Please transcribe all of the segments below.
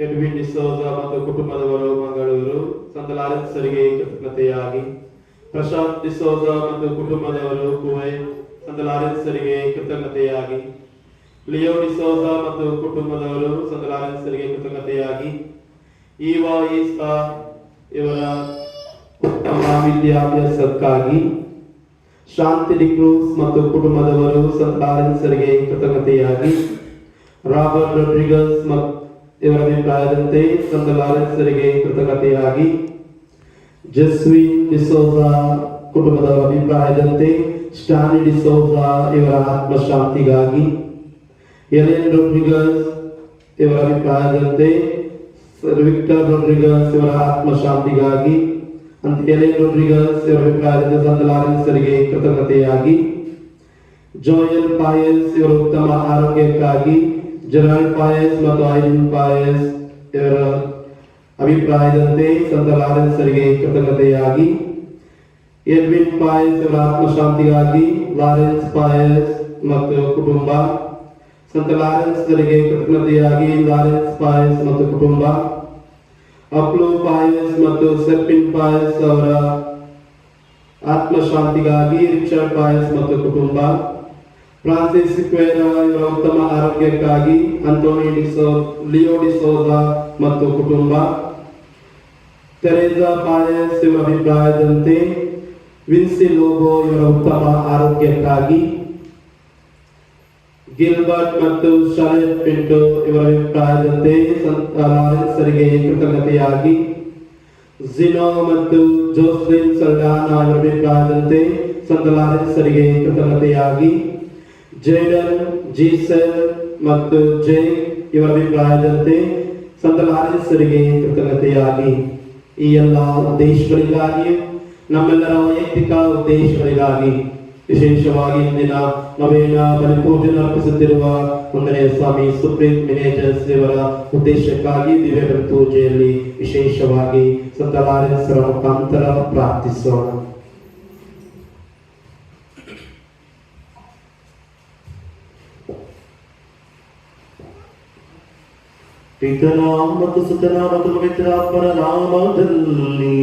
Edwin D'Souza ಮತ್ತು ಕುಟುಂಬದವರು ಮಂಗಳೂರು, ಸಂತ ಲಾರೆನ್ಸರಿಗೆ ಕೃತಜ್ಞತೆಯಾಗಿ. ಪ್ರಶಾಂತ್ ಡಿಸೋಜ ಮತ್ತು ಕುಟುಂಬದವರು ಕುವೈಟ್, ಸಂತ ಲಾರೆನ್ಸರಿಗೆ ಕೃತಜ್ಞತೆಯಾಗಿ. ಲಿಯೋ ಡಿಸೋಜ ಮತ್ತು ಕುಟುಂಬದವರು ಸಂತ ಲಾರೆನ್ಸರಿಗೆ ಕೃತಜ್ಞತೆಯಾಗಿ. ಈವಾ ಈಸ್ತಾ ಇವರ ಉತ್ತಮ ವಿದ್ಯಾಭ್ಯಾಸಕ್ಕಾಗಿ. ಶಾಂತಿ ಡಿಕ್ರೂಸ್ ಮತ್ತು ಕುಟುಂಬದವರು ಸಂತ ಲಾರೆನ್ಸರಿಗೆ ಕೃತಜ್ಞತೆಯಾಗಿ. ರಾಬರ್ಟ್ ರೊಡ್ರಿಗಸ್ ಇವರ ಅಭಿಪ್ರಾಯದಂತೆ ಸಂತ ಲಾರೆನ್ಸರಿಗೆ ಕೃತಜ್ಞತೆಯಾಗಿ. ಜಸ್ವಿನ್ ಡಿಸೋಜಾ ಕುಟುಂಬದವರ ಅಭಿಪ್ರಾಯದಂತೆ ಸ್ಟಾನಿ ಡಿಸೋಜಾ ಇವರ ಆತ್ಮಶಾಂತಿಗಾಗಿ. ಎಲೆನ್ ರೊಡ್ರಿಗಸ್ ಇವರ ಅಭಿಪ್ರಾಯದಂತೆ ವಿಕ್ಟರ್ ರೊಡ್ರಿಗಸ್ ಇವರ ಆತ್ಮಶಾಂತಿಗಾಗಿ. ಎಲೆನ್ ರೊಡ್ರಿಗಸ್ ಇವರ ಅಭಿಪ್ರಾಯದಂತೆ ಸಂತ ಲಾರೆನ್ಸರಿಗೆ ಕೃತಜ್ಞತೆಯಾಗಿ. ಜೋಯಲ್ ಪಾಯಸ್ ಇವರ ಉತ್ತಮ ಆರೋಗ್ಯಕ್ಕಾಗಿ. ಜೆರಾಲ್ಡ್ ಪಾಯಸ್ ಮತ್ತು ಐರಿನ್ ಪಾಯಸ್ ಇವರ ಅಭಿಪ್ರಾಯದಂತೆ ಸಂತ ಲಾರೆನ್ಸರಿಗೆ ಕೃತಜ್ಞತೆಯಾಗಿ. ಎಡ್ವಿನ್ ಪಾಯಸ್ ಇವರ ಆತ್ಮಶಾಂತಿಗಾಗಿ. ಲಾರೆನ್ಸ್ ಪಾಯಸ್ ಮತ್ತು ಕುಟುಂಬ ಸಂತ ಲಾರೆನ್ಸರಿಗೆ ಕೃತಜ್ಞತೆಯಾಗಿ. ಲಾರೆನ್ಸ್ ಪಾಯಸ್ ಮತ್ತು ಕುಟುಂಬ. ಅಪ್ಲೋ ಪಾಯಸ್ ಮತ್ತು ಸೆಪ್ಪಿನ್ ಪಾಯಸ್ ಅವರ ಆತ್ಮಶಾಂತಿಗಾಗಿ. ರಿಚರ್ಡ್ ಪಾಯಸ್ ಮತ್ತು ಕುಟುಂಬ. ಫ್ರಾನ್ಸಿಸ್ ಸಿಕ್ವೇರಾ ಇವರ ಉತ್ತಮ ಆರೋಗ್ಯಕ್ಕಾಗಿ. ಅಂಟೋನಿ ಲಿಯೋ ಡಿಸೋಜಾ ಮತ್ತು ಕುಟುಂಬ. ತೆರೇಸಾ ಪಾಯಸ್ ಇವರ ಅಭಿಪ್ರಾಯದಂತೆ ವಿನ್ಸಿ ಲೋಬೋ ಇವರ ಉತ್ತಮ ಆರೋಗ್ಯಕ್ಕಾಗಿ. ಗಿಲ್ಬರ್ಟ್ ಮತ್ತು ಶಾಲೆಟ್ ಪಿಂಟೋ ಇವರ ಅಭಿಪ್ರಾಯದಂತೆ ಸಂತ ಲಾರೆನ್ಸರಿಗೆ ಕೃತಜ್ಞತೆಯಾಗಿ. ಜಿನೋ ಮತ್ತು ಜೋಸ್ಲಿನ್ ಸಲ್ಡಾನಾ ಇವರ ಅಭಿಪ್ರಾಯದಂತೆ ಸಂತ ಲಾರೆನ್ಸರಿಗೆ ಕೃತಜ್ಞತೆಯಾಗಿ. ಜೇಡನ್, ಜೀಸಲ್ ಮತ್ತು ಜೇ ಇವರ ಅಭಿಪ್ರಾಯದಂತೆ ಸಂತ ಲಾರೆನ್ಸರಿಗೆ ಕೃತಜ್ಞತೆಯಾಗಿ. ಈ ಎಲ್ಲ ಉದ್ದೇಶಗಳಿಗಾಗಿ, ನಮ್ಮೆಲ್ಲರ ವೈಯಕ್ತಿಕ ಉದ್ದೇಶಗಳಿಗಾಗಿ, ವಿಶೇಷವಾಗಿ ಇಂದಿನ ನವೇನ ಬಲಿಪೂಜನ ಅರ್ಪಿಸುತ್ತಿರುವ 1ನೇ ಸ್ವಾಮಿ ಸುಪ್ರೀಂ ಮಿನೇಜರ್ಸ್ ಇವರ ಉದ್ದೇಶಕ್ಕಾಗಿ ದಿವ್ಯ ಪೂಜೆಯಲ್ಲಿ ವಿಶೇಷವಾಗಿ ಸಂತ ಲಾರೆನ್ಸರ ಮುಖಾಂತರ ಪ್ರಾರ್ಥಿಸೋಣ. ಪಿತನ ಮತ್ತು ಸುತನ ಮತ್ತು ಪವಿತ್ರಾತ್ಮರ ನಾಮದಲ್ಲಿ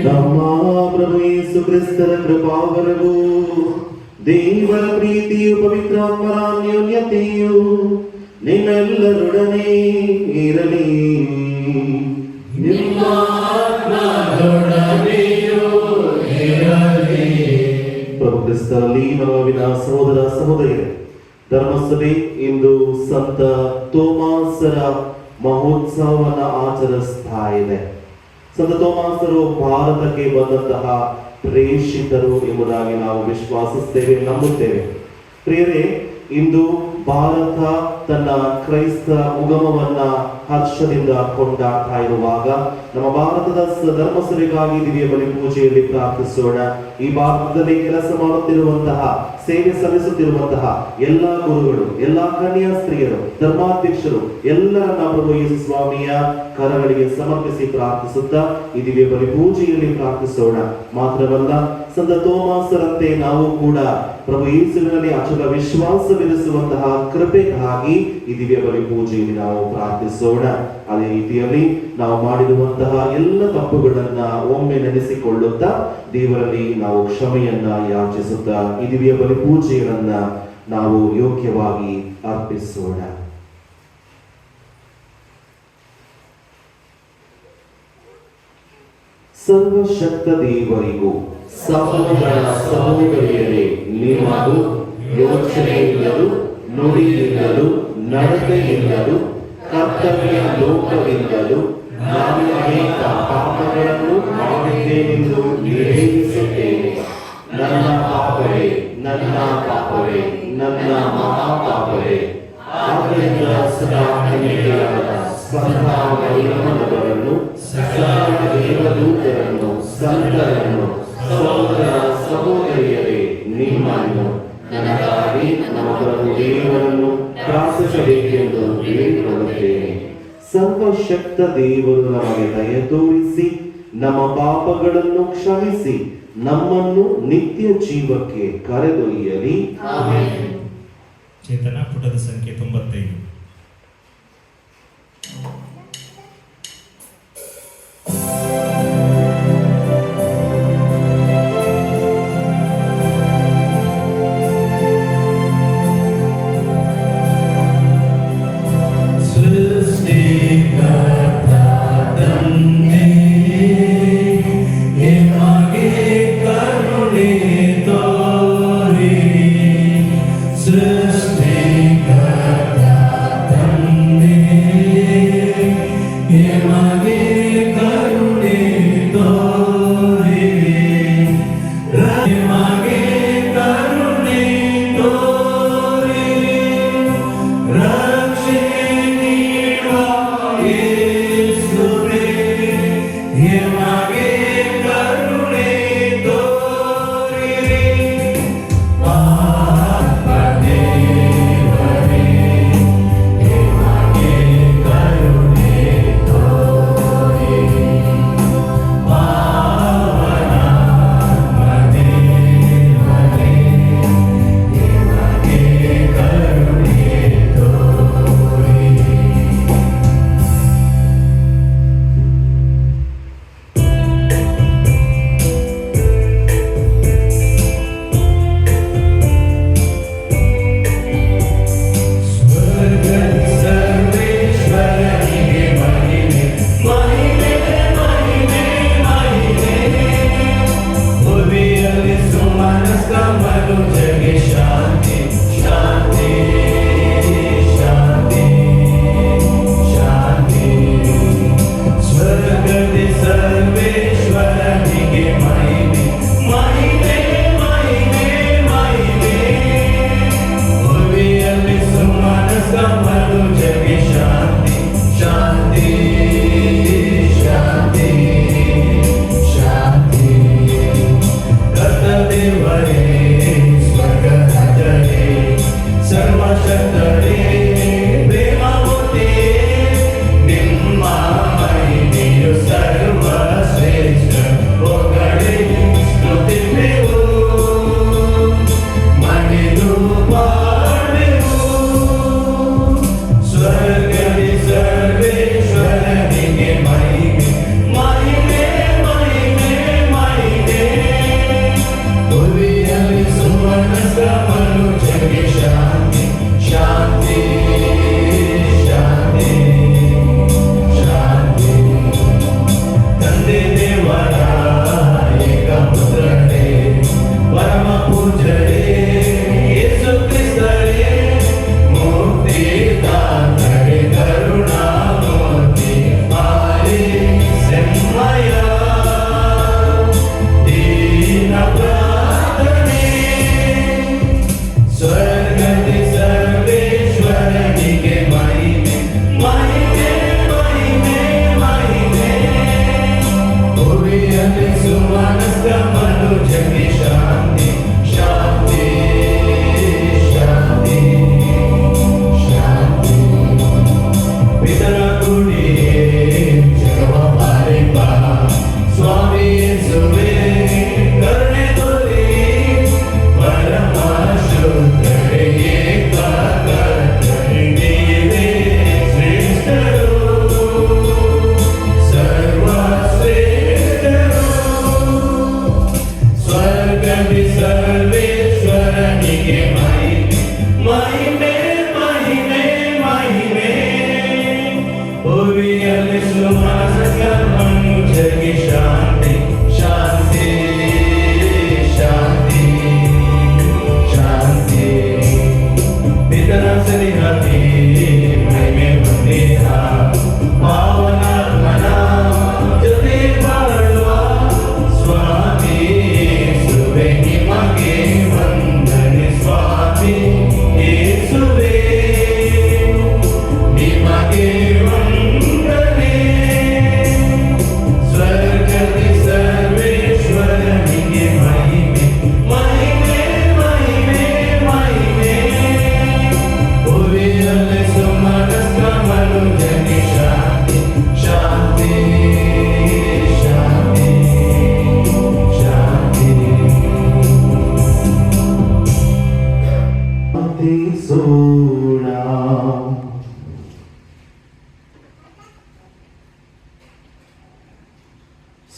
ನಮ್ಮ ಪ್ರಭು ಯೇಸು ಕ್ರಿಸ್ತರ ಕೃಪಾವರವು, ದೇವರ ಪ್ರೀತಿಯು, ಪವಿತ್ರಾತ್ಮರ ಅನ್ಯೋನ್ಯತೆಯು ನಿಮ್ಮೆಲ್ಲರೊಡನೆ ಇರಲಿ. ನಿಮ್ಮ ಆತ್ಮದೊಡನೆಯೂ ಇರಲಿ. ಪ್ರಭು ಕ್ರಿಸ್ತನಲ್ಲಿ ನಮ್ಮವಿನ ಸಹೋದರ ಸಹೋದರಿಯರೇ, ಧರ್ಮಸಭೆ ಇಂದು ಸಂತ ತೋಮಾಸರ ಮಹೋತ್ಸವವನ್ನು ಆಚರಿಸ್ತಾ ಇದೆ. ಸಂತ ತೋಮಾಸರು ಭಾರತಕ್ಕೆ ಬಂದಂತಹ ಪ್ರೇಷಿತರು ಎಂಬುದಾಗಿ ನಾವು ವಿಶ್ವಾಸಿಸ್ತೇವೆ, ನಂಬುತ್ತೇವೆ. ಪ್ರಿಯರೇ, ಇಂದು ಭಾರತ ತನ್ನ ಕ್ರೈಸ್ತ ಉಗಮವನ್ನ ಹರ್ಷದಿಂದ ಕೊಂಡಾಡ್ತಾ ಇರುವಾಗ ನಮ್ಮ ಭಾರತದ ಧರ್ಮಸಭೆಗಾಗಿ ದಿವ್ಯ ಬಲಿ ಪೂಜೆಯಲ್ಲಿ ಪ್ರಾರ್ಥಿಸೋಣ. ಈ ಭಾರತದಲ್ಲಿ ಕೆಲಸ ಮಾಡುತ್ತಿರುವಂತಹ, ಸೇವೆ ಸಲ್ಲಿಸುತ್ತಿರುವಂತಹ ಎಲ್ಲ ಗುರುಗಳು, ಎಲ್ಲ ಕನ್ಯಾ ಸ್ತ್ರೀಯರು, ಧರ್ಮಾಧ್ಯಕ್ಷರು ಎಲ್ಲರನ್ನ ಪ್ರಭು ಯೇಸು ಸ್ವಾಮಿಯ ಕರಗಳಿಗೆ ಸಮರ್ಪಿಸಿ ಪ್ರಾರ್ಥಿಸುತ್ತಾ ಈ ದಿವ್ಯ ಬಲಿ ಪೂಜೆಯಲ್ಲಿ ಪ್ರಾರ್ಥಿಸೋಣ. ಮಾತ್ರವಲ್ಲ, ಸಂತ ತೋಮಾಸರಂತೆ ನಾವು ಕೂಡ ಪ್ರಭು ಯೇಸುವಿನಲ್ಲಿ ಅಚಲ ವಿಶ್ವಾಸವಿರಿಸುವಂತಹ ಕೃಪೆಗಾಗಿ ಈ ದಿವ್ಯ ಬಲಿ ಪೂಜೆಯಲ್ಲಿ ನಾವು ಪ್ರಾರ್ಥಿಸೋಣ. ಅದೇ ರೀತಿಯಲ್ಲಿ ನಾವು ಮಾಡಿರುವಂತಹ ಎಲ್ಲ ತಪ್ಪುಗಳನ್ನ ಒಮ್ಮೆ ನೆನೆಸಿಕೊಳ್ಳುತ್ತಾ ದೇವರಲ್ಲಿ ನಾವು ಕ್ಷಮೆಯನ್ನ ಯಾಚಿಸುತ್ತಾ ಈ ದಿವ್ಯ ಬಲಿ ಪೂಜೆಯನ್ನ ನಾವು ಯೋಗ್ಯವಾಗಿ ಅರ್ಪಿಸೋಣ. ಸರ್ವಶಕ್ತ ದೇವರಿಗೂ ಸಹೋದರ ಸಹೋದರಿಯರೇ, ನಿಮ್ಮದು ಯೋಚನೆಯಿಂದಲೂ ನುಡಿಯಿಂದಲೂ ನಡತೆಯಿಂದಲೂ ಕರ್ತವ್ಯ ಲೋಕದಿಂದಲೂ ನಾನು ಅನೇಕ ಪಾಪಗಳನ್ನು ಮಾಡಿದ್ದೇನೆಂದು ನಿವೇದಿಸುತ್ತೇನೆ. ನನ್ನ ಪಾಪವೇ, ನನ್ನ ಪಾಪವೇ, ನನ್ನ ಮಹಾಪಾಪವೇ. ಆದ್ದರಿಂದ ಸದಾ ಕನ್ಯೆಯಾದ ಸಂತಾನವರನ್ನು, ದೇವದೂತರನ್ನು, ಸಂತರನ್ನು, ಸಹೋದರ ಸಹೋದರಿಯರೇ, ನಿಮ್ಮನ್ನು ನನಗಾಗಿ ನಮ್ಮ ಪ್ರಭು ದೇವರನ್ನು ಪ್ರಾರ್ಥಿಸಬೇಕೆಂದು ಬೇಡಿಕೊಳ್ಳುತ್ತೇನೆ. ಸರ್ವಶಕ್ತ ದೇವರು ನಮಗೆ ದಯ ತೋರಿಸಿ ನಮ್ಮ ಪಾಪಗಳನ್ನು ಕ್ಷಮಿಸಿ ನಮ್ಮನ್ನು ನಿತ್ಯ ಜೀವಕ್ಕೆ ಕರೆದೊಯ್ಯಲಿ. ಚೇತನ ಪುಟದ ಸಂಖ್ಯೆ 95. Srishti Karta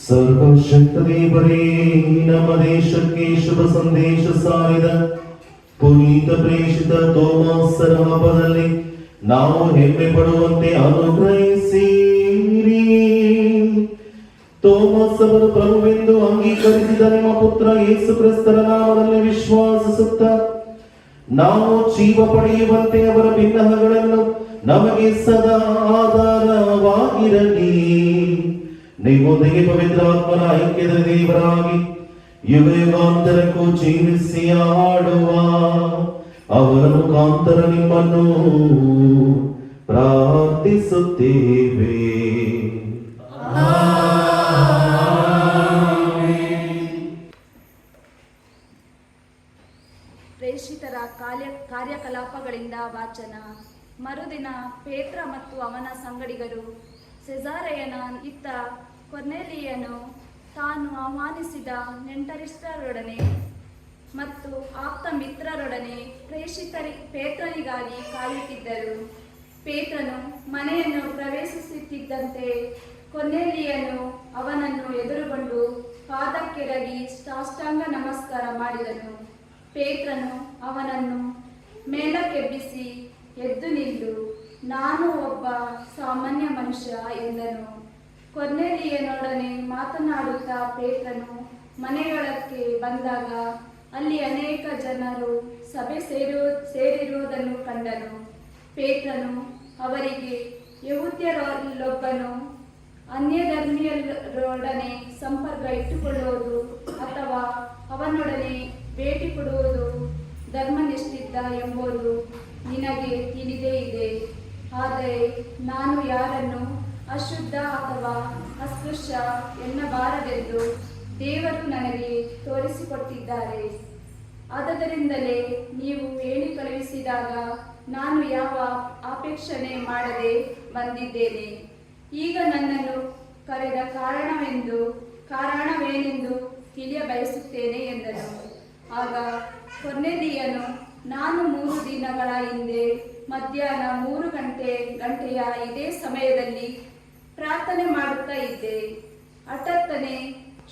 ಸರ್ವಶಕ್ತ ದೇವರೇ, ನಮ್ಮ ದೇಶಕ್ಕೆ ಶುಭ ಸಂದೇಶ ಸಾರಿದ ಪುನೀತ ಪ್ರೇಷಿತ ತೋಮಾಸರ ಹಬ್ಬದಲ್ಲಿ ನಾವು ಹೆಮ್ಮೆ ಪಡುವಂತೆ ಅನುಗ್ರಹಿಸಿರಿ. ತೋಮಸ್ ಅವರು ಪ್ರಭುವೆಂದು ಅಂಗೀಕರಿಸಿದ ನಿಮ್ಮ ಪುತ್ರ ಯೇಸು ಕ್ರಿಸ್ತರ ನಾಮದಲ್ಲಿ ವಿಶ್ವಾಸಿಸುತ್ತ ನಾವು ಜೀವ ಪಡೆಯುವಂತೆ ಅವರ ಬಿನ್ನಹಗಳನ್ನು ನಮಗೆ ಸದಾ ಆಧಾರವಾಗಿರಲಿ. ನಿಮ್ಮೊಂದಿಗೆ ಪವಿತ್ರಾತ್ಮನ ಐಕ್ಯದ ದೇವರಾಗಿ ಯುಗ ಯುಗಾಂತರಕ್ಕೂ ಜೀವಿಸಿ ಆಡುವ ಅವರ ಮುಖಾಂತರ ನಿಮ್ಮನ್ನು ಪ್ರಾರ್ಥಿಸುತ್ತೇವೆ. ಪ್ರೇಷಿತರ ಕಾರ್ಯಕಲಾಪಗಳಿಂದ ವಾಚನ. ಮರುದಿನ ಪೇತ್ರ ಮತ್ತು ಅವನ ಸಂಗಡಿಗರು ಸೆಸಾರೆಯನ ಇತ್ತ ಕೊರ್ನೆಲಿಯನು ತಾನು ಆಹ್ವಾನಿಸಿದ ನೆಂಟರಿಷ್ಟರೊಡನೆ ಮತ್ತು ಆಪ್ತ ಮಿತ್ರರೊಡನೆ ಪೇತ್ರನಿಗಾಗಿ ಕಾಯುತ್ತಿದ್ದರು. ಪೇತ್ರನು ಮನೆಯನ್ನು ಪ್ರವೇಶಿಸುತ್ತಿದ್ದಂತೆ ಕೊರ್ನೆಲಿಯನು ಅವನನ್ನು ಎದುರುಗೊಂಡು ಪಾದಕ್ಕೆರಗಿ ಸಾಷ್ಟಾಂಗ ನಮಸ್ಕಾರ ಮಾಡಿದನು. ಪೇತ್ರನು ಅವನನ್ನು ಮೇಲಕ್ಕೆಬ್ಬಿಸಿ, ಎದ್ದು ನಿಲ್ಲು, ನಾನು ಒಬ್ಬ ಸಾಮಾನ್ಯ ಮನುಷ್ಯ ಎಂದನು. ಕೊರ್ನೆಲಿಯನೊಡನೆ ಮಾತನಾಡುತ್ತಾ ಪೇತ್ರನು ಮನೆಯೊಳಕ್ಕೆ ಬಂದಾಗ ಅಲ್ಲಿ ಅನೇಕ ಜನರು ಸಭೆ ಸೇರಿರುವುದನ್ನು ಕಂಡನು. ಪೇತ್ರನು ಅವರಿಗೆ, ಯೆಹೂದ್ಯರಲ್ಲೊಬ್ಬನು ಅನ್ಯಧರ್ಮೀಯರೊಡನೆ ಸಂಪರ್ಕ ಇಟ್ಟುಕೊಳ್ಳುವುದು ಅಥವಾ ಅವನೊಡನೆ ಭೇಟಿ ಕೊಡುವುದು ಧರ್ಮನಿಷ್ಠಿತ ಎಂಬುದು ನಿನಗೆ ತಿಳಿದೇ ಇದೆ. ಆದರೆ ನಾನು ಯಾರನ್ನು ಅಶುದ್ಧ ಅಥವಾ ಅಸ್ಪೃಶ್ಯ ಎನ್ನಬಾರದೆಂದು ದೇವರು ನನಗೆ ತೋರಿಸಿಕೊಟ್ಟಿದ್ದಾರೆ. ಆದ್ದರಿಂದಲೇ ನೀವು ಹೇಳಿ ಕಳುಹಿಸಿದಾಗ ನಾನು ಯಾವ ಅಪೇಕ್ಷಣೆ ಮಾಡದೆ ಬಂದಿದ್ದೇನೆ. ಈಗ ನನ್ನನ್ನು ಕರೆದ ಕಾರಣವೇನೆಂದು ತಿಳಿಯ ಬಯಸುತ್ತೇನೆ ಎಂದನು. ಆಗ ಕೊರ್ನೆಲಿಯನು, ನಾನು 3 ದಿನಗಳ ಹಿಂದೆ ಮಧ್ಯಾಹ್ನ 3 ಗಂಟೆಯ ಇದೇ ಸಮಯದಲ್ಲಿ ಪ್ರಾರ್ಥನೆ ಮಾಡುತ್ತಾ ಇದ್ದೆ. ಹಠಾತ್ತನೆ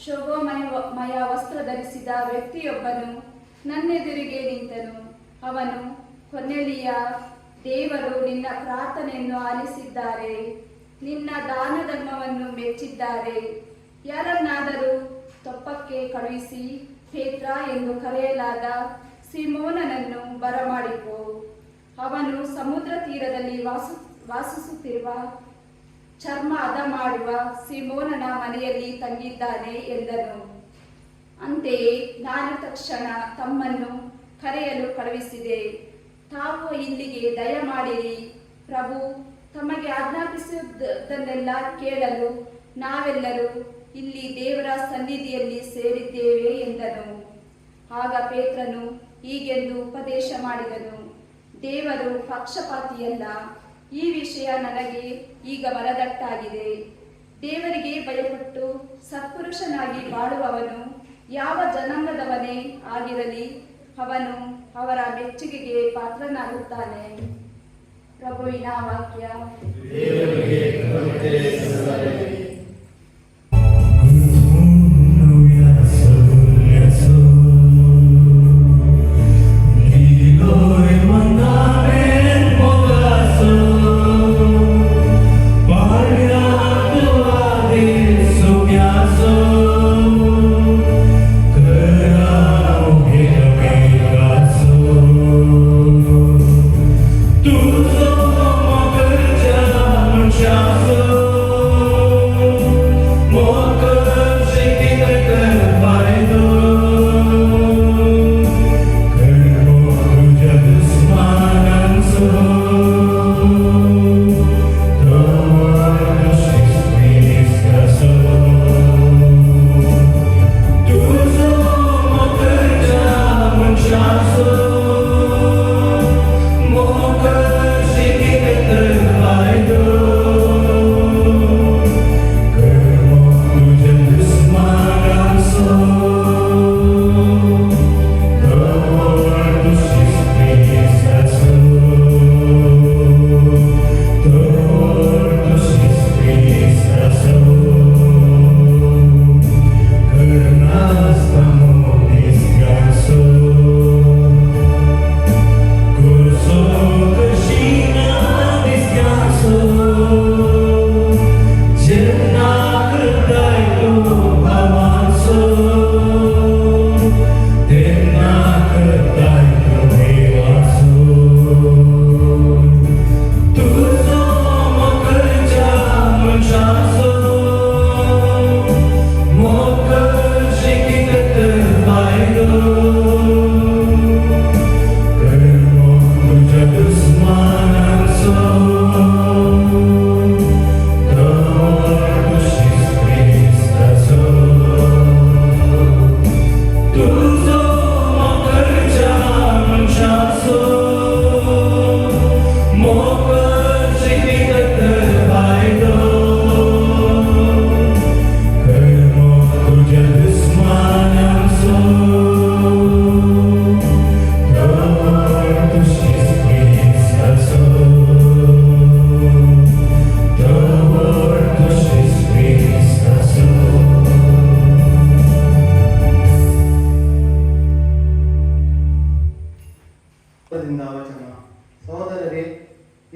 ಶೋಭಾಮಯ ವಸ್ತ್ರ ಧರಿಸಿದ ವ್ಯಕ್ತಿಯೊಬ್ಬನು ನನ್ನೆದುರಿಗೆ ನಿಂತನು. ಅವನು, ಕೊರ್ನೆಲಿಯ, ದೇವರು ನಿನ್ನ ಪ್ರಾರ್ಥನೆಯನ್ನು ಆಲಿಸಿದ್ದಾರೆ, ನಿನ್ನ ದಾನ ಧರ್ಮವನ್ನು ಮೆಚ್ಚಿದ್ದಾರೆ. ಯಾರನ್ನಾದರೂ ತಪ್ಪಕ್ಕೆ ಕಳುಹಿಸಿ ಪೇತ್ರ ಎಂದು ಕರೆಯಲಾದ ಸಿಮೋನನನ್ನು ಬರಮಾಡಿಕೋ. ಅವನು ಸಮುದ್ರ ತೀರದಲ್ಲಿ ವಾಸಿಸುತ್ತಿರುವ ಚರ್ಮ ಹದ ಮಾಡುವ ಸಿಮೋನನ ಮನೆಯಲ್ಲಿ ತಂಗಿದ್ದಾನೆ ಎಂದನು. ಅಂತೆಯೇ ನಾನು ತಕ್ಷಣ ತಮ್ಮನ್ನು ಕರೆಯಲು ಕಳುಹಿಸಿದೆ. ತಾವು ಇಲ್ಲಿಗೆ ದಯಮಾಡಿರಿ, ಪ್ರಭು ತಮಗೆ ಆಜ್ಞಾಪಿಸುವುದನ್ನೆಲ್ಲ ಕೇಳಲು ನಾವೆಲ್ಲರೂ ಇಲ್ಲಿ ದೇವರ ಸನ್ನಿಧಿಯಲ್ಲಿ ಸೇರಿದ್ದೇವೆ ಎಂದನು. ಆಗ ಪೇತ್ರನು ಹೀಗೆಂದು ಉಪದೇಶ ಮಾಡಿದನು, ದೇವರು ಪಕ್ಷಪಾತಿಯಲ್ಲ. ಈ ವಿಷಯ ನನಗೆ ಈಗ ಮನದಟ್ಟಾಗಿದೆ. ದೇವರಿಗೆ ಭಯಪಟ್ಟು ಸತ್ಪುರುಷನಾಗಿ ಬಾಳುವವನು ಯಾವ ಜನಾಂಗದವನೇ ಆಗಿರಲಿ, ಅವನು ಅವರ ಮೆಚ್ಚುಗೆಗೆ ಪಾತ್ರನಾಗುತ್ತಾನೆ. ಪ್ರಭುವಿನ ವಾಕ್ಯ. Tu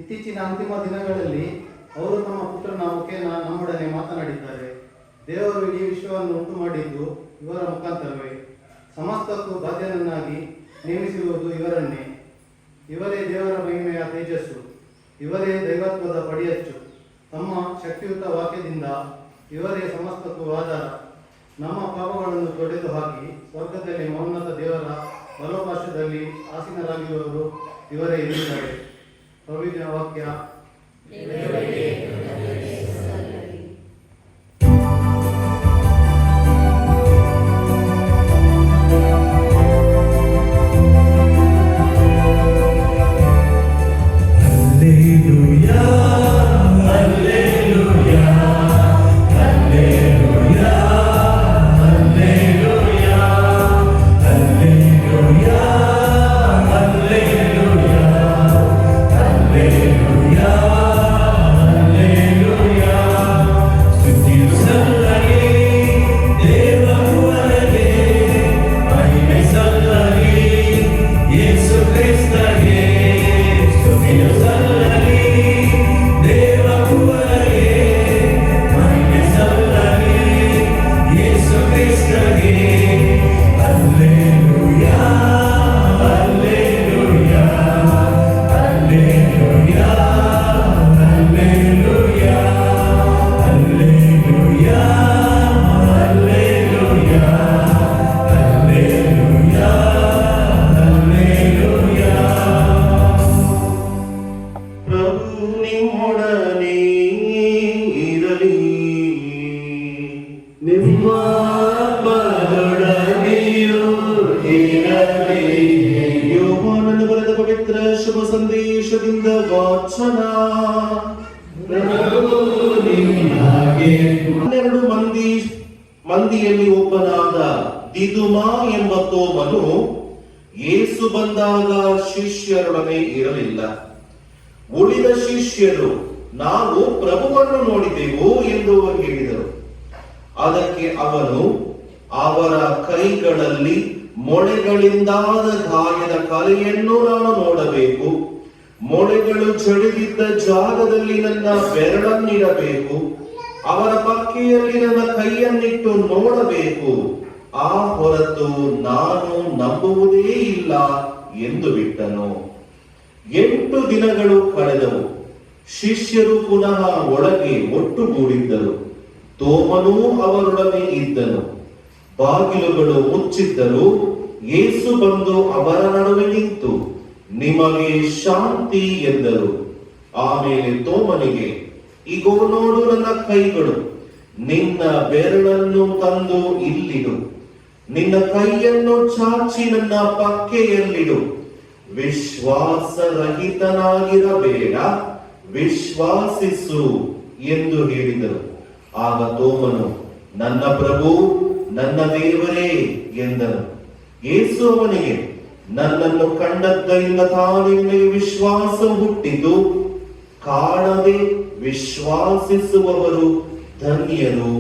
ಇತ್ತೀಚಿನ ಅಂತಿಮ ದಿನಗಳಲ್ಲಿ ಅವರು ತಮ್ಮ ಪುತ್ರನ ಮುಖೇನ ನಮ್ಮೊಡನೆ ಮಾತನಾಡಿದ್ದಾರೆ. ದೇವರು ಇಡೀ ವಿಶ್ವವನ್ನು ಉಂಟು ಮಾಡಿದ್ದು ಇವರ ಮುಖಾಂತರವೇ. ಸಮಸ್ತಕ್ಕೂ ಬಾಧ್ಯನನ್ನಾಗಿ ನೇಮಿಸಿರುವುದು ಇವರನ್ನೇ. ಇವರೇ ದೇವರ ಮಹಿಮೆಯ ತೇಜಸ್ಸು, ಇವರೇ ದೈವತ್ವದ ಪಡಿಯಚ್ಚು. ತಮ್ಮ ಶಕ್ತಿಯುತ ವಾಕ್ಯದಿಂದ ಇವರೇ ಸಮಸ್ತಕ್ಕೂ ಆಧಾರ. ನಮ್ಮ ಪಾಪಗಳನ್ನು ತೊಡೆದು ಹಾಕಿ ಸ್ವರ್ಗದಲ್ಲಿ ಮೌನ್ನತ ದೇವರ ಬಲೋಪಾಶದಲ್ಲಿ ಆಸೀನರಾಗಿರುವವರು ಇವರೇ ಇರುತ್ತಾರೆ. ಪ್ರಭುವಿನ ವಾಕ್ಯ. ಯೋಹಾನನು ಬರೆದ ಪವಿತ್ರ ಶುಭ ಸಂದೇಶದಿಂದ ವಾಚನ. 12 ಮಂದಿಯಲ್ಲಿ ಒಬ್ಬನಾದ ದಿದುಮ ಎಂಬ ತೋಮನು ಯೇಸು ಬಂದಾಗ ಶಿಷ್ಯರೊಡನೆ ಇರಲಿಲ್ಲ. ಉಳಿದ ಶಿಷ್ಯರು ನಾವು ಪ್ರಭುವನ್ನು ನೋಡಿದೆವು ಎಂದು ಹೇಳಿದರು. ಅದಕ್ಕೆ ಅವನು ಅವರ ಕೈಗಳಲ್ಲಿ ಮೊಳೆಗಳಿಂದಾದ ಗಾಯದ ಕಲೆಯನ್ನು ನಾನು ನೋಡಬೇಕು, ಮೊಳೆಗಳು ಜಡಿದಿದ್ದ ಜಾಗದಲ್ಲಿ ನನ್ನ ಬೆರಳನ್ನಿಡಬೇಕು, ಅವರ ಪಕ್ಕೆಯಲ್ಲಿ ನನ್ನ ಕೈಯನ್ನಿಟ್ಟು ನೋಡಬೇಕು, ಆ ಹೊರತು ನಾನು ನಂಬುವುದೇ ಇಲ್ಲ ಎಂದು ಬಿಟ್ಟನು. 8 ದಿನಗಳು ಕಳೆದವು. ಶಿಷ್ಯರು ಪುನಃ ಒಳಗೆ ಒಟ್ಟುಗೂಡಿದ್ದರು. ತೋಮನೂ ಅವರೊಡನೆ ಇದ್ದನು. ಬಾಗಿಲುಗಳು ಮುಚ್ಚಿದ್ದರು. ಯೇಸು ಬಂದು ಅವರ ನಡುವೆ ನಿಂತು ನಿಮಗೆ ಶಾಂತಿ ಎಂದರು. ಆಮೇಲೆ ತೋಮನಿಗೆ, ಇಗೋ ನೋಡು ನನ್ನ ಕೈಗಳು, ನಿನ್ನ ಬೆರಳನ್ನು ತಂದು ಇಲ್ಲಿಡು, ನಿನ್ನ ಕೈಯನ್ನು ಚಾಚಿ ನನ್ನ ಪಕ್ಕೆಯಲ್ಲಿಡು. ವಿಶ್ವಾಸರಹಿತನಾಗಿರಬೇಡ, ವಿಶ್ವಾಸಿಸು ಎಂದು ಹೇಳಿದರು. ಆಗ ತೋಮನು, ನನ್ನ ಪ್ರಭು, ನನ್ನ ದೇವರೇ ಎಂದನು. ಯೇಸು ಅವನಿಗೆ, ನನ್ನನ್ನು ಕಂಡದ್ದರಿಂದ ತಾನಿಗೆ ವಿಶ್ವಾಸ ಹುಟ್ಟಿತು. ಕಾಣದೆ ವಿಶ್ವಾಸಿಸುವವರು ಧನ್ಯರು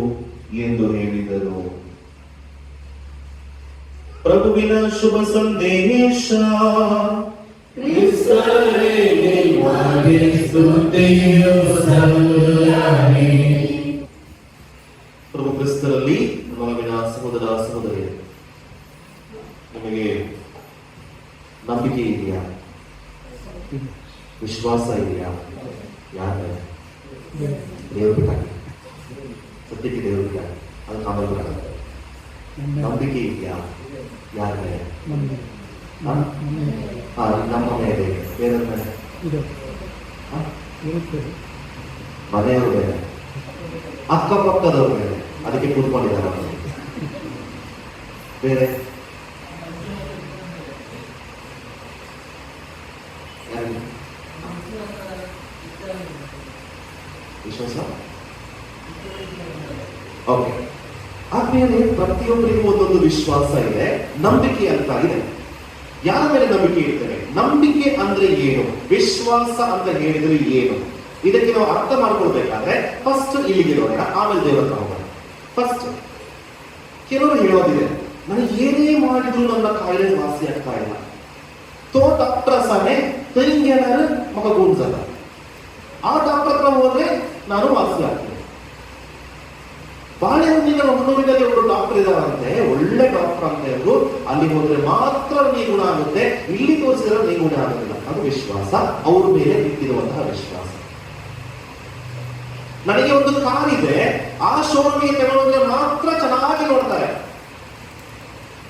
ಎಂದು ಹೇಳಿದರು. ಪ್ರಭುವಿನ ಶುಭ ಸಂದೇಶ. ಪ್ರಭು ಕ್ರಿಸ್ತರಲ್ಲಿ ನಮಗಿನ ಸಹೋದರ ಸಹೋದರಿ, ನಿಮಗೆ ನಂಬಿಕೆ ಇದೆಯಾ? ವಿಶ್ವಾಸ ಇದೆಯಾ? ಯಾರ ದೇವ್ರ ಬೇಕಾಗಿ, ಸದ್ಯಕ್ಕೆ ದೇವ್ರ ಬೇಕಾಗಿ, ಅದು ಆಮೇಲೆ ಬೇಕಾಗುತ್ತೆ. ನಂಬಿಕೆ ಇದೆಯಾ? ಯಾರ ಮೇಲೆ? ನಮ್ಮ ಮೇಲೆ, ಬೇರೆ ಮೇಲೆ, ಮನೆಯವ್ರ ಮೇಲೆ, ಅಕ್ಕಪಕ್ಕದವ್ರ ಮೇಲೆ, ಅದಕ್ಕೆ ಕೂತ್ಕೊಂಡಿದ್ದಾರೆ. ಬೇರೆ ವಿಶ್ವಾಸ. ಓಕೆ, ಆದ್ಮೇಲೆ ಪ್ರತಿಯೊಬ್ಬರಿಗೂ ಒಂದೊಂದು ವಿಶ್ವಾಸ ಇದೆ, ನಂಬಿಕೆ ಅಂತ ಇದೆ. ಯಾರ ಮೇಲೆ ನಂಬಿಕೆ ಇರ್ತದೆ? ನಂಬಿಕೆ ಅಂದ್ರೆ ಏನು, ವಿಶ್ವಾಸ ಅಂತ ಹೇಳಿದ್ರೆ ಏನು? ಇದಕ್ಕೆ ನಾವು ಅರ್ಥ ಮಾಡ್ಕೊಳ್ಬೇಕಾದ್ರೆ ಫಸ್ಟ್ ಇಲ್ಲಿಗೆ ನೋಡೋಣ, ಆಮೇಲೆ ದೇವರ ಹೋಗೋಣ. ಫಸ್ಟ್ ಕೆಲವರು ಹೇಳೋದಿದೆ, ನನಗೆ ಏನೇ ಮಾಡಿದ್ರು ನನ್ನ ಕಾಯಿಲೆ ವಾಸಿ ಆಗ್ತಾ ಇಲ್ಲ. तो डॉक्टर साने तरिंगेनार मग गुण झाला ಆ ಡಾಕ್ಟರ್ ಹತ್ರ ಹೋದ್ರೆ ನಾನು ವಾಸಿ ಆಗ್ತೇನೆ. ಬಾಳೆಹಣ್ಣಿನ ಹೊನ್ನೂರಿನಲ್ಲಿ ಒಬ್ಬರು ಡಾಕ್ಟರ್ ಇದಾರಂತೆ, ಒಳ್ಳೆ ಡಾಕ್ಟರ್ ಅಂತ ಇದ್ರು. ಅಲ್ಲಿ ಹೋದ್ರೆ ಮಾತ್ರ ನೀ ಗುಣ ಆಗುತ್ತೆ, ಇಲ್ಲಿ ತೋರಿಸಿದ್ರೆ ನೀ ಗುಣ ಆಗೋದಿಲ್ಲ. ಅದು ವಿಶ್ವಾಸ, ಅವ್ರ ಮೇಲೆ ಇಟ್ಟಿರುವಂತಹ ವಿಶ್ವಾಸ. ನನಗೆ ಒಂದು ಕಾರ್ ಇದೆ, ಆ ಶೋರೂಮ್ಗೆ ತಗೊಂಡೋದ್ರೆ ಮಾತ್ರ ಚೆನ್ನಾಗಿ ನೋಡ್ತಾರೆ,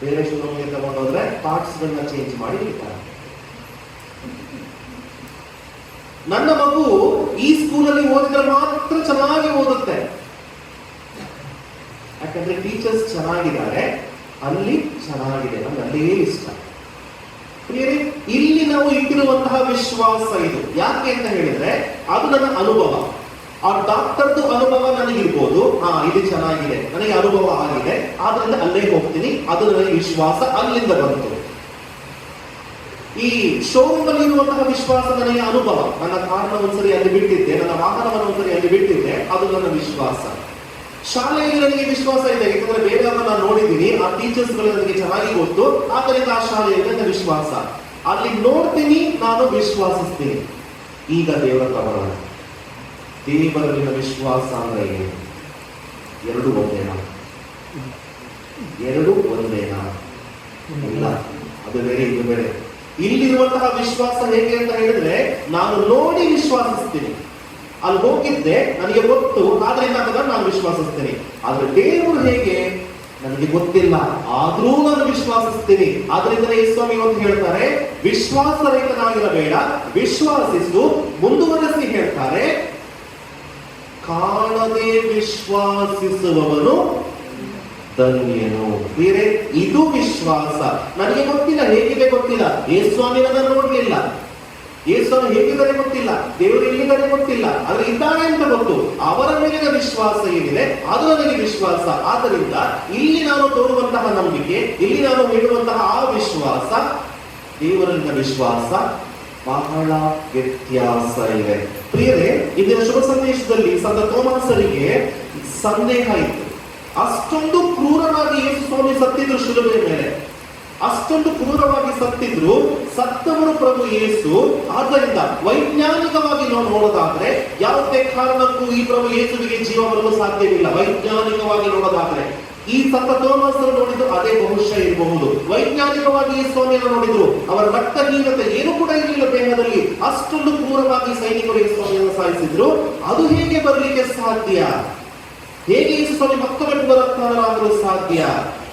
ಬೇರೆ ಶೋರೂಮ್ಗೆ ತಗೊಂಡೋದ್ರೆ ಪಾರ್ಟ್ಸ್ ಗಳನ್ನ ಚೇಂಜ್ ಮಾಡಿ ಇಡ್ತಾರೆ. ನನ್ನ ಮಗು ಈ ಸ್ಕೂಲಲ್ಲಿ ಓದಿದ್ರೆ ಮಾತ್ರ ಚೆನ್ನಾಗಿ ಓದುತ್ತೆ, ಯಾಕಂದ್ರೆ ಟೀಚರ್ಸ್ ಚೆನ್ನಾಗಿದ್ದಾರೆ, ಅಲ್ಲಿ ಚೆನ್ನಾಗಿದೆ, ನಮ್ಗೆ ಅಲ್ಲೇ ಇಷ್ಟ. ಇಲ್ಲಿ ನಾವು ಇಟ್ಟಿರುವಂತಹ ವಿಶ್ವಾಸ ಇದು ಯಾಕೆ ಅಂತ ಹೇಳಿದ್ರೆ ಅದು ನನ್ನ ಅನುಭವ. ಆ ಡಾಕ್ಟರ್ದು ಅನುಭವ ನನಗಿರ್ಬೋದು, ಇದು ಚೆನ್ನಾಗಿದೆ, ನನಗೆ ಅನುಭವ ಆಗಿದೆ, ಆದ್ರಿಂದ ಅಲ್ಲೇ ಹೋಗ್ತೀನಿ, ಅದು ನನಗೆ ವಿಶ್ವಾಸ ಅಲ್ಲಿಂದ ಬಂತು. ಈ ಶೋರೂಮ್ ಅಲ್ಲಿ ಇರುವಂತಹ ವಿಶ್ವಾಸ ನನಗೆ ಅನುಭವ. ನನ್ನ ಕಾರ್ನ ಒಂದ್ಸರಿ ಅಲ್ಲಿ ಬಿಟ್ಟಿದ್ದೆ, ನನ್ನ ವಾಹನವನ್ನು ಒಂದ್ಸರಿ ಅಲ್ಲಿ ಬಿಟ್ಟಿದ್ದೆ, ಅದು ನನ್ನ ವಿಶ್ವಾಸ. ಶಾಲೆಯಲ್ಲಿ ನನಗೆ ವಿಶ್ವಾಸ ಇದೆ, ಯಾಕಂದ್ರೆ ಬೇರೆಯವ್ರನ್ನ ನಾನು ನೋಡಿದ್ದೀನಿ, ಆ ಟೀಚರ್ಸ್ ಗಳು ನನಗೆ ಚೆನ್ನಾಗಿ ಗೊತ್ತು, ಆದ್ದರಿಂದ ಆ ಶಾಲೆಯಲ್ಲಿ ನನ್ನ ವಿಶ್ವಾಸ. ಅಲ್ಲಿ ನೋಡ್ತೀನಿ, ನಾನು ವಿಶ್ವಾಸಿಸ್ತೀನಿ. ಈಗ ದೇವರ ಬರೋಣ. ದೇವರಲ್ಲಿನ ವಿಶ್ವಾಸ ಅಂದ್ರೆ ಏನು? ಎರಡು ಒಂದೇನಾ? ಎರಡು ಒಂದೇನಾ? ಇಲ್ಲ, ಅದು ಬೇರೆ ಇದು ಬೇರೆ. ಇಲ್ಲಿರುವಂತಹ ವಿಶ್ವಾಸ ಹೇಗೆ ಅಂತ ಹೇಳಿದ್ರೆ ನಾನು ನೋಡಿ ವಿಶ್ವಾಸಿಸ್ತೀನಿ. ಅಲ್ಲಿ ಹೋಗಿದ್ದೆ, ನನಗೆ ಗೊತ್ತು, ಆದ್ರಿಂದ ನಾನು ವಿಶ್ವಾಸಿಸ್ತೀನಿ. ಆದ್ರೆ ದೇವರು ಹೇಗೆ ನನಗೆ ಗೊತ್ತಿಲ್ಲ, ಆದ್ರೂ ನಾನು ವಿಶ್ವಾಸಿಸ್ತೀನಿ. ಆದ್ರಿಂದ ಯೇಸುಸ್ವಾಮಿ ಅಂತ ಹೇಳ್ತಾರೆ, ವಿಶ್ವಾಸರಹಿತನಾಗಿರಬೇಡ, ವಿಶ್ವಾಸಿಸು. ಮುಂದುವರೆಸಿ ಹೇಳ್ತಾರೆ, ಕಾಣದೆ ವಿಶ್ವಾಸಿಸುವವನು ಧನ್ಯನು. ಬೇರೆ ಇದು ವಿಶ್ವಾಸ. ನನಗೆ ಗೊತ್ತಿಲ್ಲ, ಹೇಗಿದೆ ಗೊತ್ತಿಲ್ಲ, ಯೇಸುಸ್ವಾಮಿ ನನ್ನ ನೋಡ್ಲಿಲ್ಲ, ಯೇಸುಸ್ವಾಮಿ ಹೇಗಿದ್ದಾರೆ ಗೊತ್ತಿಲ್ಲ, ದೇವರು ಎಲ್ಲಿದ್ದಾರೆ ಗೊತ್ತಿಲ್ಲ, ಆದ್ರೆ ಇದ್ದಾನೆ ಅಂತ ಗೊತ್ತು. ಅವರ ಮೇಲಿನ ವಿಶ್ವಾಸ ಏನಿದೆ ಅದು ನನಗೆ ವಿಶ್ವಾಸ. ಆದ್ದರಿಂದ ಇಲ್ಲಿ ನಾನು ತೋರುವಂತಹ ನಂಬಿಕೆ, ಇಲ್ಲಿ ನಾನು ಹೇಳುವಂತಹ ಆ ವಿಶ್ವಾಸ, ದೇವರಲ್ಲಿನ ವಿಶ್ವಾಸ ಬಹಳ ವ್ಯತ್ಯಾಸ ಇದೆ. ಪ್ರಿಯರೇ, ಇಂದಿನ ಶುಭ ಸಂದೇಶದಲ್ಲಿ ಸಂತ ತೋಮಾಸರಿಗೆ ಸಂದೇಹ ಇತ್ತು. ಅಷ್ಟೊಂದು ಕ್ರೂರವಾಗಿ ಯೇಸು ಸ್ವಾಮಿ ಸತ್ತಿದ್ರು ಶಿಲುಬೆಯ ಮೇಲೆ, ಅಷ್ಟೊಂದು ಕ್ರೂರವಾಗಿ ಸತ್ತಿದ್ರು, ಸತ್ತವರು ಪ್ರಭು ಯೇಸು. ಆದ್ದರಿಂದ ವೈಜ್ಞಾನಿಕವಾಗಿ ನಾವು ನೋಡೋದಾದ್ರೆ ಯಾವುದೇ ಕಾರಣಕ್ಕೂ ಈ ಪ್ರಭು ಯೇಸುವಿಗೆ ಜೀವ ಬರಲು ಸಾಧ್ಯವಿಲ್ಲ. ವೈಜ್ಞಾನಿಕವಾಗಿ ನೋಡೋದಾದ್ರೆ ಈ ಸಂತ ತೋಮಾಸರು ನೋಡಿದ್ರು ಅದೇ ಬಹುಶಃ ಇರಬಹುದು. ವೈಜ್ಞಾನಿಕವಾಗಿ ಈ ಸ್ವಾಮಿಯನ್ನು ನೋಡಿದ್ರು, ಅವರ ರಕ್ತಹೀನತೆ ಏನು ಕೂಡ ಇರಲಿಲ್ಲ ದೇಹದಲ್ಲಿ. ಅಷ್ಟೊಂದು ಕ್ರೂರವಾಗಿ ಸೈನಿಕರು ಈ ಸ್ವಾಮಿಯನ್ನು ಸಾಯಿಸಿದ್ರು. ಅದು ಹೇಗೆ ಬರಲಿಕ್ಕೆ ಸಾಧ್ಯ? ಹೇಗೆ ಯೇಸು ಸ್ವಾಮಿ ಮತ್ತೊಮ್ಮೆ ಪುನರುತ್ಥಾನರಾಗಲು ಸಾಧ್ಯ?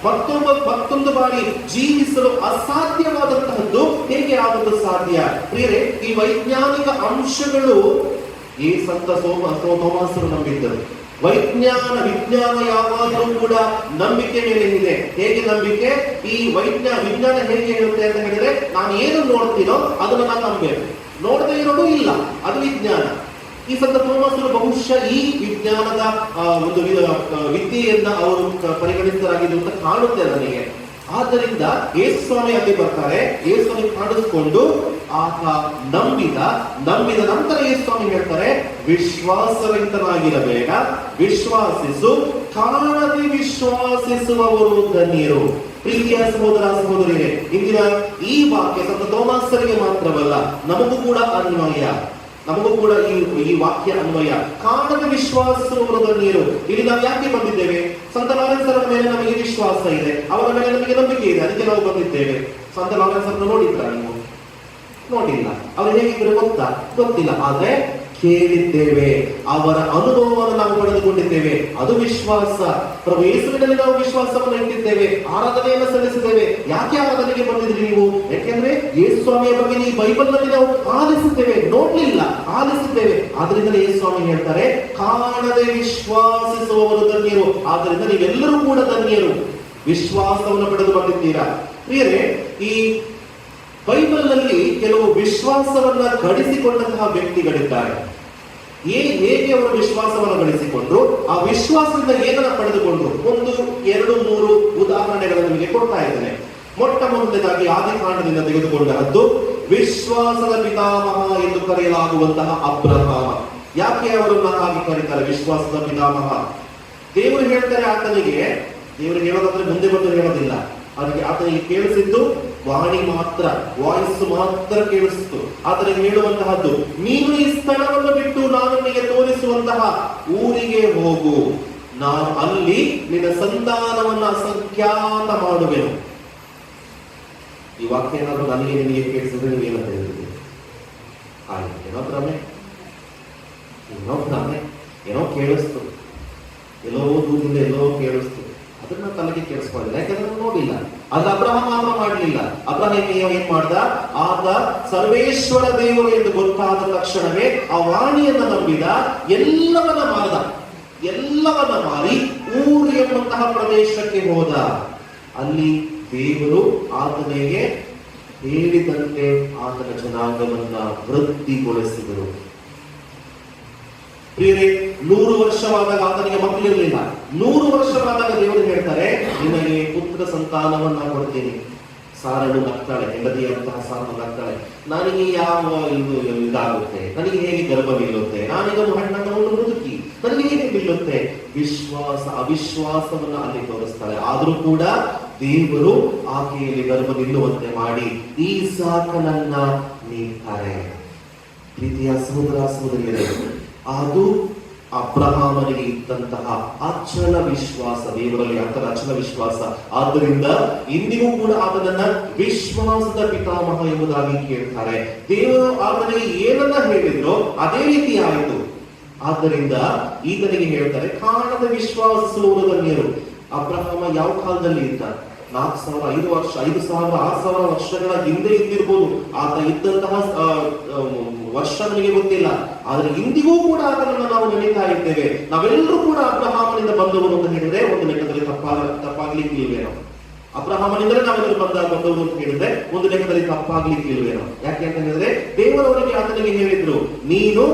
ಮತ್ತೊಂದು ಬಾರಿ ಜೀವಿಸಲು ಅಸಾಧ್ಯವಾದಂತಹದ್ದು ಹೇಗೆ ಆಗಲು ಸಾಧ್ಯ? ಪ್ರಿಯರೇ, ಈ ವೈಜ್ಞಾನಿಕ ಅಂಶಗಳು ಈ ಸಂತ ತೋಮಾಸರು ನಂಬಿದ್ದರು. ವಿಜ್ಞಾನ ಯಾವಾಗಲೂ ಕೂಡ ನಂಬಿಕೆ ಮೇಲೆ ಇದೆ. ಹೇಗೆ ನಂಬಿಕೆ? ಈ ವಿಜ್ಞಾನ ಹೇಗೆ ಹೇಳುತ್ತೆ ಅಂತ ಹೇಳಿದ್ರೆ, ನಾನು ಏನು ನೋಡ್ತೀನೋ ಅದನ್ನು ನಾನು ನಂಬಬೇಕು, ನೋಡದೇ ಇರೋದು ಇಲ್ಲ, ಅದು ವಿಜ್ಞಾನ. ಈ ಸಂತ ತೋಮಾಸರು ಬಹುಶಃ ಈ ವಿಜ್ಞಾನದ ಒಂದು ವಿದ್ಯೆಯನ್ನ ಅವರು ಪರಿಗಣಿತರಾಗಿದ್ದು ಅಂತ ಕಾಣುತ್ತೆ ನನಗೆ. ಆದ್ದರಿಂದ ಯೇಸು ಸ್ವಾಮಿ ಅಲ್ಲಿ ಬರ್ತಾರೆ, ಯೇಸು ಸ್ವಾಮಿ ಕಾಣಿಸ್ಕೊಂಡು ಆತ ನಂಬಿದ ನಂತರ ಯೇಸು ಸ್ವಾಮಿ ಹೇಳ್ತಾರೆ, ವಿಶ್ವಾಸರಹಿತನಾಗಿರಬೇಡ, ವಿಶ್ವಾಸಿಸು. ಕಾಣದೆ ವಿಶ್ವಾಸಿಸುವವರು ಧನ್ಯರು. ಪ್ರೀತಿಯ ಸಹೋದರ ಸಹೋದರಿಯರೇ, ಇಂದಿನ ಈ ವಾಕ್ಯ ಸಂತ ತೋಮಾಸರಿಗೆ ಮಾತ್ರವಲ್ಲ, ನಮಗೂ ಕೂಡ ಅನ್ವಯ. ನಮಗೂ ಕೂಡ ಈ ವಾಕ್ಯ ಅನ್ವಯ. ಕಾಣದ ವಿಶ್ವಾಸಿಸುವವರು ಧನ್ಯರು. ಇಲ್ಲಿ ನಾವು ಯಾಕೆ ಬಂದಿದ್ದೇವೆ? ಸಂತ ಲಾರೆನ್ಸರ ಮೇಲೆ ನಮಗೆ ವಿಶ್ವಾಸ ಇದೆ, ಅವರ ಮೇಲೆ ನಮಗೆ ನಂಬಿಕೆ ಇದೆ, ಅದಕ್ಕೆ ನಾವು ಬಂದಿದ್ದೇವೆ. ಸಂತ ಲಾರೆನ್ಸರನ್ನು ನೋಡಿದ್ರ ನೀವು? ನೋಡಿಲ್ಲ. ಅವರು ಹೇಗಿದ್ರು ಗೊತ್ತಿಲ್ಲ, ಆದ್ರೆ ಕೇಳಿದ್ದೇವೆ, ಅವರ ಅನುಭವವನ್ನು ನಾವು ಪಡೆದುಕೊಂಡಿದ್ದೇವೆ, ಅದು ವಿಶ್ವಾಸ. ಪ್ರಭು ಯೇಸುವಿನಲ್ಲಿ ನಾವು ವಿಶ್ವಾಸವನ್ನು ಇಟ್ಟಿದ್ದೇವೆ, ಆರಾಧನೆಯನ್ನು ಸಲ್ಲಿಸಿದ್ದೇವೆ. ಯಾಕೆ ಆರಾಧನೆಗೆ ಬಂದಿದ್ರಿ ನೀವು? ಯಾಕೆಂದ್ರೆ ಯೇಸು ಸ್ವಾಮಿಯ ಬಗ್ಗೆ ಈ ಬೈಬಲ್ ನಲ್ಲಿ ನಾವು ಆಲಿಸಿದ್ದೇವೆ, ನೋಡ್ಲಿಲ್ಲ, ಆಲಿಸಿದ್ದೇವೆ. ಆದ್ರಿಂದ ಯೇಸು ಸ್ವಾಮಿ ಹೇಳ್ತಾರೆ, ಕಾಣದೆ ವಿಶ್ವಾಸಿಸುವವರು ಧನ್ಯರು. ಆದ್ರಿಂದ ನೀವೆಲ್ಲರೂ ಕೂಡ ಧನ್ಯರು, ವಿಶ್ವಾಸವನ್ನು ಪಡೆದು ಬಂದಿದ್ದೀರಾ. ಪ್ರಿಯರೇ, ಈ ಬೈಬಲ್ ನಲ್ಲಿ ಕೆಲವು ವಿಶ್ವಾಸವನ್ನ ಗಳಿಸಿಕೊಂಡಂತಹ ವ್ಯಕ್ತಿಗಳಿದ್ದಾರೆ. ಹೇಗೆ ಅವರು ವಿಶ್ವಾಸವನ್ನು ಗಳಿಸಿಕೊಂಡ್ರು, ಆ ವಿಶ್ವಾಸದಿಂದ ಏನನ್ನ ಪಡೆದುಕೊಂಡ್ರು, 1, 2, 3 ಉದಾಹರಣೆಗಳನ್ನು ನಿಮಗೆ ಕೊಡ್ತಾ ಇದ್ದೇನೆ. ಮೊಟ್ಟ ಮೊದಲನೇದಾಗಿ ಆದಿಕಾಂಡದಿಂದ ತೆಗೆದುಕೊಂಡದ್ದು ವಿಶ್ವಾಸದ ಪಿತಾಮಹ ಎಂದು ಕರೆಯಲಾಗುವಂತಹ ಅಬ್ರಹಾಮ. ಯಾಕೆ ಅವರನ್ನ ಹಾಗೆ ಕರೀತಾರೆ ವಿಶ್ವಾಸದ ಪಿತಾಮಹ? ದೇವರು ಹೇಳ್ತಾರೆ ಆತನಿಗೆ, ದೇವರು ಹೇಳೋದಾದ್ರೆ ಮುಂದೆ ಬಂದು ಹೇಳೋದಿಲ್ಲ, ಅದಕ್ಕೆ ಆತನಿಗೆ ಕೇಳಿಸಿದ್ದು ವಾಣಿ ಮಾತ್ರ, ವಾಯ್ಸ್ ಮಾತ್ರ ಕೇಳಿಸ್ತು. ಆದರೆ ಹೇಳುವಂತಹದ್ದು, ನೀನು ಈ ಸ್ಥಳವನ್ನು ಬಿಟ್ಟು ನಾನು ನಿನಗೆ ತೋರಿಸುವಂತಹ ಊರಿಗೆ ಹೋಗು, ನಾನು ಅಲ್ಲಿ ನಿನ್ನ ಸಂತಾನವನ್ನ ಅಸಂಖ್ಯಾತ ಮಾಡುವೆನು. ಈ ವಾಕ್ಯ ಏನಾದ್ರು ನನಗೆ ನಿನಗೆ ಕೇಳಿಸಿದ್ರೆ ನೀವೇನಂತ ಹೇಳ್ತೀವಿ? ಏನೋ ಭ್ರಮೆ, ಏನೋ ಕೇಳಿಸ್ತು, ಎಲ್ಲೋ ದೂರದಿಂದ ಎಲ್ಲೋ ಕೇಳಿಸ್ತು, ಅದನ್ನ ತಲೆಗೆ ಕೇಳಿಸ್ಕೊಳ್ಳಿಲ್ಲ, ಯಾಕಂದ್ರೆ ನಾನು ನೋಡಿಲ್ಲ. ಅದು ಅಬ್ರಹಾಮ ಮಾಡಲಿಲ್ಲ. ಅಬ್ರಹಾಮ ಏನ್ ಮಾಡ್ದ? ಆತ ಸರ್ವೇಶ್ವರ ದೇವರು ಎಂದು ಗೊತ್ತಾದ ತಕ್ಷಣವೇ ಆ ವಾಣಿಯನ್ನ ನಂಬಿದ, ಎಲ್ಲವನ್ನ ಮಾರಿ ಊರು ಎಂಬಂತಹ ಪ್ರದೇಶಕ್ಕೆ ಹೋದ. ಅಲ್ಲಿ ದೇವರು ಆತನಿಗೆ ಹೇಳಿದಂತೆ ಆತನ ಜನಾಂಗವನ್ನ ವೃದ್ಧಿಗೊಳಿಸಿದರು. ಪ್ರಿಯರೇ, 100 ವರ್ಷವಾದಾಗ ಆತನಿಗೆ ಮಕ್ಕಳಿರಲಿಲ್ಲ. 100 ವರ್ಷವಾದಾಗ ದೇವರು ಹೇಳ್ತಾರೆ, ನಿನಗೆ ಪುತ್ರ ಸಂತಾನವನ್ನ ಕೊಡ್ತೀನಿ. ಸಾರಳು ನಗ್ತಾಳೆ, ಹೆಂಡತಿಯಂತಹ ಸಾರಳು ನಗ್ತಾಳೆ, ನನಗೆ ಯಾವ ಇದಾಗುತ್ತೆ, ನನಗೆ ಹೇಗೆ ಗರ್ಭ ನಿಲ್ಲುತ್ತೆ, ನಾನೀಗ ಹಣ್ಣನ್ನು ಮುದುಕಿ, ನನಗೆ ಹೇಗೆ ನಿಲ್ಲುತ್ತೆ? ಅವಿಶ್ವಾಸವನ್ನ ಅಲ್ಲಿ ತೋರಿಸ್ತಾಳೆ. ಆದ್ರೂ ಕೂಡ ದೇವರು ಆಕೆಯಲ್ಲಿ ಗರ್ಭ ನಿಲ್ಲುವಂತೆ ಮಾಡಿ ಈಸಾಕನನ್ನ ನೀಡ್ತಾರೆ. ಪ್ರೀತಿಯ ಸಹೋದರ ಸಹೋದರಿಯರೇ, ಅದು ಅಬ್ರಹಾಮನಿಗೆ ಇದ್ದಂತಹ ಅಚಲ ವಿಶ್ವಾಸ, ದೇವರಲ್ಲಿ ಅಂತರ ಅಚಲ ವಿಶ್ವಾಸ. ಆದ್ದರಿಂದ ಇಂದಿಗೂ ಕೂಡ ಆತನನ್ನ ವಿಶ್ವಾಸದ ಪಿತಾಮಹ ಎಂಬುದಾಗಿ ಕೇಳ್ತಾರೆ. ದೇವರು ಆತನಿಗೆ ಏನನ್ನ ಹೇಳಿದ್ರು ಅದೇ ರೀತಿ ಆಯಿತು. ಆದ್ದರಿಂದ ಈತನಿಗೆ ಹೇಳ್ತಾರೆ, ಕಾಣದ ವಿಶ್ವಾಸಿಸುವವರು ಧನ್ಯರು. ಅಬ್ರಹಾಮ ಯಾವ ಕಾಲದಲ್ಲಿ ಇದ್ದ? 4,000, 5 ವರ್ಷ, 5,000, 6,000 ವರ್ಷಗಳ ಹಿಂದೆ ಇದ್ದಿರ್ಬೋದು. ಆತ ಇದ್ದಂತಹ ವರ್ಷ ನನಗೆ ಗೊತ್ತಿಲ್ಲ. ಆದ್ರೆ ಇಂದಿಗೂ ಕೂಡ ಆತನನ್ನು ನಾವು ನೆನೀತಾ ಇದ್ದೇವೆ. ನಾವೆಲ್ಲರೂ ಕೂಡ ಅಬ್ರಹಾಮನಿಂದ ಬಂದವರು ಅಂತ ಹೇಳಿದ್ರೆ ಒಂದು ಲೆಕ್ಕದಲ್ಲಿ ತಪ್ಪಾಗ್ಲಿಕ್ಕೆ ಇಲ್ವೇನೋ. ಅಬ್ರಹಾಮನಿಂದಲೇ ನಾವೆಲ್ಲರೂ ಬಂದವರು ಅಂತ ಹೇಳಿದ್ರೆ ಒಂದು ಲೆಕ್ಕದಲ್ಲಿ ತಪ್ಪಾಗ್ಲಿಕ್ಕೆ ಇಲ್ವೇನೋ. ಯಾಕೆ ಅಂತ ಹೇಳಿದ್ರೆ ದೇವರವರಿಗೆ ಆತನಿಗೆ ಹೇಳಿದ್ರು, ನೀನು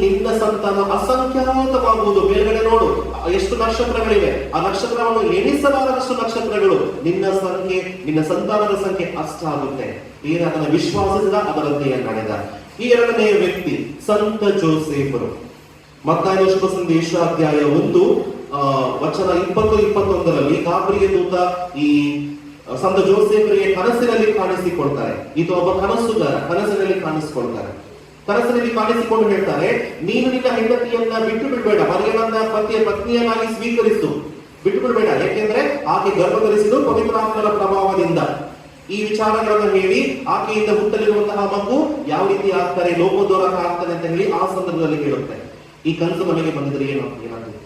ನಿನ್ನ ಸಂತಾನ ಅಸಂಖ್ಯಾತವಾಗುವುದು. ಮೇಲ್ಗಡೆ ನೋಡು ಎಷ್ಟು ನಕ್ಷತ್ರಗಳಿವೆ, ಆ ನಕ್ಷತ್ರವನ್ನು ಎಣಿಸಲಾರದಷ್ಟು ನಕ್ಷತ್ರಗಳು. ನಿನ್ನ ಸಂತಾನದ ಸಂಖ್ಯೆ ಅಷ್ಟಾಗುತ್ತೆ. ಅದನ್ನ ವಿಶ್ವಾಸದಿಂದ ಅದರಂತೆಯೇ ನಡೆದ. ಈ ಎರಡನೆಯ ವ್ಯಕ್ತಿ ಸಂತ ಜೋಸೇಫರು. ಮತ್ತಾಯ ಶುಭ ಸಂದೇಶ ಅಧ್ಯಾಯ 1 ವಚನ 20-21 ಗಾಬ್ರಿಯ ದೂತ ಈ ಸಂತ ಜೋಸೇಫರಿಗೆ ಕನಸಿನಲ್ಲಿ ಕಾಣಿಸಿಕೊಳ್ತಾರೆ. ಈತ ಒಬ್ಬ ಕನಸುಗಾರ, ಕನಸಿನಲ್ಲಿ ಕಾಣಿಸಿಕೊಂಡು ಹೇಳ್ತಾರೆ, ನೀನು ನಿನ್ನ ಹೆಂಡತಿಯನ್ನ ಬಿಟ್ಟು ಬಿಡಬೇಡ, ಮರಿಯಳನ್ನ ಪತ್ನಿಯನ್ನಾಗಿ ಸ್ವೀಕರಿಸು, ಬಿಟ್ಟು ಬಿಡಬೇಡ. ಯಾಕೆಂದ್ರೆ ಆಕೆ ಗರ್ಭ ಧರಿಸಿದ್ದು ಪವಿತ್ರಾತ್ಮರ ಪ್ರಭಾವದಿಂದ. ಈ ವಿಚಾರಗಳನ್ನು ಹೇಳಿ ಆಕೆಯಿಂದ ಹುಟ್ಟಲಿರುವಂತಹ ಮಗು ಯಾವ ರೀತಿ ಆಗ್ತಾರೆ, ಲೋಕೋದ್ವಾರಕ ಆಗ್ತಾನೆ ಅಂತ ಹೇಳಿ ಆ ಸಂದರ್ಭದಲ್ಲಿ ಹೇಳುತ್ತೆ. ಈ ಕನಸು ನಮಗೆ ಬಂದಿದ್ರೆ ಏನಾಗ್ತದೆ?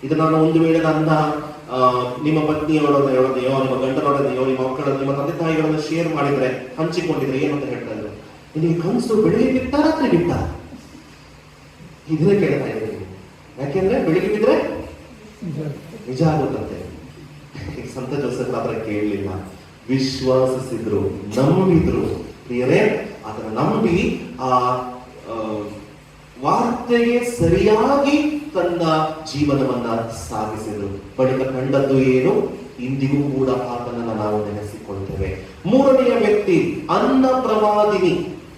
ಇದು ನಾನು ಒಂದು ವೇಳೆ ನನ್ನ ನಿಮ್ಮ ಪತ್ನಿಯವರೊಡನೆಯೋ, ನಿಮ್ಮ ಗಂಡನೊಡನೆಯೋ, ನಿಮ್ಮ ಮಕ್ಕಳ, ನಿಮ್ಮ ತಂದೆ ತಾಯಿಗಳನ್ನು ಶೇರ್ ಮಾಡಿದ್ರೆ, ಹಂಚಿಕೊಂಡಿದ್ರೆ ಏನಂತ ಹೇಳ್ತಾ ಇದ್ರು? ನಿಮಗೆ ಕನಸು ಬೆಳಿಗ್ಗೆ ಬಿಟ್ಟ ರಾತ್ರಿ ಬಿಟ್ಟ? ಇದನ್ನೇ ಕೇಳ್ತಾ ಇದ್ದೀನಿ. ಯಾಕೆಂದ್ರೆ ಬೆಳಿಗ್ಗೆ ಬಿದ್ರೆ ನಿಜ ಆಗುತ್ತಂತೆ. ಸಂತ ಜೋಸೆಫ್ ಆತರ ಕೇಳಲಿಲ್ಲ, ವಿಶ್ವಾಸಿಸಿದ್ರು, ನಂಬಿದ್ರು. ಪ್ರಿಯರೇ, ಅದನ್ನ ನಂಬಿ ಆ ವಾರ್ತೆಗೆ ಸರಿಯಾಗಿ ತನ್ನ ಜೀವನವನ್ನ ಸಾಗಿಸಿದ್ರು. ಬಳಿಕ ಕಂಡದ್ದು ಏನು? ಇಂದಿಗೂ ಕೂಡ ಆತನನ್ನ ನಾವು ನೆನೆಸಿಕೊಳ್ತೇವೆ. ಮೂರನೆಯ ವ್ಯಕ್ತಿ ಅನ್ನ ಪ್ರವಾದಿನಿ.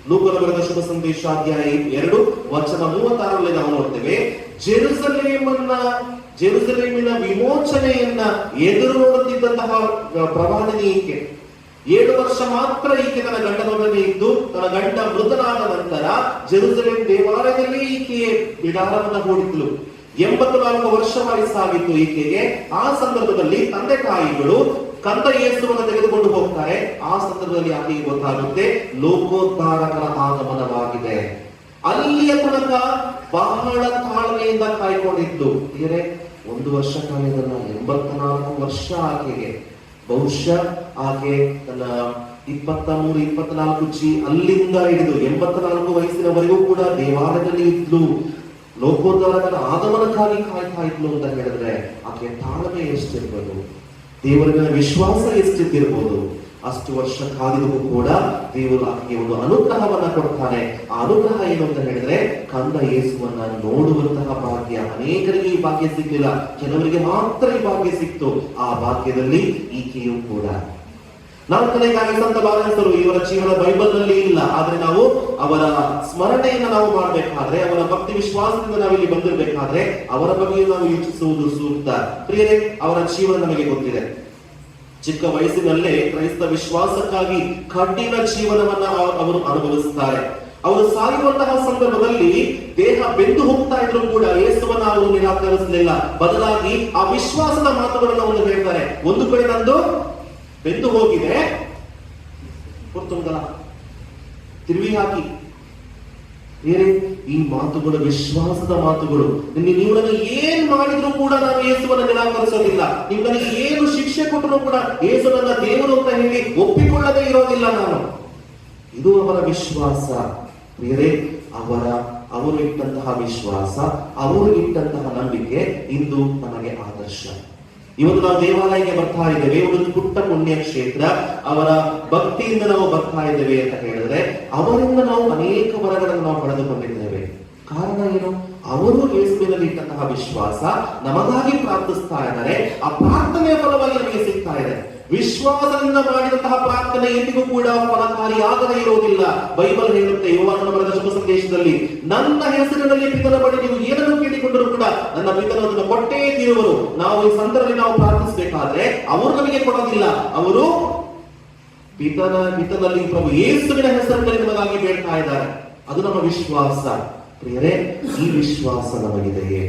ಲೂಕನ ಬರೆದ ಶುಭ ಸಂದೇಶ ಅಧ್ಯಾಯ 2 ವಚನ 36 ನಾವು ನೋಡ್ತೇವೆ, ಜೆರುಸಲೇಮಿನ ವಿಮೋಚನೆಯನ್ನ ಎದುರು ನೋಡುತ್ತಿದ್ದಂತಹ ಪ್ರವಾದಿನಿ ಈಕೆ. 7 ವರ್ಷ ಮಾತ್ರ ಈಕೆ ತನ್ನ ಗಂಡನೊಡನೆ ಇದ್ದು, ತನ್ನ ಗಂಡ ಮೃತನಾದ ನಂತರ ಜೆರುಸಲೇಮ್ ದೇವಾಲಯದಲ್ಲಿ ಈಕೆಯೇ ಬಿಡಾರವನ್ನ ಹೂಡಿದ್ಲು. 84 ವರ್ಷ ವಯಸ್ಸಾಗಿತ್ತು ಈಕೆಗೆ. ಆ ಸಂದರ್ಭದಲ್ಲಿ ತಂದೆ ತಾಯಿಗಳು ಕಂದ ಯೇಸುವನ್ನು ತೆಗೆದುಕೊಂಡು ಹೋಗ್ತಾರೆ. ಆ ಸಂದರ್ಭದಲ್ಲಿ ಆಕೆಗೆ ಗೊತ್ತಾಗುತ್ತೆ ಲೋಕೋದ್ಧಾರಕರ ಆಗಮನವಾಗಿದೆ. ಅಲ್ಲಿಯ ತನಕ ಬಹಳ ತಾಳ್ಮೆಯಿಂದ ಕಾಯ್ಕೊಂಡಿದ್ದು. ಬೇರೆ 1 ವರ್ಷ ಕಾಲದಲ್ಲ, 84 ವರ್ಷ ಆಕೆಗೆ. ಬಹುಶಃ ಆಕೆ ತನ್ನ 23-24 ಅಲ್ಲಿಂದ ಹಿಡಿದು 84 ವಯಸ್ಸಿನವರೆಗೂ ಕೂಡ ದೇವಾಲಯದಲ್ಲಿ ಇದ್ಲು. ಲೋಕೋದ್ಧಾರಕರ ಆಗಮನಕ್ಕಾಗಿ ಕಾಯ್ತಾ ಇದ್ಲು ಅಂತ ಹೇಳಿದ್ರೆ ಆಕೆ ತಾಳ್ಮೆ ಎಷ್ಟಿರ್ಬೋದು, ದೇವರಿನ ವಿಶ್ವಾಸ ಎಷ್ಟಿದ್ದಿರ್ಬೋದು. ಅಷ್ಟು ವರ್ಷ ಕಾದಿಗೂ ಕೂಡ ದೇವರು ಆಕೆಗೆ ಒಂದು ಅನುಗ್ರಹವನ್ನ ಕೊಡ್ತಾನೆ. ಆ ಅನುಗ್ರಹ ಏನು ಅಂತ ಹೇಳಿದ್ರೆ ಕಂದ ಯೇಸುವನ್ನ ನೋಡುವಂತಹ ಭಾಗ್ಯ. ಅನೇಕರಿಗೆ ಈ ಭಾಗ್ಯ ಸಿಗ್ಲಿಲ್ಲ, ಕೆಲವರಿಗೆ ಮಾತ್ರ ಈ ಭಾಗ್ಯ ಸಿಕ್ತು. ಆ ಭಾಗ್ಯದಲ್ಲಿ ಈಕೆಯೂ ಕೂಡ. 4ನೇದಾಗಿ ಸಂತ ಲಾರೆನ್ಸರು, ಇವರ ಜೀವನ ಬೈಬಲ್ ನಲ್ಲಿ ಇಲ್ಲ, ಆದ್ರೆ ನಾವು ಅವರ ಸ್ಮರಣೆಯನ್ನು ನಾವು ಮಾಡಬೇಕಾದ್ರೆ, ಅವರ ಭಕ್ತಿ ವಿಶ್ವಾಸದಿಂದ ನಾವಿಲ್ಲಿ ಬಂದಿರಬೇಕಾದ್ರೆ ಅವರ ಬಗ್ಗೆ ನಾವು ಯೋಚಿಸುವುದು ಸೂಕ್ತ. ಪ್ರಿಯರೇ, ಅವರ ಜೀವನ ನಮಗೆ ಗೊತ್ತಿದೆ. ಚಿಕ್ಕ ವಯಸ್ಸಿನಲ್ಲೇ ಕ್ರೈಸ್ತ ವಿಶ್ವಾಸಕ್ಕಾಗಿ ಕಠಿಣ ಜೀವನವನ್ನ ಅವರು ಅನುಭವಿಸುತ್ತಾರೆ. ಅವರು ಸಾಯುವಂತಹ ಸಂದರ್ಭದಲ್ಲಿ ದೇಹ ಬೆಂದು ಹೋಗ್ತಾ ಇದ್ರು ಕೂಡ ಯೇಸುವನ್ನ ಅವರು ನಿರಾಕರಿಸಲಿಲ್ಲ. ಬದಲಾಗಿ ಆ ವಿಶ್ವಾಸದ ಮಾತುಗಳನ್ನು ಅವರು ಹೇಳ್ತಾರೆ. ಒಂದು ಕಡೆ ನಂದು ಬೆಂದು ಹೋಗಿದೆ, ತಿರುವಿ ಹಾಕಿ. ಬೇರೆ ಈ ಮಾತುಗಳು ವಿಶ್ವಾಸದ ಮಾತುಗಳು. ನೀವು ನನಗೆ ಏನ್ ಮಾಡಿದ್ರು ಕೂಡ ನಾನು ಯೇಸುವನ್ನ ನಿರಾಕರಿಸೋದಿಲ್ಲ. ನೀವು ನನಗೆ ಏನು ಶಿಕ್ಷೆ ಕೊಟ್ಟರು ಕೂಡ ಯೇಸು ನನ್ನ ದೇವರು ಅಂತ ಹೇಳಿ ಒಪ್ಪಿಕೊಳ್ಳದೇ ಇರೋದಿಲ್ಲ ನಾನು. ಇದು ಅವರ ವಿಶ್ವಾಸ. ಬೇರೆ ಅವರು ಇಟ್ಟಂತಹ ವಿಶ್ವಾಸ, ಅವರು ಇಟ್ಟಂತಹ ನಂಬಿಕೆ ಇಂದು ನಮಗೆ ಆದರ್ಶ. ಇವತ್ತು ನಾವು ದೇವಾಲಯಕ್ಕೆ ಬರ್ತಾ ಇದ್ದೇವೆ, ಒಂದು ಪುಟ್ಟ ಪುಣ್ಯ ಕ್ಷೇತ್ರ, ಅವರ ಭಕ್ತಿಯಿಂದ ನಾವು ಬರ್ತಾ ಇದ್ದೇವೆ ಅಂತ ಹೇಳಿದ್ರೆ ಅವರಿಂದ ನಾವು ಅನೇಕ ವರಗಳನ್ನು ನಾವು ಪಡೆದುಕೊಂಡಿದ್ದೇವೆ. ಕಾರಣ ಏನು? ಅವರು ಯೇಸುವಿನಲ್ಲಿ ಇಟ್ಟಂತಹ ವಿಶ್ವಾಸ ನಮಗಾಗಿ ಪ್ರಾರ್ಥಿಸ್ತಾ ಇದ್ದಾರೆ. ಆ ಪ್ರಾರ್ಥನೆಯ ಫಲವಾಗಿ ನಮಗೆ ಸಿಗ್ತಾ ಇದೆ. ವಿಶ್ವಾಸದಿಂದ ಮಾಡಿದಂತಹ ಪ್ರಾರ್ಥನೆ ಎಂದಿಗೂ ಕೂಡ ಫಲಕಾರಿಯಾಗದೇ ಇರುವುದಿಲ್ಲ. ಬೈಬಲ್ ಹೇಳುತ್ತೆ, ಯೋಹಾನನ ಬರೆದ ಶುಭ ಸಂದೇಶದಲ್ಲಿ, ನನ್ನ ಹೆಸರಿನಲ್ಲಿ ಪಿತನ ಬಳಿ ನೀವು ಏನನ್ನು ಕೇಳಿಕೊಂಡರೂ ಕೂಡ ನನ್ನ ಪಿತನು ಅದನ್ನು ಕೊಟ್ಟೇ ತೀರುವರು. ನಾವು ಈ ಸಂದರ್ಭದಲ್ಲಿ ನಾವು ಪ್ರಾರ್ಥಿಸಬೇಕಾದ್ರೆ ಅವರು ನಮಗೆ ಕೊಡೋದಿಲ್ಲ. ಅವರು ಪಿತನಲ್ಲಿ ಪ್ರಭು ಯೇಸುವಿನ ಹೆಸರಿನಲ್ಲಿ ನಮಗಾಗಿ ಬೇಡ್ತಾ ಇದ್ದಾರೆ. ಅದು ನಮ್ಮ ವಿಶ್ವಾಸ. ಪ್ರಿಯರೇ, ಈ ವಿಶ್ವಾಸ ನಮಗಿದೆಯೇ?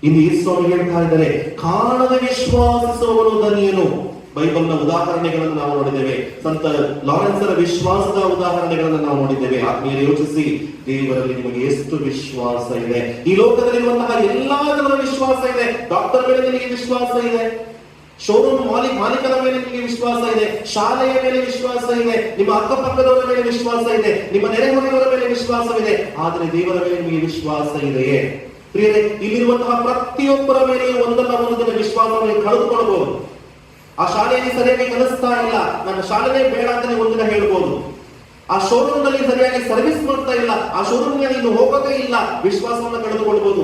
ಇನ್ನು ಈ ಸ್ವಾಮಿ ಹೇಳ್ತಾ ಇದ್ದಾರೆ, ಕಾಣದೆ ವಿಶ್ವಾಸಿಸುವವನು ಧನ್ಯನು. ಬೈಬಲ್ನ ಉದಾಹರಣೆಗಳನ್ನು ನಾವು ನೋಡಿದ್ದೇವೆ. ಸಂತ ಲಾರೆನ್ಸರ ವಿಶ್ವಾಸದ ಉದಾಹರಣೆಗಳನ್ನು ನಾವು ನೋಡಿದ್ದೇವೆ. ಆತ್ಮೀಯರೇ, ಯೋಚಿಸಿ, ದೇವರಲ್ಲಿ ನಿಮಗೆ ಎಷ್ಟು ವಿಶ್ವಾಸ ಇದೆ? ಈ ಲೋಕದಲ್ಲಿರುವಂತಹ ಎಲ್ಲಾ ಜನರ ವಿಶ್ವಾಸ ಇದೆ. ಡಾಕ್ಟರ್ ಮೇಲೆ ನಿಮಗೆ ವಿಶ್ವಾಸ ಇದೆ, ಶೋರೂಮ್ ಮಾಲೀಕರ ಮೇಲೆ ನಿಮಗೆ ವಿಶ್ವಾಸ ಇದೆ, ಶಾಲೆಯ ಮೇಲೆ ವಿಶ್ವಾಸ ಇದೆ, ನಿಮ್ಮ ಅಕ್ಕಪಕ್ಕದವರ ಮೇಲೆ ವಿಶ್ವಾಸ ಇದೆ, ನಿಮ್ಮ ನೆರೆಹೊರೆಯವರ ಮೇಲೆ ವಿಶ್ವಾಸವಿದೆ. ಆದರೆ ದೇವರ ಮೇಲೆ ನಿಮಗೆ ವಿಶ್ವಾಸ ಇದೆಯೇ? ಪ್ರಿಯರೇ, ಇಲ್ಲಿರುವಂತಹ ಪ್ರತಿಯೊಬ್ಬರ ಮೇಲೆ ಒಂದಲ್ಲ ಒಂದು ದಿನ ವಿಶ್ವಾಸವನ್ನು ಕಳೆದುಕೊಳ್ಳಬಹುದು. ಆ ಶಾಲೆಯಲ್ಲಿ ಸರಿಯಾಗಿ ಕಲಿಸ್ತಾ ಇಲ್ಲ, ನನ್ನ ಶಾಲೆನೇ ಬೇಡ ಅಂತ ಒಂದಿನ ಹೇಳ್ಬೋದು. ಆ ಶೋರೂಮ್ ನಲ್ಲಿ ಸರಿಯಾಗಿ ಸರ್ವಿಸ್ ಮಾಡ್ತಾ ಇಲ್ಲ, ಆ ಶೋರೂಮ್ ನಲ್ಲಿ ಇನ್ನು ಹೋಗೋದೇ ಇಲ್ಲ, ವಿಶ್ವಾಸವನ್ನು ಕಳೆದುಕೊಳ್ಬಹುದು.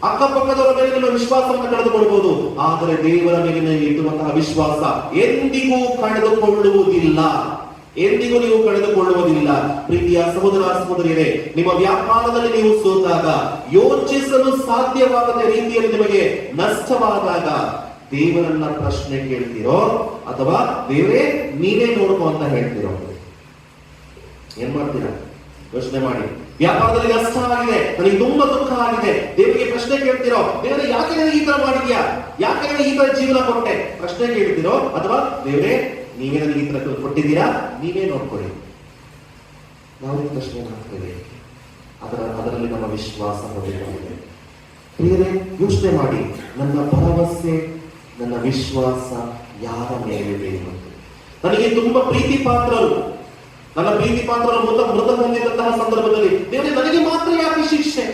ಅಕ್ಕಪಕ್ಕದವರ ಮೇಲೆ ನಿಮ್ಮ ವಿಶ್ವಾಸವನ್ನು ಕಳೆದುಕೊಳ್ಬಹುದು. ಆದರೆ ದೇವರ ಮೇಲೆ ಇಟ್ಟುವಂತಹ ವಿಶ್ವಾಸ ಎಂದಿಗೂ ಕಳೆದುಕೊಳ್ಳುವುದಿಲ್ಲ. ಎಂದಿಗೂ ನೀವು ಕಳೆದುಕೊಳ್ಳುವುದಿಲ್ಲ. ಪ್ರೀತಿಯ ಸಹೋದರ ಸಹೋದರಿಯರೇ, ನಿಮ್ಮ ವ್ಯಾಪಾರದಲ್ಲಿ ನೀವು ಸೋತಾಗ, ಯೋಚಿಸಲು ಸಾಧ್ಯವಾಗದ ರೀತಿಯಲ್ಲಿ ನಿಮಗೆ ನಷ್ಟವಾದಾಗ ದೇವರನ್ನ ಪ್ರಶ್ನೆ ಕೇಳ್ತೀರೋ ಅಥವಾ ದೇವರೇ ನೀನೇ ನೋಡ್ಕೋ ಅಂತ ಹೇಳ್ತೀರೋ? ಏನ್ ಮಾಡ್ತೀರಾ? ಯೋಚನೆ ಮಾಡಿ. ವ್ಯಾಪಾರದಲ್ಲಿ ನಷ್ಟ ಆಗಿದೆ, ನನಗೆ ತುಂಬಾ ದುಃಖ ಆಗಿದೆ, ದೇವರಿಗೆ ಪ್ರಶ್ನೆ ಕೇಳ್ತಿರೋ? ದೇವರೇ ಯಾಕೆ ನನಗೆ ಈ ತರ ಮಾಡಿದ್ಯಾ, ಯಾಕೆ ನನಗೆ ಈ ತರ ಜೀವನ ಕೊಟ್ಟೆ ಪ್ರಶ್ನೆ ಕೇಳ್ತಿರೋ? ಅಥವಾ ದೇವರೇ ನೀವೇ ನನಗೆ ಈ ತರ ಕೊಟ್ಟಿದ್ದೀರಾ, ನೀವೇ ನೋಡ್ಕೊಳ್ಳಿ. ನಾವು ಪ್ರಶ್ನೆ ಮಾಡ್ತೇವೆ. ಅದರಲ್ಲಿ ನಮ್ಮ ವಿಶ್ವಾಸ ಹೊಂದಿದೆ. ಪ್ರಿಯರೇ, ಯೋಚನೆ ಮಾಡಿ, ನನ್ನ ಭರವಸೆ, ನನ್ನ ವಿಶ್ವಾಸ ಯಾರ ಮೇಲೆ ಬೇಕು? ನನಗೆ ತುಂಬಾ ಪ್ರೀತಿ ಪಾತ್ರರು, ನನ್ನ ಪ್ರೀತಿ ಪಾತ್ರರು ಮೃತ ಹೊಂದಿದಂತಹ ಸಂದರ್ಭದಲ್ಲಿ ದೇವರೇ ನನಗೆ ಮಾತ್ರ ಯಾಕೆ ಶಿಕ್ಷೆ,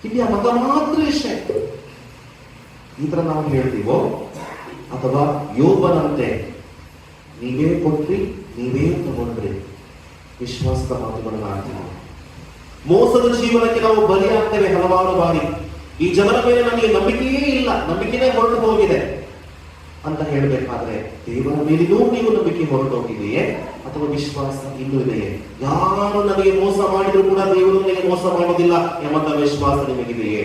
ಇಲ್ಲಿ ಆ ಮಗ ಮಾತ್ರ ಶಿಕ್ಷೆ, ಈ ತರ ನಾವು ಹೇಳ್ತೀವೋ? ಅಥವಾ ಯೋಬನಂತೆ ನೀವೇ ಕೊಟ್ರಿ, ನೀವೇ ತಗೊಂಡ್ರಿ, ವಿಶ್ವಾಸದ ಮಾತುಗಳನ್ನು ಆಡ್ತೀವಿ. ಮೋಸದ ಜೀವನಕ್ಕೆ ನಾವು ಬಲಿಯಾಗ್ತೇವೆ ಹಲವಾರು ಬಾರಿ. ಈ ಜನರ ಮೇಲೆ ನಮಗೆ ನಂಬಿಕೆಯೇ ಇಲ್ಲ, ನಂಬಿಕೆನೇ ಹೊರಟು ಹೋಗಿದೆ ಅಂತ ಹೇಳಬೇಕಾದ್ರೆ ದೇವರ ಮೇಲಿನೂ ನೀವು ನಂಬಿಕೆ ಹೊರಟು ಹೋಗಿದೆಯೇ ಅಥವಾ ವಿಶ್ವಾಸ ಇನ್ನೂ ಇದೆಯೇ? ಯಾರು ನನಗೆ ಮೋಸ ಮಾಡಿದ್ರು ಕೂಡ ದೇವರು ನನಗೆ ಮೋಸ ಮಾಡೋದಿಲ್ಲ ಎಂಬಂತ ವಿಶ್ವಾಸ ನಿಮಗಿದೆಯೇ?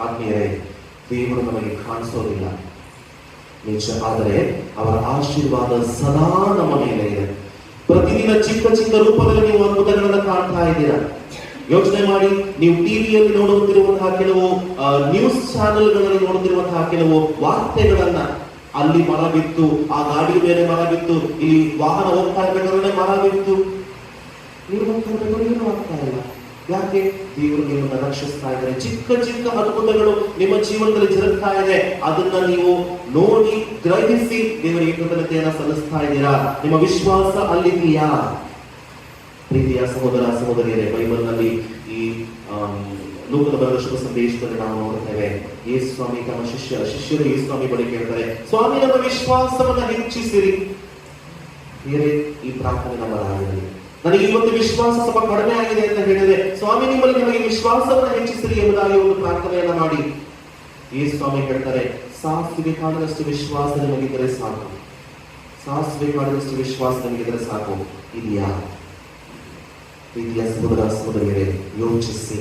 ಆತ್ಮೀಯರೇ, ದೇವರು ನಮಗೆ ಕಾಣಿಸೋದಿಲ್ಲ ನಿಜ, ಆದರೆ ಅವರ ಆಶೀರ್ವಾದ ಸದಾ ನಮ್ಮ ಮೇಲೆ ಇದೆ. ಪ್ರತಿದಿನ ಚಿಕ್ಕ ಚಿಕ್ಕ ರೂಪದಲ್ಲಿ ನೀವು ಅದ್ಭುತಗಳನ್ನು ಕಾಣ್ತಾ ಇದ್ದೀರಾ. ಯೋಚನೆ ಮಾಡಿ, ನೀವು ಟಿವಿಯಲ್ಲಿ ನೋಡುತ್ತಿರುವಂತಹ ಕೆಲವು ನ್ಯೂಸ್ ಚಾನೆಲ್ಗಳಲ್ಲಿ ನೋಡುತ್ತಿರುವಂತಹ ಕೆಲವು ವಾರ್ತೆಗಳನ್ನ, ಅಲ್ಲಿ ಮರ ಬಿತ್ತು, ಆ ಗಾಡಿ ಮೇಲೆ ಮರ ಬಿತ್ತು, ಇಲ್ಲಿ ವಾಹನ ಹೋಗ್ತಾ ಇರ್ಬೇಕಾದ್ರೆ ಮರ ಬಿತ್ತು, ನೀವು ಹೋಗ್ತಾ ಇರ್ಬೇಕಾದ್ರೆ ಏನು ಆಗ್ತಾ ಇಲ್ಲ. ಯಾಕೆ? ದೇವರು ನಿಮ್ಮನ್ನು ರಕ್ಷಿಸ್ತಾ ಇದ್ದಾರೆ. ಚಿಕ್ಕ ಚಿಕ್ಕ ಅದ್ಭುತಗಳು ನಿಮ್ಮ ಜೀವನದಲ್ಲಿ ಜರುಗ್ತಾ ಇದೆ. ಅದನ್ನ ನೀವು ನೋಡಿ ಗ್ರಹಿಸಿ ದೇವರಿಗೆ ಕೃತಜ್ಞತೆಯನ್ನ ಸಲ್ಲಿಸ್ತಾ ಇದ್ದೀರಾ. ನಿಮ್ಮ ವಿಶ್ವಾಸ ಅಲ್ಲಿದೆಯಾ? ಪ್ರೀತಿಯ ಸಹೋದರ ಸಹೋದರಿಯರೇ, ಬೈಬಲ್ ನಲ್ಲಿ ಈ ಲೂಕನ ಬರೆದ ಶುಭ ಸಂದೇಶದಲ್ಲಿ ನಾವು ನೋಡುತ್ತೇವೆ, ಯೇಸು ಸ್ವಾಮಿ ತಮ್ಮ ಶಿಷ್ಯರು ಯೇಸು ಸ್ವಾಮಿ ಬಳಿ ಕೇಳ್ತಾರೆ, ಸ್ವಾಮಿ ನಮ್ಮ ವಿಶ್ವಾಸವನ್ನ ಹೆಚ್ಚಿಸಿರಿ. ಬೇರೆ ಈ ಪ್ರಾರ್ಥನೆ ನಮ್ಮದಾಗಲಿ. ನನಗೆ ಇವತ್ತು ವಿಶ್ವಾಸ ಸ್ವಲ್ಪ ಕಡಿಮೆ ಆಗಿದೆ ಅಂತ ಹೇಳಿದ್ರೆ, ಸ್ವಾಮಿ ನಿಮ್ಮಲ್ಲಿ ನಮಗೆ ವಿಶ್ವಾಸವನ್ನ ಹೆಚ್ಚಿಸಿರಿ ಎಂಬುದಾಗಿ ಒಂದು ಪ್ರಾರ್ಥನೆಯನ್ನ ಮಾಡಿ. ಯೇಸು ಸ್ವಾಮಿ ಹೇಳ್ತಾರೆ, ಸಾಸಿವೆ ಕಾಣದಷ್ಟು ವಿಶ್ವಾಸ ನಿಮಗಿದ್ದರೆ ಸಾಕು, ಸಾಸಿವೆ ಕಾಣದಷ್ಟು ವಿಶ್ವಾಸ ನಿಮಗಿದ್ದರೆ ಸಾಕು. ಇದೆಯಾ? ಪ್ರೀತಿಯ ಸಹೋದರ ಸಹೋದರಿಯರೇ, ಯೋಚಿಸಿ.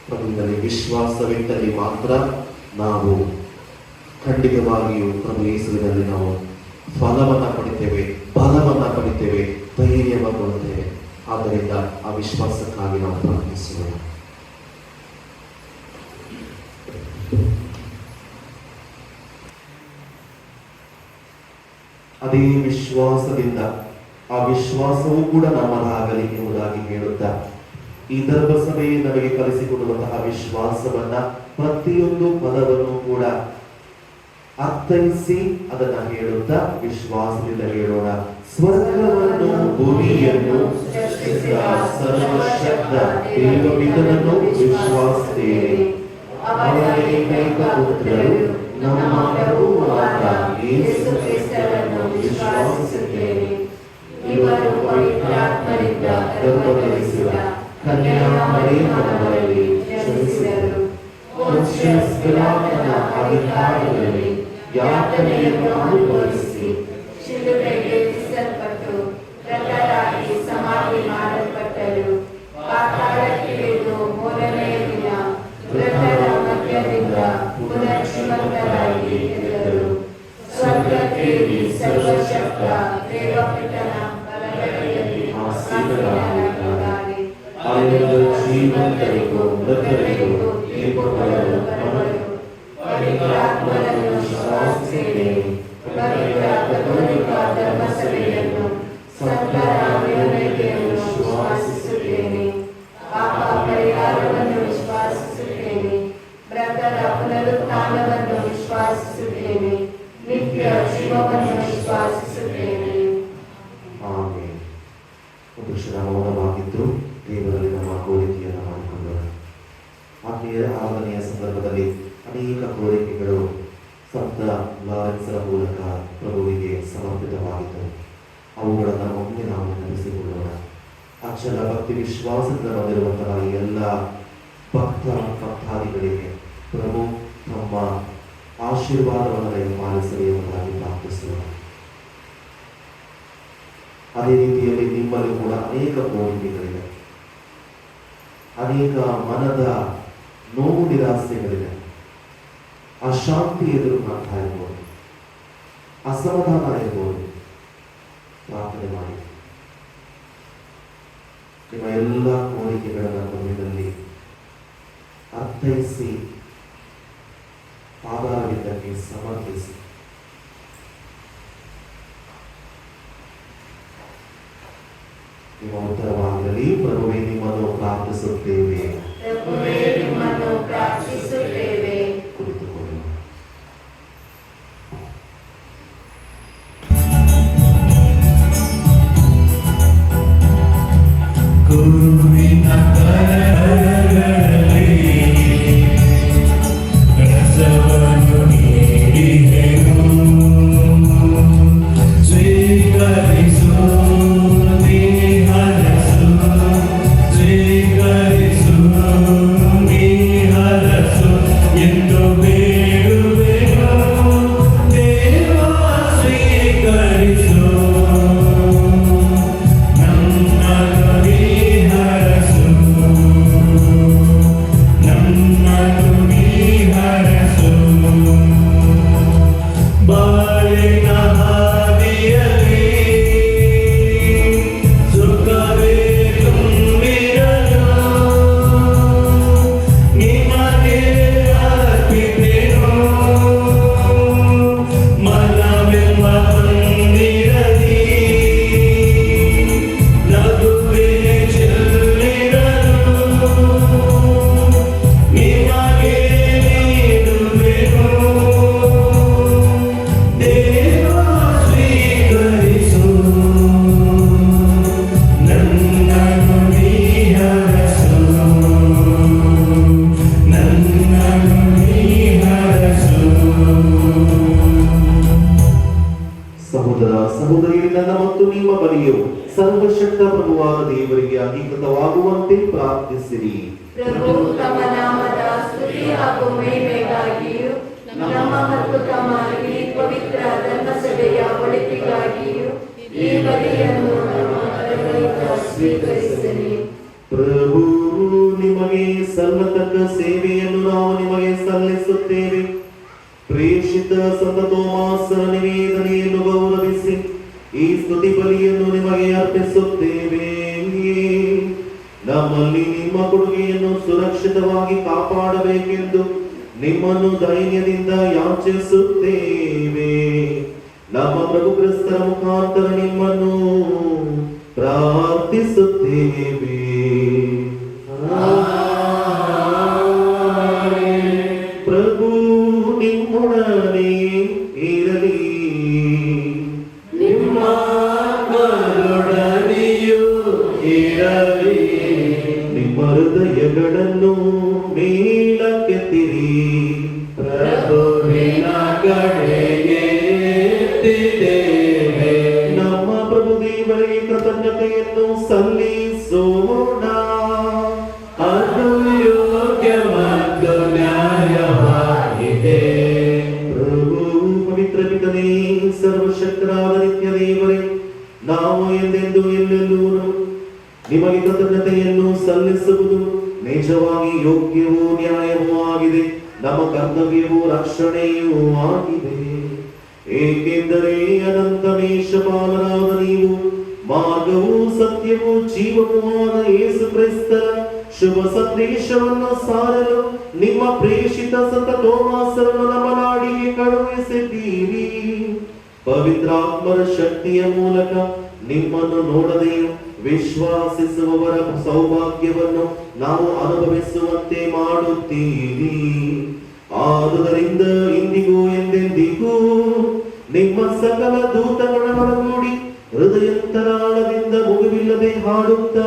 ಪ್ರಭುವಿನಲ್ಲಿ ವಿಶ್ವಾಸವಿಟ್ಟಲ್ಲಿ ಮಾತ್ರ ನಾವು ಖಂಡಿತವಾಗಿಯೂ ಪ್ರಭು ಯೇಸುವಿನಲ್ಲಿ ನಾವು ಫಲವನ್ನ ಪಡಿತೇವೆ, ಬಲವನ್ನ ಪಡಿತೇವೆ, ಧೈರ್ಯವಾಗುತ್ತೇವೆ. ಆದ್ದರಿಂದ ಆ ವಿಶ್ವಾಸಕ್ಕಾಗಿ ನಾವು ಪ್ರಾರ್ಥಿಸೋಣ. ಅದೇ ವಿಶ್ವಾಸದಿಂದ ಆ ವಿಶ್ವಾಸವೂ ಕೂಡ ನಮ್ಮದಾಗಲಿ ಎಂಬುದಾಗಿ ಹೇಳುತ್ತಾ ಈ ಧರ್ಮಸಭೆ ನಮಗೆ ಕಲಿಸಿಕೊಡುವಂತಹ ವಿಶ್ವಾಸವನ್ನ ಪ್ರತಿಯೊಂದು ಪದವನ್ನು ಕೂಡ ಅರ್ಥೈಸಿ ಅದನ್ನ ಹೇಳುತ್ತಾ ವಿಶ್ವಾಸದಿಂದ ಹೇಳೋಣ. ಸ್ವರ್ಗವನ್ನು ಭೂಮಿಯನ್ನು ಸೃಷ್ಟಿಸಿದ ಸರ್ವಶಕ್ತ ದೇವಪಿತನನ್ನು ವಿಶ್ವಾಸಿಸುತ್ತೇನೆ. ಅವರ ಏಕೈಕ ಪುತ್ರರು ನಮ್ಮ ಪ್ರಭುವಾದ ಯೇಸು ಕ್ರಿಸ್ತನನ್ನು ವಿಶ್ವಾಸಿಸುತ್ತೇನೆ. ಇವರು ಪವಿತ್ರಾತ್ಮರಿಂದ ಗರ್ಭಧರಿಸಿದ ಕನ್ಯಾಮರಿಯಮ್ಮನಲ್ಲಿ ಜನಿಸಿದರು. ಪೊಂತಿಯಸ್ ಪಿಲಾತನ ಅಧಿಕಾರದಲ್ಲಿ ಯಾತನೆಯನ್ನು ಅನುಭವಿಸಿ ಶಿಲುಬೆಗೆ ಕಿಸಲ್ಪಟ್ಟು ಮೃತರಾಗಿ ಸಮಾಧಿ ಮಾಡಲ್ಪಟ್ಟರು. ಪಾತಾಳಕ್ಕೆ ಇಳಿದು ಮೂರನೆಯ ದಿನ ಮೃತರ ಮಧ್ಯದಿಂದ ಪುನರ್ಜೀವಂತರಾಗಿ ಎದ್ದರು. ಸ್ವರ್ಗಕ್ಕೇರಿ ಸರ್ವಶಕ್ತ ದೇವಪಿತನ ಬಲಗಡೆಯಲ್ಲಿ ಆಸೀನರಾಗಿದ್ದಾರೆ. ಅಲ್ಲಿಂದ ಜೀವಂತರಿಗೂ ಮೃತರಿಗೂ ತೀರ್ಪು ಕೊಡಲು ಬರುವರು. ಪವಿತ್ರಾತ್ಮನನ್ನು ವಿಶ್ವಾಸಿಸುತ್ತೇನೆ. ಪವಿತ್ರ ಕಥೋಲಿಕ ಧರ್ಮಸಭೆಯನ್ನು ಸಂತರ ವಿನಯತೆಯನ್ನು ವಿಶ್ವಾಸಿಸುತ್ತೇನೆ. ಪಾಪ ಪರಿಹಾರವನ್ನು ವಿಶ್ವಾಸಿಸುತ್ತೇನೆ. ಮೃತರ ಪುನರುತ್ಥಾನವನ್ನು ವಿಶ್ವಾಸಿಸುತ್ತೇನೆ. ನಿತ್ಯ ಜೀವವನ್ನು ವಿಶ್ವಾಸಿಸುತ್ತೇನೆ. ಆಮೆನ್. ಒಂದು ಕ್ಷಣ ಮೌನವಾಗಿದ್ದು ದೇವರಲ್ಲಿ ನಮ್ಮ ಕೋರಿಕೆಯನ್ನು ಮಾಡಿಕೊಂಡರು. ಆತ್ಮೀಯ ಆರಾಧನೆಯ ಸಂದರ್ಭದಲ್ಲಿ ಅನೇಕ ಕೋರಿಕೆಗಳು ಸಂತ ಲಾರೆನ್ಸರ ಮೂಲಕ ಪ್ರಭುವಿಗೆ ಸಮರ್ಪಿತವಾಗಿದ್ದವು. ಅವುಗಳನ್ನು ಒಮ್ಮೆ ನಾವು ನೆನೆಸಿಕೊಳ್ಳೋಣ. ಅಚಲ ಭಕ್ತಿ ವಿಶ್ವಾಸದಿಂದ ಬಂದಿರುವಂತಹ ಎಲ್ಲ ಭಕ್ತಾದಿಗಳಿಗೆ ಪ್ರಭು ನಮ್ಮ ಆಶೀರ್ವಾದವನ್ನು ದಯಪಾಲಿಸಲಿ ಎಂಬುದಾಗಿ ಪ್ರಾರ್ಥಿಸೋಣ. ಅದೇ ರೀತಿಯಲ್ಲಿ ನಿಮ್ಮಲ್ಲಿ ಕೂಡ ಅನೇಕ ಕೋರಿಕೆಗಳಿವೆ, ಅನೇಕ ಮನದ ನೋವು ನಿರಾಸೆಗಳಿವೆ. ಅಶಾಂತಿ ಎದುರು ಮಾಡ್ತಾ ಇರ್ಬೋದು, ಅಸಮಾಧಾನ ಇರ್ಬೋದು. ಪ್ರಾರ್ಥನೆ ಮಾಡಿ ನಿಮ್ಮ ಎಲ್ಲ ಕೋರಿಕೆಗಳನ್ನು ಪ್ರಭುವಿನಲ್ಲಿ ಅರ್ಥೈಸಿ ಪಾದಾರವಿಂದಕ್ಕೆ ಸಮರ್ಪಿಸಿ. ನಿಮ್ಮ ಉತ್ತರವಾಗಲಿ. ಪ್ರಭುವೇ ನಿಮ್ಮನ್ನು ಪ್ರಾರ್ಥಿಸುತ್ತೇವೆ. ಕುಳಿತುಕೊಳ್ಳಿ. ಗುರುವಿನ ಕರಗಳಲ್ಲಿ ರಸವನ್ನು ನೀಡಿದೆನು. ಸ್ವೀಕರಿಸು ನೀ ಹರಸು, ಸ್ವೀಕರಿಸು ನೀ ಹರಸು ಎಂದು ಬೇಡುವೆನು. ದೇವ ಸ್ವೀಕರಿಸು ನನ್ನನ್ನು ನೀ ಹರಸು, ನನ್ನನ್ನು ನೀ ಹರಸು. ಬಾಳಿನ ಹಾದಿಯಲ್ಲಿ ಸುಖವೇ ತುಂಬಿರಲು ನಿಮಗೆ ಅರ್ಪಿತೆನು. ಮನವೆಂಬ ಹೊಂದಿರಲಿ ನಗುವೆ ಚೆಲ್ಲಿರಲು ನಿಮಗೆ ನೀಡುವೆನು. ದೇವ ಸ್ವೀಕರಿಸು ನನ್ನನ್ನು ನೀ ಹರಸು, ನನ್ನನ್ನು ನೀ ಹರಸು. ಸಹೋದರ ಸಹೋದರಿಯರೇ, ನನ್ನ ಮತ್ತು ನಿಮ್ಮ ಬಳಿಯು ಸರ್ವಶಕ್ತ ಪ್ರಭುವಾದ ದೇವರಿಗೆ ಅಂಗೀಕೃತವಾಗುವಂತೆ ಪ್ರಾರ್ಥಿಸಿರಿ. ಪ್ರಭು ತಮ್ಮ ನಾಮದ ಸ್ತುತಿ ಹಾಗೂ ಮಹಿಮೆಗಾಗಿಯೂ ನಮ್ಮ ಮತ್ತು ತಮ್ಮ ಈ ಪವಿತ್ರ ಧರ್ಮಸಭೆಯ ಒಳಿತಿಗಾಗಿಯೂ ಈ ಬಲಿಯನ್ನು ನಮ್ಮ ಕರುಣೆಯಿಂದ ಸ್ವೀಕರಿಸಲಿ. ಪ್ರಭು ನಿಮಗೆ ಸಲ್ಲತಕ್ಕ ಸೇವೆಯನ್ನು ನಾವು ನಿಮಗೆ ಸಲ್ಲಿಸುತ್ತೇವೆ. ಪ್ರೇಷಿತ ಸಂತ ತೋಮಾಸನ ನಿವೇದನೆಯನ್ನು ಗೌರವಿಸಿ ಈ ಸ್ತುತಿ ಬಲಿಯನ್ನು ನಿಮಗೆ ಅರ್ಪಿಸುತ್ತೇವೆ. ನಮ್ಮಲ್ಲಿ ನಿಮ್ಮ ಕೊಡುಗೆಯನ್ನು ಸುರಕ್ಷಿತವಾಗಿ ಕಾಪಾಡಬೇಕೆಂದು ನಿಮ್ಮನ್ನು ದೈನ್ಯದಿಂದ ಯಾಚಿಸುತ್ತೇವೆ. ನಮ್ಮ ಪ್ರಭು ಕ್ರಿಸ್ತರ ಮುಖಾಂತರ ನಿಮ್ಮನ್ನು ಪ್ರಾರ್ಥಿಸುತ್ತೇವೆ. ಪ್ರಭು ನಿಮ್ಮೊಡನೆ ಇರಲಿ. ನಿಮ್ಮ ಆತ್ಮದೊಡನೆಯೂ ಇರಲಿ. ನಿಮ್ಮ ಹೃದಯಗಳನ್ನು ಮೇಲಕ್ಕೆತ್ತಿರಿ. ಪ್ರಭುವಿನ ಕಡೆಗೆ ಎತ್ತಿದ್ದೇವೆ. ನಮ್ಮ ಪ್ರಭು ದೇವರಿಗೆ ಕೃತಜ್ಞತೆಯನ್ನು ಸಲ್ಲಿಸೋಣ. ಅದು ಯೋಗ್ಯ ಮತ್ತು ನ್ಯಾಯವಾಗಿದೆ. ಪ್ರಭು ಪವಿತ್ರ ಪಿತನೇ, ಸರ್ವಶಕ್ತರಾದ ನಿತ್ಯ ದೇವರೇ, ನಾವು ಎಂದೆಂದು ಎಲ್ಲೆಲ್ಲೂ ನಿಮಗೆ ಕೃತಜ್ಞತೆಯನ್ನು ಸಲ್ಲಿಸುವುದು ನಿಜವಾಗಿ ಯೋಗ್ಯವೂ ನ್ಯಾಯವೂ ಆಗಿದೆ. ನಮ್ಮ ಕರ್ತವ್ಯವೂ ರಕ್ಷಣೆಯೂ ಆಗಿದೆ. ಏಕೆಂದರೆ ಅನಂತ ಮೇಷಪಾಲರಾದ ನೀವು ಮಾರ್ಗವೂ ಸತ್ಯವೂ ಜೀವವೂ ಆದ ಯೇಸು ಕ್ರಿಸ್ತರ ಶುಭ ಸಂದೇಶವನ್ನು ಸಾರಲು ನಿಮ್ಮ ಪ್ರೇಷಿತ ಸಂತ ತೋಮಾಸರನ್ನು ನಮ್ಮ ನಾಡಿಗೆ ಕಳುಹಿಸಿದ್ದೀರಿ. ಪವಿತ್ರಾತ್ಮರ ಶಕ್ತಿಯ ಮೂಲಕ ನಿಮ್ಮನ್ನು ನೋಡದೆಯೂ ವಿಶ್ವಾಸಿಸುವವರ ಸೌಭಾಗ್ಯವನ್ನು ನಾವು ಅನುಭವಿಸುವಂತೆ ಮಾಡುತ್ತೀರಿ. ಆದುದರಿಂದ ಇಂದಿಗೂ ಎಂದೆಂದಿಗೂ ನಿಮ್ಮ ಸಕಲ ದೂತಗಳನ್ನೊಡಗೂಡಿ ಹೃದಯಂತರಾಳದಿಂದ ಮುಗಿವಿಲ್ಲದೆ ಹಾಡುತ್ತಾ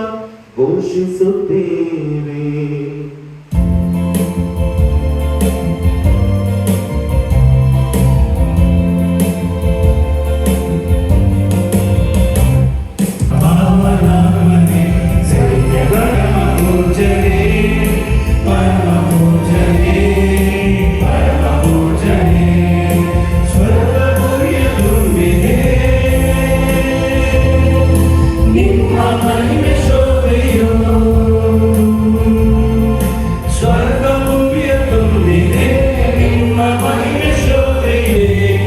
ಘೋಷಿಸುತ್ತೇವೆ. ಪಾವನಮನೆ ಸೈನ್ಯಗಳ ಪೂಜನೆ, ಪರಮ ಪೂಜನೆ, ಪರಮ ಪೂಜನೆ. ಸ್ವರ್ಗಭೂಮಿಯ ತುಂಬಿದೆ ನಿಮ್ಮ ಮಹಿಮೆ ಶೋಭೆಯು. ಸ್ವರ್ಗಭೂಮಿಯ ತುಂಬಿದೆ ನಿಮ್ಮ ಮಹಿಮೆ ಶೋಭೆಯೇ.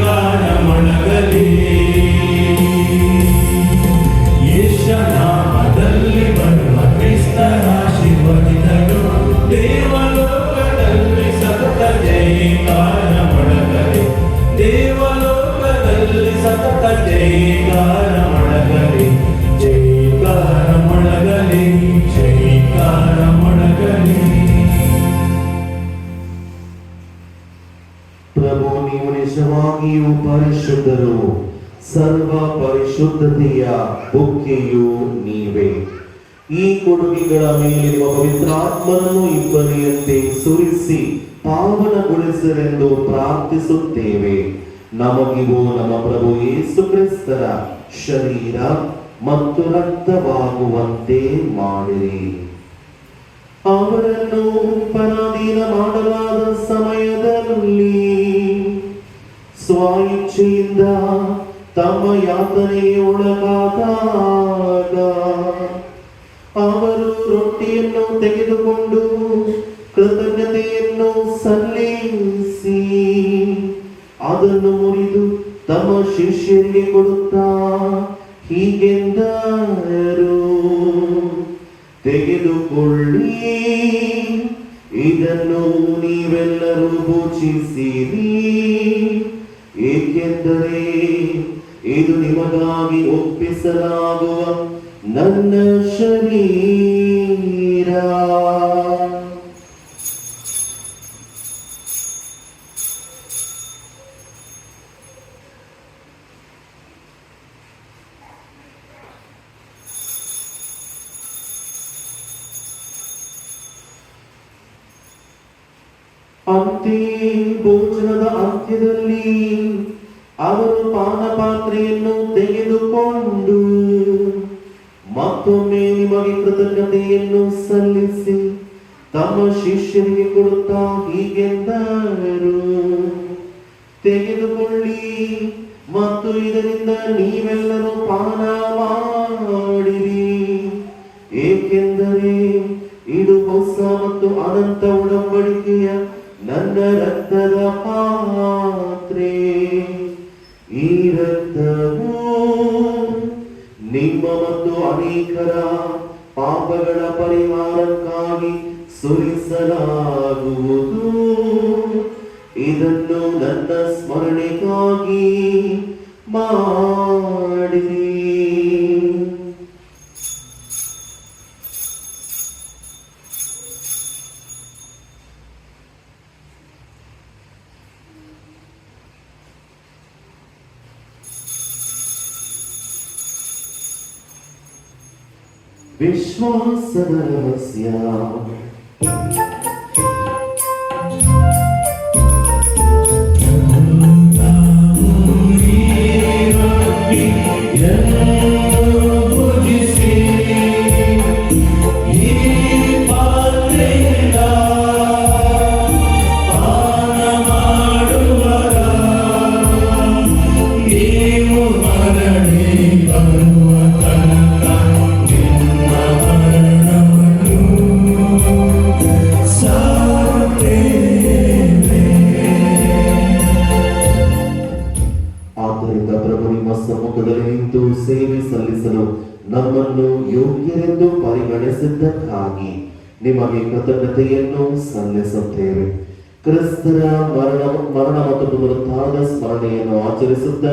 ಗಾನ ಮೊಳಗಲಿ ಯೇಸುನಾಮದಲ್ಲಿ ಬರುವ ಕ್ರಿಸ್ತರ ಆಶೀರ್ವದಿತರು. ದೇವಲೋಕದಲ್ಲಿ ಸತತ ಜಯಕಾರ ಮೊಳಗಲಿ. ದೇವಲೋಕದಲ್ಲಿ ಸತತ ಜಯಕಾರ ಮೊಳಗಲಿ. ಜಯಕಾರ ಮೊಳಗಲಿ, ಜಯಕಾರ ಮೊಳಗಲಿ. ಪ್ರಭು, ನೀವು ನಿಜವಾಗಿಯೂ ಪರಿಶುದ್ಧರು. ಸರ್ವ ಪರಿಶುದ್ಧತೆಯ ಬುಕ್ಕೆಯು ನೀವೇ. ಈ ಕೊಡುಗೆಗಳ ಮೇಲೆ ನಿಮ್ಮ ಪವಿತ್ರಾತ್ಮನನ್ನು ಇಬ್ಬನಿಯಂತೆ ಸುರಿಸಿ ಪಾವನಗೊಳಿಸಲೆಂದು ಪ್ರಾರ್ಥಿಸುತ್ತೇವೆ. ನಮಗಿವು ನಮ್ಮ ಪ್ರಭು ಯೇಸು ಕ್ರಿಸ್ತರ ಶರೀರ ಮತ್ತು ರಕ್ತವಾಗುವಂತೆ ಮಾಡಿರಿ. ಅವರನ್ನು ಪರಾಧೀನ ಮಾಡಲಾದ ಸಮಯದಲ್ಲಿ ಸ್ವಇಚ್ಛೆಯಿಂದ ತಮ್ಮ ಯಾತನೆಗೆ ಒಳಗಾದಾಗ ಅವರು ರೊಟ್ಟಿಯನ್ನು ತೆಗೆದುಕೊಂಡು ಕೃತಜ್ಞತೆಯನ್ನು ಸಲ್ಲಿಸಿ ಅದನ್ನು ಮುರಿದು ತಮ್ಮ ಶಿಷ್ಯರಿಗೆ ಕೊಡುತ್ತಾ ಹೀಗೆಂದರು, ತೆಗೆದುಕೊಳ್ಳಿ, ಇದನ್ನು ನೀವೆಲ್ಲರೂ ಭುಜಿಸಿರಿ, ಏಕೆಂದರೆ ಇದು ನಿಮಗಾಗಿ ಒಪ್ಪಿಸಲಾಗುವ ನನ್ನ ಶರೀರ. ಅಂತೆ ಭೋಜನದ ಅಂತ್ಯದಲ್ಲಿ ಅವರು ಪಾನಪಾತ್ರೆಯನ್ನು ತೆಗೆದುಕೊಂಡು ಮತ್ತೊಮ್ಮೆ ನಿಮಗೆ ಕೃತಜ್ಞತೆಯನ್ನು ಸಲ್ಲಿಸಿ ತಮ್ಮ ಶಿಷ್ಯರಿಗೆ ಕೊಡುತ್ತಾ ಹೀಗೆಂದರು, ತೆಗೆದುಕೊಳ್ಳಿ ಮತ್ತು ಇದರಿಂದ ನೀವೆಲ್ಲರೂ ಪಾನ ಮಾಡಿರಿ, ಏಕೆಂದರೆ ಇದು ಹೊಸ ಮತ್ತು ಅನಂತ ಒಡಂಬಡಿಕೆಯ ನನ್ನ ನನ್ನ ರಕ್ತದ ಪಾತ್ರೆ. ಈ ರಕ್ತವು ನಿಮ್ಮ ಮತ್ತು ಅನೇಕರ ಪಾಪಗಳ ಪರಿಹಾರಕ್ಕಾಗಿ ಸುರಿಸಲಾಗುವುದು. ಇದನ್ನು ನನ್ನ ಸ್ಮರಣೆಗಾಗಿ ಮಾಡಿರಿ. ವಿಶ್ವಾಸದ ರಹಸ್ಯ. ಸೇವೆ ಸಲ್ಲಿಸಲು ನಮ್ಮನ್ನು ಯೋಗ್ಯರೆಂದು ಪರಿಗಣಿಸಿದ್ದಕ್ಕಾಗಿ ನಿಮಗೆ ಕೃತಜ್ಞತೆಯನ್ನು ಸಲ್ಲಿಸುತ್ತೇವೆ. ಕ್ರಿಸ್ತರ ಮರಣ ಮತ್ತು ಪುನರುತ್ಥಾನದ ಸ್ಮರಣೆಯನ್ನು ಆಚರಿಸುತ್ತ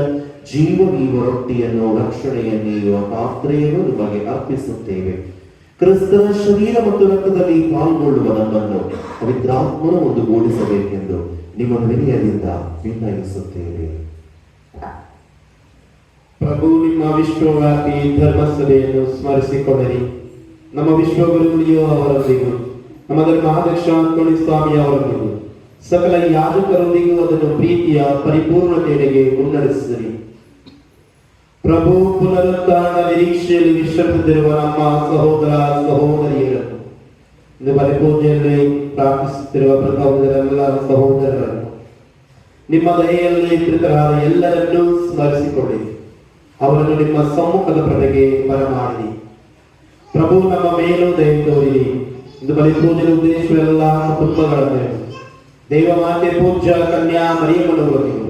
ಜೀವನೀವ ರೊಟ್ಟಿಯನ್ನು ರಕ್ಷಣೆಯ ನೀಡುವ ಪಾತ್ರೆಯನ್ನು ನಿಮಗೆ ಅರ್ಪಿಸುತ್ತೇವೆ. ಕ್ರಿಸ್ತರ ಶರೀರ ಮತ್ತು ರಕ್ತದಲ್ಲಿ ಪಾಲ್ಗೊಳ್ಳುವ ನಮ್ಮನ್ನು ಪವಿತ್ರಾತ್ಮನ ಒಂದುಗೂಡಿಸಬೇಕೆಂದು ನಿಮ್ಮ ವಿನಯದಿಂದ ವಿನಯಿಸುತ್ತೇವೆ. ಪ್ರಭು, ನಿಮ್ಮ ವಿಶ್ವವ್ಯಾಪಿ ಧರ್ಮಸಭೆಯನ್ನು ಸ್ಮರಿಸಿಕೊಳ್ಳಿರಿ. ನಮ್ಮ ವಿಶ್ವಗುರು ಲಿಯೋ ಅವರೊಂದಿಗೂ ನಮ್ಮ ಧರ್ಮಾಧ್ಯಕ್ಷ ಅಂತೋಣಿ ಸ್ವಾಮಿ ಅವರೊಂದಿಗೂ ಸಕಲ ಯಾಜಕರೊಂದಿಗೂ ಅದನ್ನು ಪ್ರೀತಿಯ ಪರಿಪೂರ್ಣತೆಯೆಡೆಗೆ ಮುನ್ನಡೆಸಿರಿ. ಪ್ರಭು, ಪುನರುತ್ಥಾನ ನಿರೀಕ್ಷೆಯಲ್ಲಿ ವಿಶ್ರಮಿಸಿರುವ ನಮ್ಮ ಸಹೋದರ ಸಹೋದರಿಯರನ್ನು, ಇಂದು ಪರಿಪೂಜೆಯಲ್ಲಿ ಪ್ರಾರ್ಥಿಸುತ್ತಿರುವ ಎಲ್ಲ ಸಹೋದರರನ್ನು, ನಿಮ್ಮ ದಯೆಯಲ್ಲಿ ಪ್ರೀತರಾದ ಎಲ್ಲರನ್ನೂ ಸ್ಮರಿಸಿಕೊಳ್ಳಿರಿ. ಅವರನ್ನು ನಿಮ್ಮ ಸಮ್ಮುಖದ ಪ್ರಭೆಗೆ ಬರಮಾಡಿರಿ. ಪ್ರಭು, ನಮ್ಮ ಮೇಲೂ ದಯೆ ತೋರಿರಿ. ಇಂದು ಬಲಿಪೂಜೆಯ ಉದ್ದೇಶವೆಲ್ಲ ಕುಟುಂಬಗಳ ಮೇಲೆ ದೇವಮಾತೆ ಪೂಜ್ಯ ಕನ್ಯಾ ಮರಿಯಮ್ಮನವರೊಂದಿಗೂ,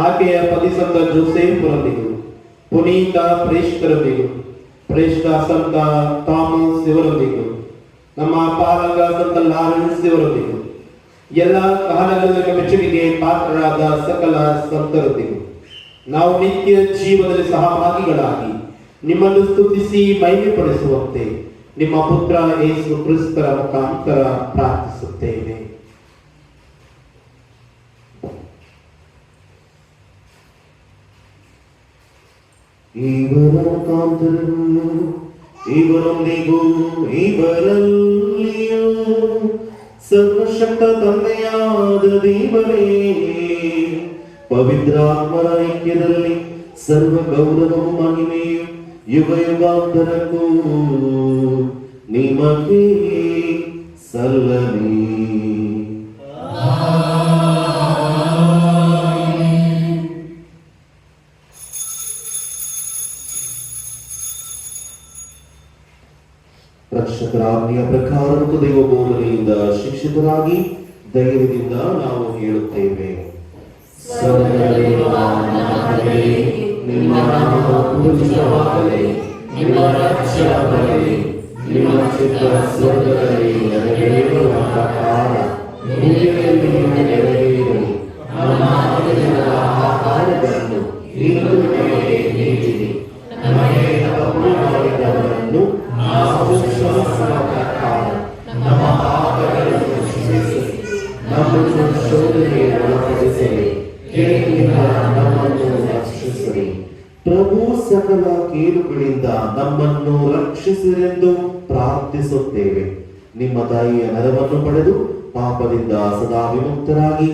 ಆಕೆಯ ಪತಿಸಂತ ಜೋಸೆಫರೊಂದಿಗೂ, ಪುನೀತ ಪ್ರೇಷ್ಠರೊಂದಿಗೂ, ಪ್ರೇಷ್ಠ ಸಂತ ಥಾಮಸ್ ಇವರೊಂದಿಗೂ, ನಮ್ಮ ಪಾಲಕ ಸಂತ ಲಾರೆನ್ಸ್ ಇವರೊಂದಿಗೂ, ಎಲ್ಲ ಕಾಲಗಳಲ್ಲಿ ಮೆಚ್ಚುಗೆಗೆ ಪಾತ್ರರಾದ ಸಕಲ ಸಂತರೊಂದಿಗೂ ನಾವು ನಿತ್ಯ ಜೀವನದಲ್ಲಿ ಸಹಭಾಗಿಗಳಾಗಿ ನಿಮ್ಮನ್ನು ಸ್ತುತಿಸಿ ಮಹಿಮೆಪಡಿಸುವಂತೆ ನಿಮ್ಮ ಪುತ್ರ ಯೇಸು ಕ್ರಿಸ್ತರ ಮುಖಾಂತರ ಪ್ರಾರ್ಥಿಸುತ್ತೇವೆ. ಇವರ ಮುಖಾಂತರವೂ ಇವರೊಂದಿಗೂ ಇವರಲ್ಲಿಯೂ ಸರ್ವಶಕ್ತ ತಂದೆಯಾದ ದೇವರೇ, ಪವಿತ್ರಾತ್ಮರ ಐಕ್ಯದಲ್ಲಿ ಸರ್ವ ಗೌರವವು ಮಹಿಮೆಯು ಯುಗ ಯುಗಾಂತರಕ್ಕೂ ನಿಮಗೆ ಸಲ್ಲಲಿ. ರಕ್ಷಕರ ಆಜ್ಞೆಯ ಪ್ರಕಾರ ಮತ್ತು ದೈವ ಬೋಧನೆಯಿಂದ ಶಿಕ್ಷಿತರಾಗಿ ಧೈರ್ಯದಿಂದ ನಾವು ಹೇಳುತ್ತೇವೆ. ಸ್ವರ್ಗದಲ್ಲಿರುವ ನಮ್ಮ ತಂದೆಯೇ, ನಿಮ್ಮ ನಾಮವು ಪೂಜಿತವಾಗಲಿ, ನಿಮ್ಮ ರಾಜ್ಯ ಬರಲಿ, ನಿಮ್ಮ ಚಿತ್ತ ಸ್ವರ್ಗದಲ್ಲಿ ನೆರವೇರುವ ಪ್ರಕಾರ ಭೂಮಿಯಲ್ಲಿ ನೆರವೇರಲಿ. ನಮ್ಮ ಅನುದಿನದ ಆಹಾರವನ್ನು ಇಂದು ನಮಗೆ ನೀಡಿರಿ. ನಮಗೆ ತಪ್ಪು ಮಾಡಿದವರನ್ನು ನಾವು ಕ್ಷಮಿಸುವ ಪ್ರಕಾರ ನಮ್ಮ ಪಾಪಗಳನ್ನು ಕ್ಷಮಿಸಿ, ನಮ್ಮನ್ನು ಶೋಧನೆಗೆ ಒಳಪಡಿಸಲಿ, ಕೇಡಿನಿಂದ ನಮ್ಮನ್ನು ರಕ್ಷಿಸಿರಿ. ಪ್ರಭು, ಸಕಲ ಕೇಡುಗಳಿಂದ ನಮ್ಮನ್ನು ರಕ್ಷಿಸಿರೆಂದು ಪ್ರಾರ್ಥಿಸುತ್ತೇವೆ. ನಿಮ್ಮ ತಾಯಿಯ ನೆರವನ್ನು ಪಡೆದು ಪಾಪದಿಂದ ಸದಾ ವಿಮುಕ್ತರಾಗಿ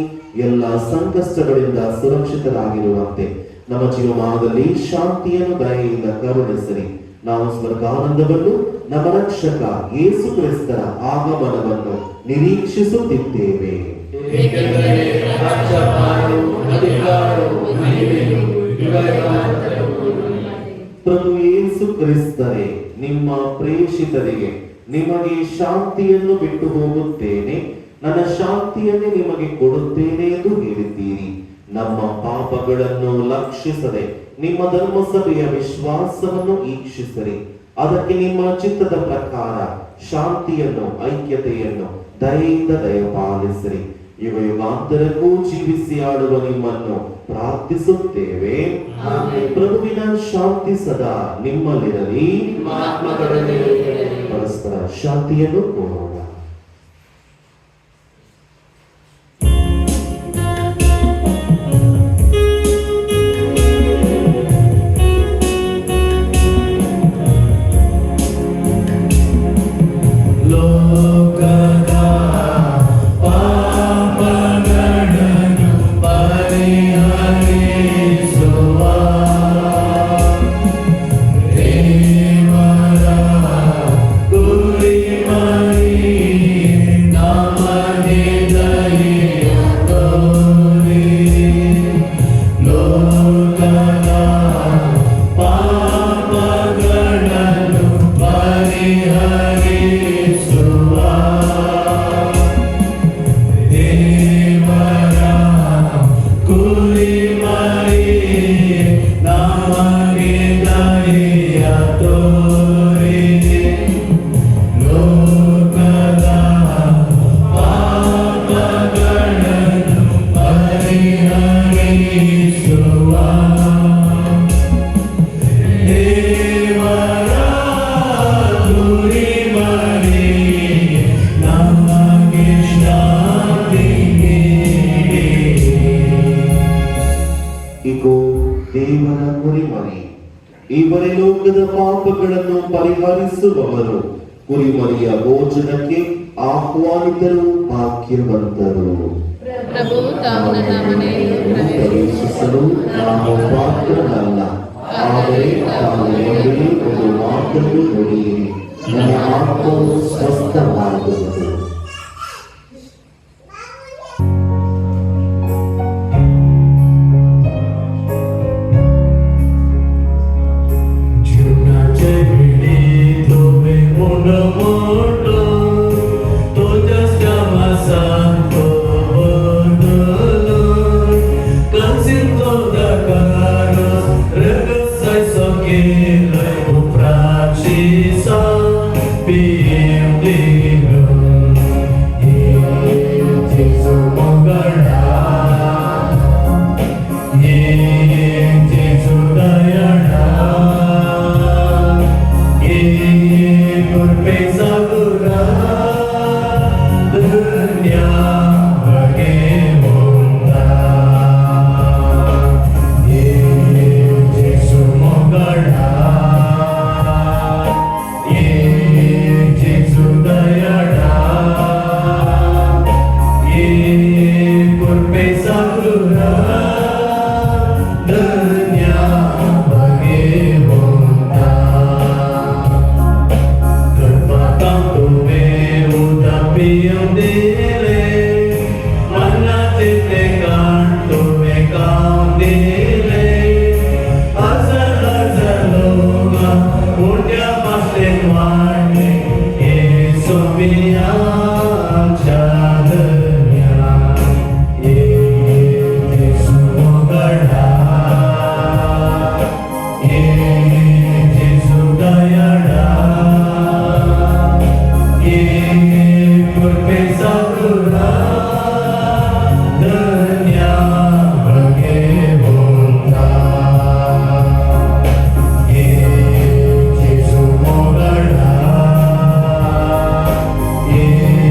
ಎಲ್ಲ ಸಂಕಷ್ಟಗಳಿಂದ ಸುರಕ್ಷಿತರಾಗಿರುವಂತೆ ನಮ್ಮ ಜೀವಮಾನದಲ್ಲಿ ಶಾಂತಿಯನ್ನು ದಯೆಯಿಂದ ಕರುಣಿಸಿರಿ. ನಾವು ಸ್ವರ್ಗಾನಂದವನ್ನು ನಮ್ಮ ರಕ್ಷಕ ಯೇಸು ಕ್ರಿಸ್ತರ ಆಗಮನವನ್ನು ನಿರೀಕ್ಷಿಸುತ್ತಿದ್ದೇವೆ. ಪ್ರಭು ಯೇಸು ಕ್ರಿಸ್ತರೇ, ನಿಮ್ಮ ಪ್ರೇಷಿತರಿಗೆ ನಿಮಗೆ ಶಾಂತಿಯನ್ನು ಬಿಟ್ಟು ಹೋಗುತ್ತೇನೆ, ನನ್ನ ಶಾಂತಿಯನ್ನೇ ನಿಮಗೆ ಕೊಡುತ್ತೇನೆ ಎಂದು ಹೇಳಿದ್ದೀರಿ. ನಮ್ಮ ಪಾಪಗಳನ್ನು ಲಕ್ಷಿಸದೆ ನಿಮ್ಮ ಧರ್ಮಸಭೆಯ ವಿಶ್ವಾಸವನ್ನು ಈಕ್ಷಿಸಿರಿ. ಅದಕ್ಕೆ ನಿಮ್ಮ ಚಿತ್ತದ ಪ್ರಕಾರ ಶಾಂತಿಯನ್ನು, ಐಕ್ಯತೆಯನ್ನು ದಯೆಯಿಂದ ದಯಪಾಲಿಸಿರಿ. ಯುಗ ಯುಗಾಂತರಕ್ಕೂ ಜೀವಿಸಿ ಆಳುವ ನಿಮ್ಮನ್ನು ಪ್ರಾರ್ಥಿಸುತ್ತೇವೆ. ಪ್ರಭುವಿನ ಶಾಂತಿ ಸದಾ ನಿಮ್ಮಲ್ಲಿರಲಿ. ಪರಸ್ಪರ ಶಾಂತಿಯನ್ನು ಕೋರೋಣ. ಲೋಕದ ಪಾಪಗಳನ್ನು ಪರಿಹರಿಸುವ ದೇವರ ಕುರಿಮರಿ ನಮಗೆ ದಯೆಯ ತೋರಿರಿ. ಲೋಕದ ಪಾಪಗಳನ್ನು ಪರಿಹರಿಸುವ ದೇವರ ಕುರಿಮರಿ ನಮಗೆ ದಯೆಯ ತೋರಿರಿ. ಲೋಕದ ಪಾಪಗಳನ್ನು ಪರಿಹರಿಸುವ ದೇವರ ಕುರಿಮರಿ ನಮಗೆ ಶಾಂತಿ ನೀಡಿ. ಇಗೋ ದೇವರ ಕುರಿಮರಿ, ಇವರೇ ಲೋಕದ ಪಾಪಗಳನ್ನು ಪರಿಹರಿಸುವವರು. ಕುರಿಮರಿಯ ಭೋಜನಕ್ಕೆ ಆಹ್ವಾನಿತರು ಭಾಗ್ಯವಂತರು. ಪ್ರಭು ತಾವು ನನ್ನ ಮನೆಯಲ್ಲಿ ಪ್ರವೇಶಿಸಲು ನಾನು ಪಾತ್ರನಲ್ಲ, ಆದರೆ ತಾವು ಹೇಳಿ ಒಂದು ಮಾತನ್ನು ನುಡಿಯಿರಿ, ನನ್ನ ಆತ್ಮವು ಸ್ವಸ್ಥವಾಗುವುದು. Yeah.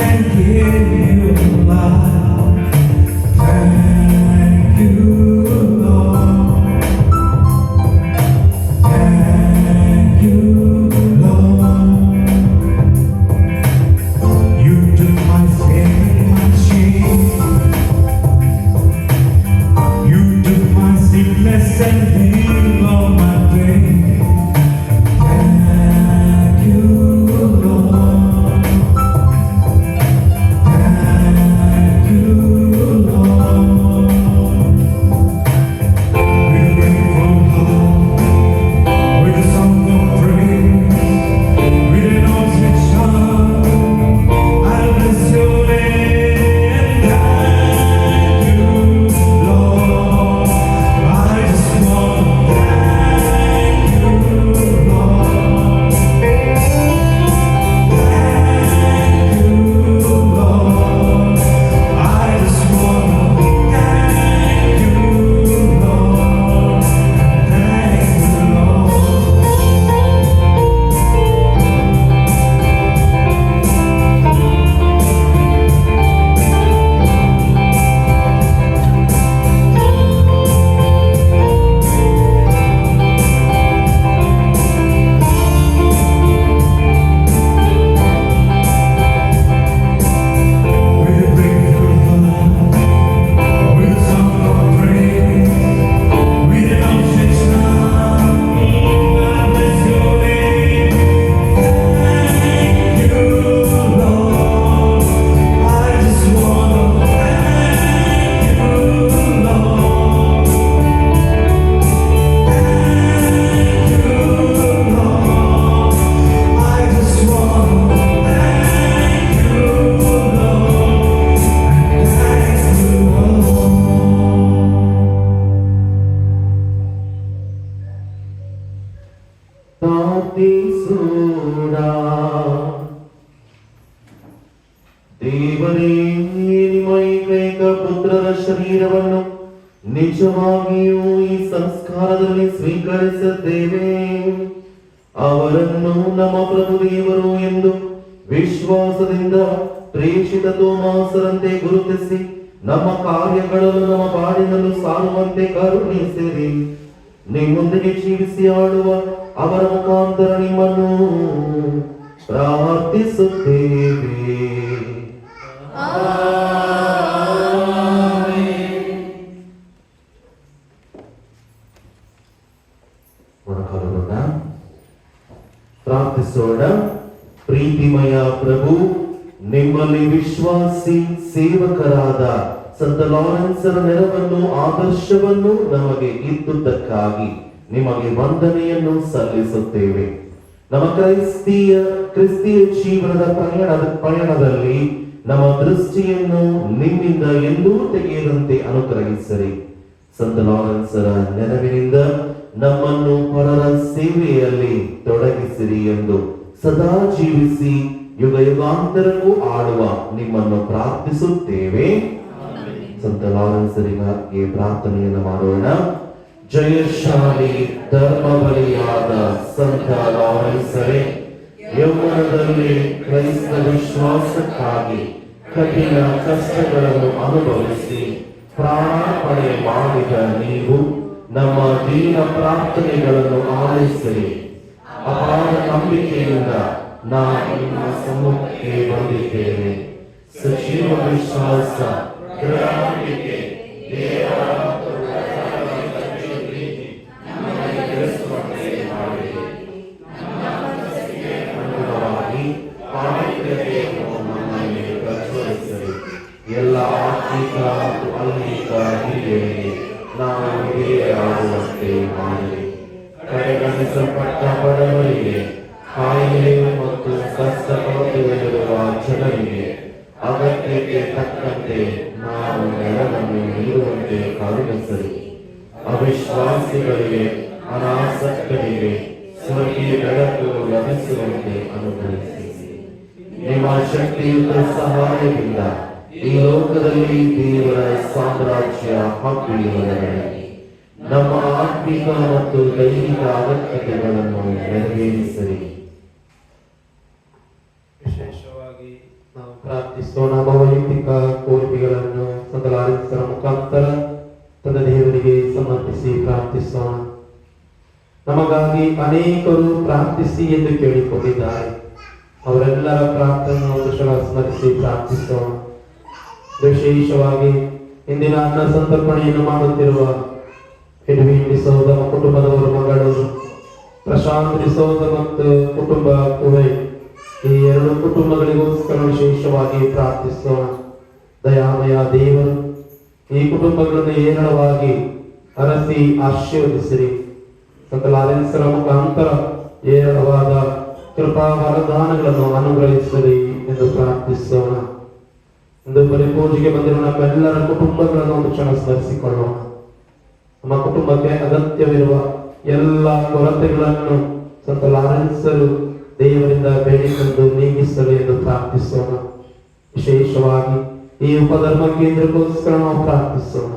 and give you life. Thank you, Lord. Thank you, Lord. You took my sin and my shame. You took my sickness and healed all my pain. Thank you, Lord. Thank you, Lord. With a grateful heart, with a song of praise, with an outstretched arm, I'll bless your name. Thank you, Lord. I just want to thank you, Lord. Thank you, Lord. I just want to thank you, Lord. Thank you, Lord. With a grateful heart, with a song of praise, with an outstretched arm, I bless your name. Thank you, Lord. I just wanna thank you, Lord. Thank you, Lord. I just wanna thank you, Lord. Thank you, Lord. ಪ್ರಾರ್ಥಿಸೋಣ. ದೇವರೇ, ನಿಮ್ಮ ಏಕೈಕ ಪುತ್ರರ ಶರೀರವನ್ನು ನಿಜವಾಗಿಯೂ ಈ ಸಂಸ್ಕಾರದಲ್ಲಿ ಸ್ವೀಕರಿಸಿದ್ದೇವೆ. ಅವರನ್ನು ನಮ್ಮ ಪ್ರಭು ದೇವರು ಎಂದು ವಿಶ್ವಾಸದಿಂದ ಪ್ರೇಷಿತ ತೋಮಾಸರಂತೆ ಗುರುತಿಸಿ ನಮ್ಮ ಕಾರ್ಯಗಳನ್ನು ನಮ್ಮ ಬಾಡಿನಲ್ಲೂ ಸಾರುವಂತೆ ಕರುಣಿಸಿರಿ. ನಿಮ್ಮೊಂದಿಗೆ ಜೀವಿಸಿ ಆಡುವ ಅವರ ಮುಖಾಂತರ ನಿಮ್ಮನ್ನು ಪ್ರಾರ್ಥಿಸುತ್ತೇವೆ. ಮೊಣಕಾಲುಗೊಂಡ ಪ್ರಾರ್ಥಿಸೋಣ. ಪ್ರೀತಿಮಯ ಪ್ರಭು, ನಿಮ್ಮಲ್ಲಿ ವಿಶ್ವಾಸಿ ಸೇವಕರಾದ ಸಂತ ಲಾರೆನ್ಸರ ನೆರವನ್ನು ಆದರ್ಶವನ್ನು ನಮಗೆ ಇದ್ದುದಕ್ಕಾಗಿ ನಿಮಗೆ ವಂದನೆಯನ್ನು ಸಲ್ಲಿಸುತ್ತೇವೆ. ನಮ್ಮ ಕ್ರಿಸ್ತಿಯ ಜೀವನದ ಪಯಣದಲ್ಲಿ ನಮ್ಮ ದೃಷ್ಟಿಯನ್ನು ನಿಮ್ಮಿಂದ ಎಂದೂ ತೆಗೆಯದಂತೆ ಅನುಗ್ರಹಿಸಿರಿ. ಸಂತ ಲಾರೆನ್ಸರ ನೆರವಿನಿಂದ ನಮ್ಮನ್ನು ಪರರ ಸೇವೆಯಲ್ಲಿ ತೊಡಗಿಸಿರಿ ಎಂದು ಸದಾ ಜೀವಿಸಿ ಯುಗ ಯುಗಾಂತರಕ್ಕೂ ಆಡುವ ನಿಮ್ಮನ್ನು ಪ್ರಾರ್ಥಿಸುತ್ತೇವೆ. ಸಂತ ಲಾರೆನ್ಸರಿಗಾಗಿ ಪ್ರಾರ್ಥನೆಯನ್ನು ಮಾಡೋಣ. ಜಯಶಾಲಿ ಧರ್ಮಬಲಿಯಾದ ಸಂತ ಲಾರೆನ್ಸರೇ, ಯೌವನದಲ್ಲಿ ಕ್ರೈಸ್ತ ವಿಶ್ವಾಸಕ್ಕಾಗಿ ಕಠಿಣ ಕಷ್ಟಗಳನ್ನು ಅನುಭವಿಸಿ ಪ್ರಾಣಾರ್ಪಣೆ ಮಾಡಿದ ನೀವು ನಮ್ಮ ದೀನ ಪ್ರಾರ್ಥನೆಗಳನ್ನು ಆಲಿಸಿರಿ. ಅಪಾರ ನಂಬಿಕೆಯಿಂದ ನಾನು ನಿಮ್ಮ ಸಮ್ಮುಖಕ್ಕೆ ಬಂದಿದ್ದೇನೆ. ಸಜೀವ ವಿಶ್ವಾಸ, ದೃಢ ನಂಬಿಕೆ, ದೇವರ ಮತ್ತು ಪ್ರಜೆಗಳ ಪ್ರೀತಿ ನಮ್ಮಲ್ಲಿ ಬೆಳೆಸುವಂತೆ ಮಾಡಿರಿ. ಅನುಗುಣವಾಗಿ ಪಾವಿತ್ರ್ಯತೆಯನ್ನು ನಮ್ಮಲ್ಲಿ ಪ್ರಜ್ವಲಿಸಿರಿ. ಎಲ್ಲ ಆತ್ಮಿಕ ಮತ್ತು ಅಲ್ಮಿಕ ಹಿರಿಯರಿಗೆ ನಾವು ಹಿರಿಯರಾಗುವಂತೆ ಮಾಡಿರಿ. ಕಡೆಗಣಿಸಲ್ಪಟ್ಟ ಬಡವರಿಗೆ, ಕಾಯಿಲೆ ಮತ್ತು ಕಷ್ಟಪಡುತ್ತಿರುವ ಜನರಿಗೆ ಅಗತ್ಯಕ್ಕೆ ತಕ್ಕಂತೆ ನಾವು ನೆರವನ್ನು ನೀಡುವಂತೆ ಕರುಣಿಸಿರಿ. ಅವಿಶ್ವಾಸಿಗಳಿಗೆ, ಅನಾಸಕ್ತರಿಗೆ ಸ್ವರ್ಗೀಯ ಬೆಳಕು ಲಭಿಸುವಂತೆ ಅನುಗ್ರಹಿಸಿ. ನಿಮ್ಮ ಶಕ್ತಿಯುತ ಸಹಾಯದಿಂದ ಈ ಲೋಕದಲ್ಲಿ ದೇವರ ಸಾಮ್ರಾಜ್ಯ ಹಬ್ಬಿರುವುದರಲ್ಲಿ ನಮ್ಮ ಆತ್ಮಿಕ ಮತ್ತು ದೈಹಿಕ ಅಗತ್ಯತೆಗಳನ್ನು ನೆರವೇರಿಸಿರಿ. ವಿಶೇಷವಾಗಿ ನಾವು ಪ್ರಾರ್ಥಿಸೋಣ. ವೈಯಕ್ತಿಕ ಕೋರಿಕೆಗಳನ್ನು ಸದಲಾರಿಸರ ಮುಖಾಂತರ ತನ್ನ ದೇವರಿಗೆ ಸಮರ್ಪಿಸಿ ಪ್ರಾರ್ಥಿಸೋಣ. ನಮಗಾಗಿ ಅನೇಕರು ಪ್ರಾರ್ಥಿಸಿ ಎಂದು ಕೇಳಿಕೊಂಡಿದ್ದಾರೆ. ಅವರೆಲ್ಲರ ಪ್ರಾರ್ಥನೆಯನ್ನು ಒಂದು ಕ್ಷಣ ಸ್ಮರಿಸಿ ಪ್ರಾರ್ಥಿಸೋಣ. ವಿಶೇಷವಾಗಿ ಇಂದಿನ ಅನ್ನ ಸಂತರ್ಪಣೆಯನ್ನು ಮಾಡುತ್ತಿರುವ ಎಡ್ವಿನ್ ಡಿಸೋದ ಕುಟುಂಬದವರ ಮಗಳು ಪ್ರಶಾಂತ್ ಡಿಸೋದ ಮತ್ತು ಕುಟುಂಬ ಕುವೈ, ಈ ಎರಡು ಕುಟುಂಬಗಳಿಗೋಸ್ಕರ ವಿಶೇಷವಾಗಿ ಪ್ರಾರ್ಥಿಸೋಣ. ದಯಾಮಯ ದೇವರು ಈ ಕುಟುಂಬಗಳನ್ನು ಏರಳವಾಗಿ ಅರಸಿ ಆಶೀರ್ವದಿಸಿರಿ. ಸಕಲ ಅರೆನ್ಸರ ಮುಖಾಂತರ ಏರಳವಾದ ಕೃಪಾ ವರದಾನಗಳನ್ನು ಅನುಗ್ರಹಿಸಲಿ ಎಂದು ಪ್ರಾರ್ಥಿಸೋಣ. ಇಂದು ಬಲಿಪೂಜೆಗೆ ಬಂದಿರುವ ನಮ್ಮೆಲ್ಲರ ಕುಟುಂಬಗಳನ್ನು ಒಂದು ಕ್ಷಣ ಸ್ಮರಿಸಿಕೊಳ್ಳೋಣ. ನಮ್ಮ ಕುಟುಂಬಕ್ಕೆ ಅಗತ್ಯವಿರುವ ಎಲ್ಲ ಕೊರತೆಗಳನ್ನು ಸಂತ ಲಾರೆನ್ಸರು ದೇವರಿಂದ ಬೇಡಿಕೊಂಡು ನೀಗಿಸಲಿ ಎಂದು ಪ್ರಾರ್ಥಿಸೋಣ. ವಿಶೇಷವಾಗಿ ಈ ಉಪಧರ್ಮ ಕೇಂದ್ರಕ್ಕೋಸ್ಕರ ನಾವು ಪ್ರಾರ್ಥಿಸೋಣ.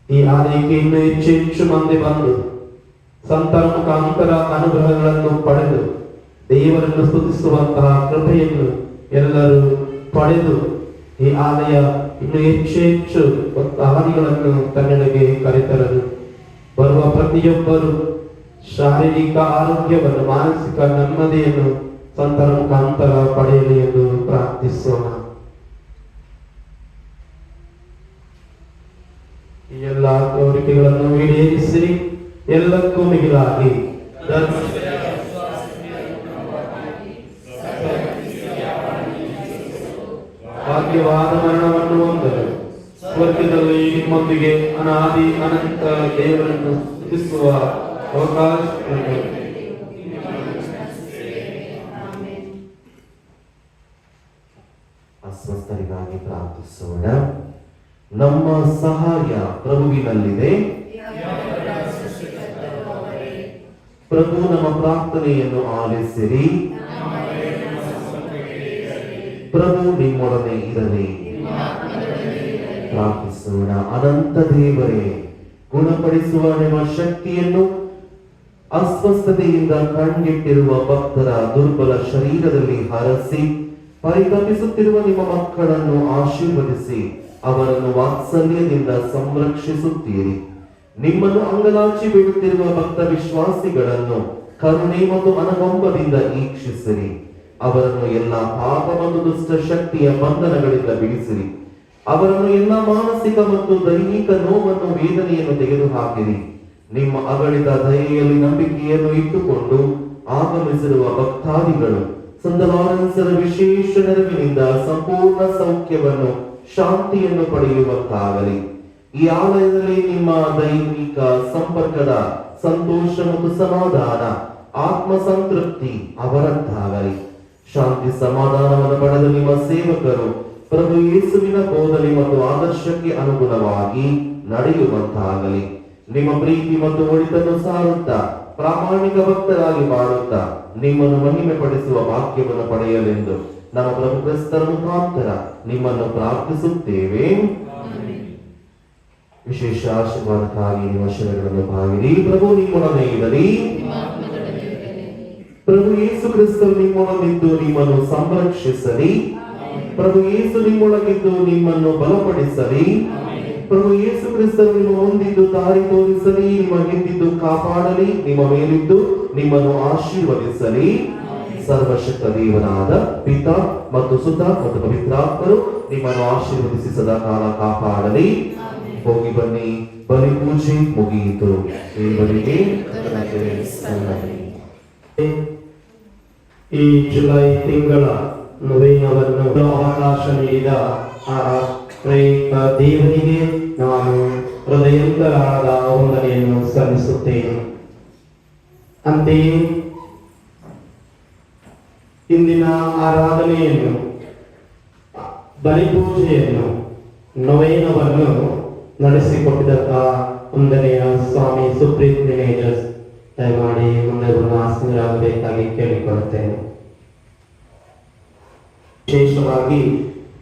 ಈ ಆಲಯಕ್ಕೆ ಇನ್ನೂ ಹೆಚ್ಚು ಮಂದಿ ಬಂದು ಸಂತರ ಮುಖಾಂತರ ಅನುಗ್ರಹಗಳನ್ನು ಪಡೆದು ದೇವರನ್ನು ಸ್ತುತಿಸುವಂತಹ ಕೃಪೆಯನ್ನು ಎಲ್ಲರೂ ಪಡೆದು ಈ ಆಲಯ ಇನ್ನು ಹೆಚ್ಚು ಭಕ್ತಾದಿಗಳನ್ನು ತನ್ನೆಡೆಗೆ ಕರೆತರಲು ಬರುವ ಪ್ರತಿಯೊಬ್ಬರು ಶಾರೀರಿಕ ಆರೋಗ್ಯವನ್ನು, ಮಾನಸಿಕ ನೆಮ್ಮದಿಯನ್ನು ಸಂತರ ಮುಖಾಂತರ ಪಡೆಯಲಿ ಎಂದು ಪ್ರಾರ್ಥಿಸೋಣ. ಈ ಎಲ್ಲ ಕೋರಿಕೆಗಳನ್ನು ಈಡೇರಿಸಿರಿ. ಎಲ್ಲಕ್ಕೂ ಮಿಗಿಲಾಗಿ ಭಾಗ್ಯವಾದ ಮರಣವನ್ನು ಹೊಂದಲು ಸ್ವರ್ಗದಲ್ಲಿ ನಿಮ್ಮೊಂದಿಗೆ ಅನಾದಿ ಅನಂತ ದೇವರನ್ನು ಸ್ತುತಿಸುವ ಅವಕಾಶವನ್ನು ಅಸ್ವಸ್ಥರಿಗಾಗಿ ಪ್ರಾರ್ಥಿಸೋಣ. ನಮ್ಮ ಸಹಾಯ ಪ್ರಭುವಿನಲ್ಲಿದೆ. ಪ್ರಭು ನಮ್ಮ ಪ್ರಾರ್ಥನೆಯನ್ನು ಆಲಿಸಿರಿ. ಪ್ರಭು ನಿಮ್ಮೊಡನೆ ಇರಲಿ. ಪ್ರಾರ್ಥಿಸೋಣ. ಅನಂತ ದೇವರೇ, ಗುಣಪಡಿಸುವ ನಿಮ್ಮ ಶಕ್ತಿಯನ್ನು ಅಸ್ವಸ್ಥತೆಯಿಂದ ಕಂಗೆಟ್ಟಿರುವ ಭಕ್ತರ ದುರ್ಬಲ ಶರೀರದಲ್ಲಿ ಹರಸಿ ಪರಿತಪಿಸುತ್ತಿರುವ ನಿಮ್ಮ ಮಕ್ಕಳನ್ನು ಆಶೀರ್ವದಿಸಿ ಅವರನ್ನು ವಾತ್ಸಲ್ಯದಿಂದ ಸಂರಕ್ಷಿಸುತ್ತೀರಿ. ನಿಮ್ಮನ್ನು ಅಂಗಲಾಚಿ ಬಿಡುತ್ತಿರುವ ಭಕ್ತ ವಿಶ್ವಾಸಿಗಳನ್ನು ಕರುಣೆ ಮತ್ತು ಅನುಕಂಪದಿಂದ ಈಕ್ಷಿಸಿರಿ. ಅವರನ್ನು ಎಲ್ಲ ಪಾಪ ಮತ್ತು ದುಷ್ಟ ಶಕ್ತಿಯ ಬಂಧನಗಳಿಂದ ಬಿಡಿಸಿರಿ. ಅವರನ್ನು ಎಲ್ಲ ಮಾನಸಿಕ ಮತ್ತು ದೈಹಿಕ ನೋವನ್ನು, ವೇದನೆಯನ್ನು ತೆಗೆದುಹಾಕಿರಿ. ನಿಮ್ಮ ಅಗಣಿತ ದಯೆಯಲ್ಲಿ ನಂಬಿಕೆಯನ್ನು ಇಟ್ಟುಕೊಂಡು ಆಗಮಿಸಿರುವ ಭಕ್ತಾದಿಗಳು ಸಂತ ಲಾರೆನ್ಸರ ವಿಶೇಷ ನೆರವಿನಿಂದ ಸಂಪೂರ್ಣ ಸೌಖ್ಯವನ್ನು, ಶಾಂತಿಯನ್ನು ಪಡೆಯುವಂತಾಗಲಿ. ಈ ಆಲಯದಲ್ಲಿ ನಿಮ್ಮ ದೈವಿಕ ಸಂಪರ್ಕದ ಸಂತೋಷ ಮತ್ತು ಸಮಾಧಾನ, ಆತ್ಮ ಸಂತೃಪ್ತಿ ಅವರಂತಾಗಲಿ. ಶಾಂತಿ ಸಮಾಧಾನವನ್ನು ಪಡೆದ ನಿಮ್ಮ ಸೇವಕರು ಪ್ರಭು ಯೇಸುವಿನ ಬೋಧನೆ ಮತ್ತು ಆದರ್ಶಕ್ಕೆ ಅನುಗುಣವಾಗಿ ನಡೆಯುವಂತಾಗಲಿ. ನಿಮ್ಮ ಪ್ರೀತಿ ಮತ್ತು ಒಳಿತನ್ನು ಸಾರುತ್ತಾ ಪ್ರಾಮಾಣಿಕ ಭಕ್ತರಾಗಿ ಬಾಳುತ್ತಾ ನಿಮ್ಮನ್ನು ಮಹಿಮೆ ಪಡಿಸುವ ಭಾಗ್ಯವನ್ನು ಪಡೆಯಲೆಂದು ನಮ್ಮ ಪ್ರಭು ಕ್ರಿಸ್ತರ ಮುಖಾಂತರ ನಿಮ್ಮನ್ನು ಪ್ರಾರ್ಥಿಸುತ್ತೇವೆ. ವಿಶೇಷ ಆಶೀರ್ವಾದಕ್ಕಾಗಿ ನಿಮ್ಮ ಶರಣಗಳನ್ನು ಭಾವಿರಿ. ಪ್ರಭು ನಿಮ್ಮೊಡನೆ ಇರಲಿ. ಪ್ರಭು ಯೇಸು ಕ್ರಿಸ್ತರು ನಿಮ್ಮೊಳಗಿದ್ದು ನಿಮ್ಮನ್ನು ಸಂರಕ್ಷಿಸಲಿ. ಪ್ರಭು ಯೇಸು ನಿಮ್ಮೊಳಗಿದ್ದು ನಿಮ್ಮನ್ನು ಬಲಪಡಿಸಲಿ. ಪ್ರಭು ಯೇಸು ಕ್ರಿಸ್ತರು ನಿಮ್ಮ ಮುಂದಿದ್ದು ದಾರಿ ತೋರಿಸಲಿ, ನಿಮ್ಮ ಹಿಂದಿದ್ದು ಕಾಪಾಡಲಿ, ನಿಮ್ಮ ಮೇಲಿದ್ದು ನಿಮ್ಮನ್ನು ಆಶೀರ್ವದಿಸಲಿ. ಸರ್ವಶಕ್ತ ದೇವರಾದ ಪಿತಾ ಮತ್ತು ಸುತ ಮತ್ತು ಪವಿತ್ರಾತ್ಮರು ನಿಮ್ಮನ್ನು ಆಶೀರ್ವದಿಸಿ ಸದಾ ಕಾಲ ಕಾಪಾಡಲಿ. ಹೋಗಿ ಬನ್ನಿ, ಬಲಿ ಪೂಜೆ ಮುಗಿಯಿತು. ದೇವರಿಗೆ ಈ ಜುಲೈ ತಿಂಗಳ ನೊವೇನವನ್ನು ಅವಕಾಶ ನೀಡಿದ ಆ ಪ್ರೇತ ದೇವರಿಗೆ ನಾನು ಹೃದಯಂತರಾದ ವಂದನೆಯನ್ನು ಸಲ್ಲಿಸುತ್ತೇನೆ. ಅಂತೆಯೇ ಇಂದಿನ ಆರಾಧನೆಯನ್ನು, ಬಲಿಪೂಜೆಯನ್ನು, ನೊವೇನವನ್ನು ನಡೆಸಿಕೊಟ್ಟಿದ್ದ ವಂದನೆಯ ಸ್ವಾಮಿ ಸುಪ್ರೀತ್ ಮ್ಯಾನೇಜರ್ಸ್ ದಯಮಾಡಿ ಮುಂದೆ ಆಸೀನರಾಗಬೇಕಾಗಿ ಕೇಳಿಕೊಳ್ಳುತ್ತೇನೆ. ವಿಶೇಷವಾಗಿ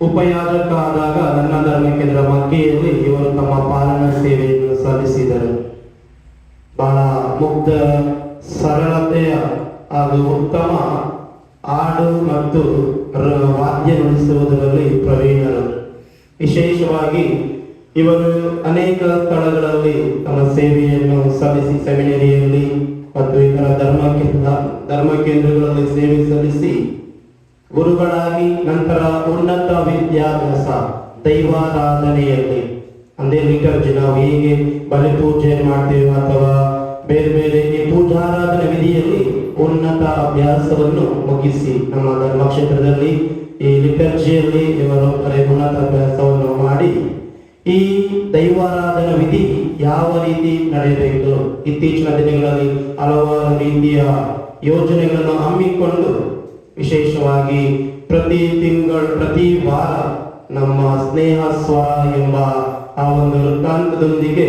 ಉಪಯಾಜಕ ಆದಾಗ ನನ್ನ ಧರ್ಮಕೇಂದ್ರ ಮಕ್ಕೆಯಲ್ಲಿ ಇವರು ತಮ್ಮ ಪಾಲನಾ ಸೇವೆಯನ್ನು ಸಲ್ಲಿಸಿದರು. ಬಹಳ ಮುಗ್ಧ, ಸರಳತೆಯ ಹಾಗೂ ಉತ್ತಮ ಹಾಡು ಮತ್ತು ವಾದ್ಯ ನುಡಿಸುವುದರಲ್ಲಿ ಪ್ರವೀಣರು. ವಿಶೇಷವಾಗಿ ಇವರು ಅನೇಕ ಸ್ಥಳಗಳಲ್ಲಿ ತಮ್ಮ ಸೇವೆಯನ್ನು ಸಲ್ಲಿಸಿ ಸೆಮಿನರಿಯಲ್ಲಿ ಮತ್ತು ಇತರ ಧರ್ಮ ಕೇಂದ್ರಗಳಲ್ಲಿ ಸೇವೆ ಸಲ್ಲಿಸಿ ಗುರುಗಳಾಗಿ ನಂತರ ಉನ್ನತ ವಿದ್ಯಾಭ್ಯಾಸ ದೈವಾರಾಧನೆಯಲ್ಲಿ ಅಂದೇ ಲಿಟರ್ಜಿ ನಾವು ಹೇಗೆ ಬಲಿ ಪೂಜೆ ಮಾಡ್ತೇವೆ ಅಥವಾ ಬೇರೆ ಬೇರೆ ಈ ಪೂಜಾರಾಧನೆ ವಿಧಿಯಲ್ಲಿ ಉನ್ನತ ಅಭ್ಯಾಸವನ್ನು ಮುಗಿಸಿ ನಮ್ಮ ಧರ್ಮಕ್ಷೇತ್ರದಲ್ಲಿ ಈ ಲಿಟರ್ಜಿಯಲ್ಲಿ ಇವರು ಉನ್ನತ ಅಭ್ಯಾಸವನ್ನು ಮಾಡಿ ಈ ದೈವಾರಾಧನಾ ವಿಧಿ ಯಾವ ರೀತಿ ನಡೆಯಬೇಕು, ಇತ್ತೀಚಿನ ದಿನಗಳಲ್ಲಿ ಹಲವಾರು ರೀತಿಯ ಯೋಜನೆಗಳನ್ನು ಹಮ್ಮಿಕೊಂಡು ವಿಶೇಷವಾಗಿ ಪ್ರತಿ ವಾರ ನಮ್ಮ ಸ್ನೇಹ ಸ್ವರ ಎಂಬ ಆ ಒಂದು ವೃತ್ತಾಂತದೊಂದಿಗೆ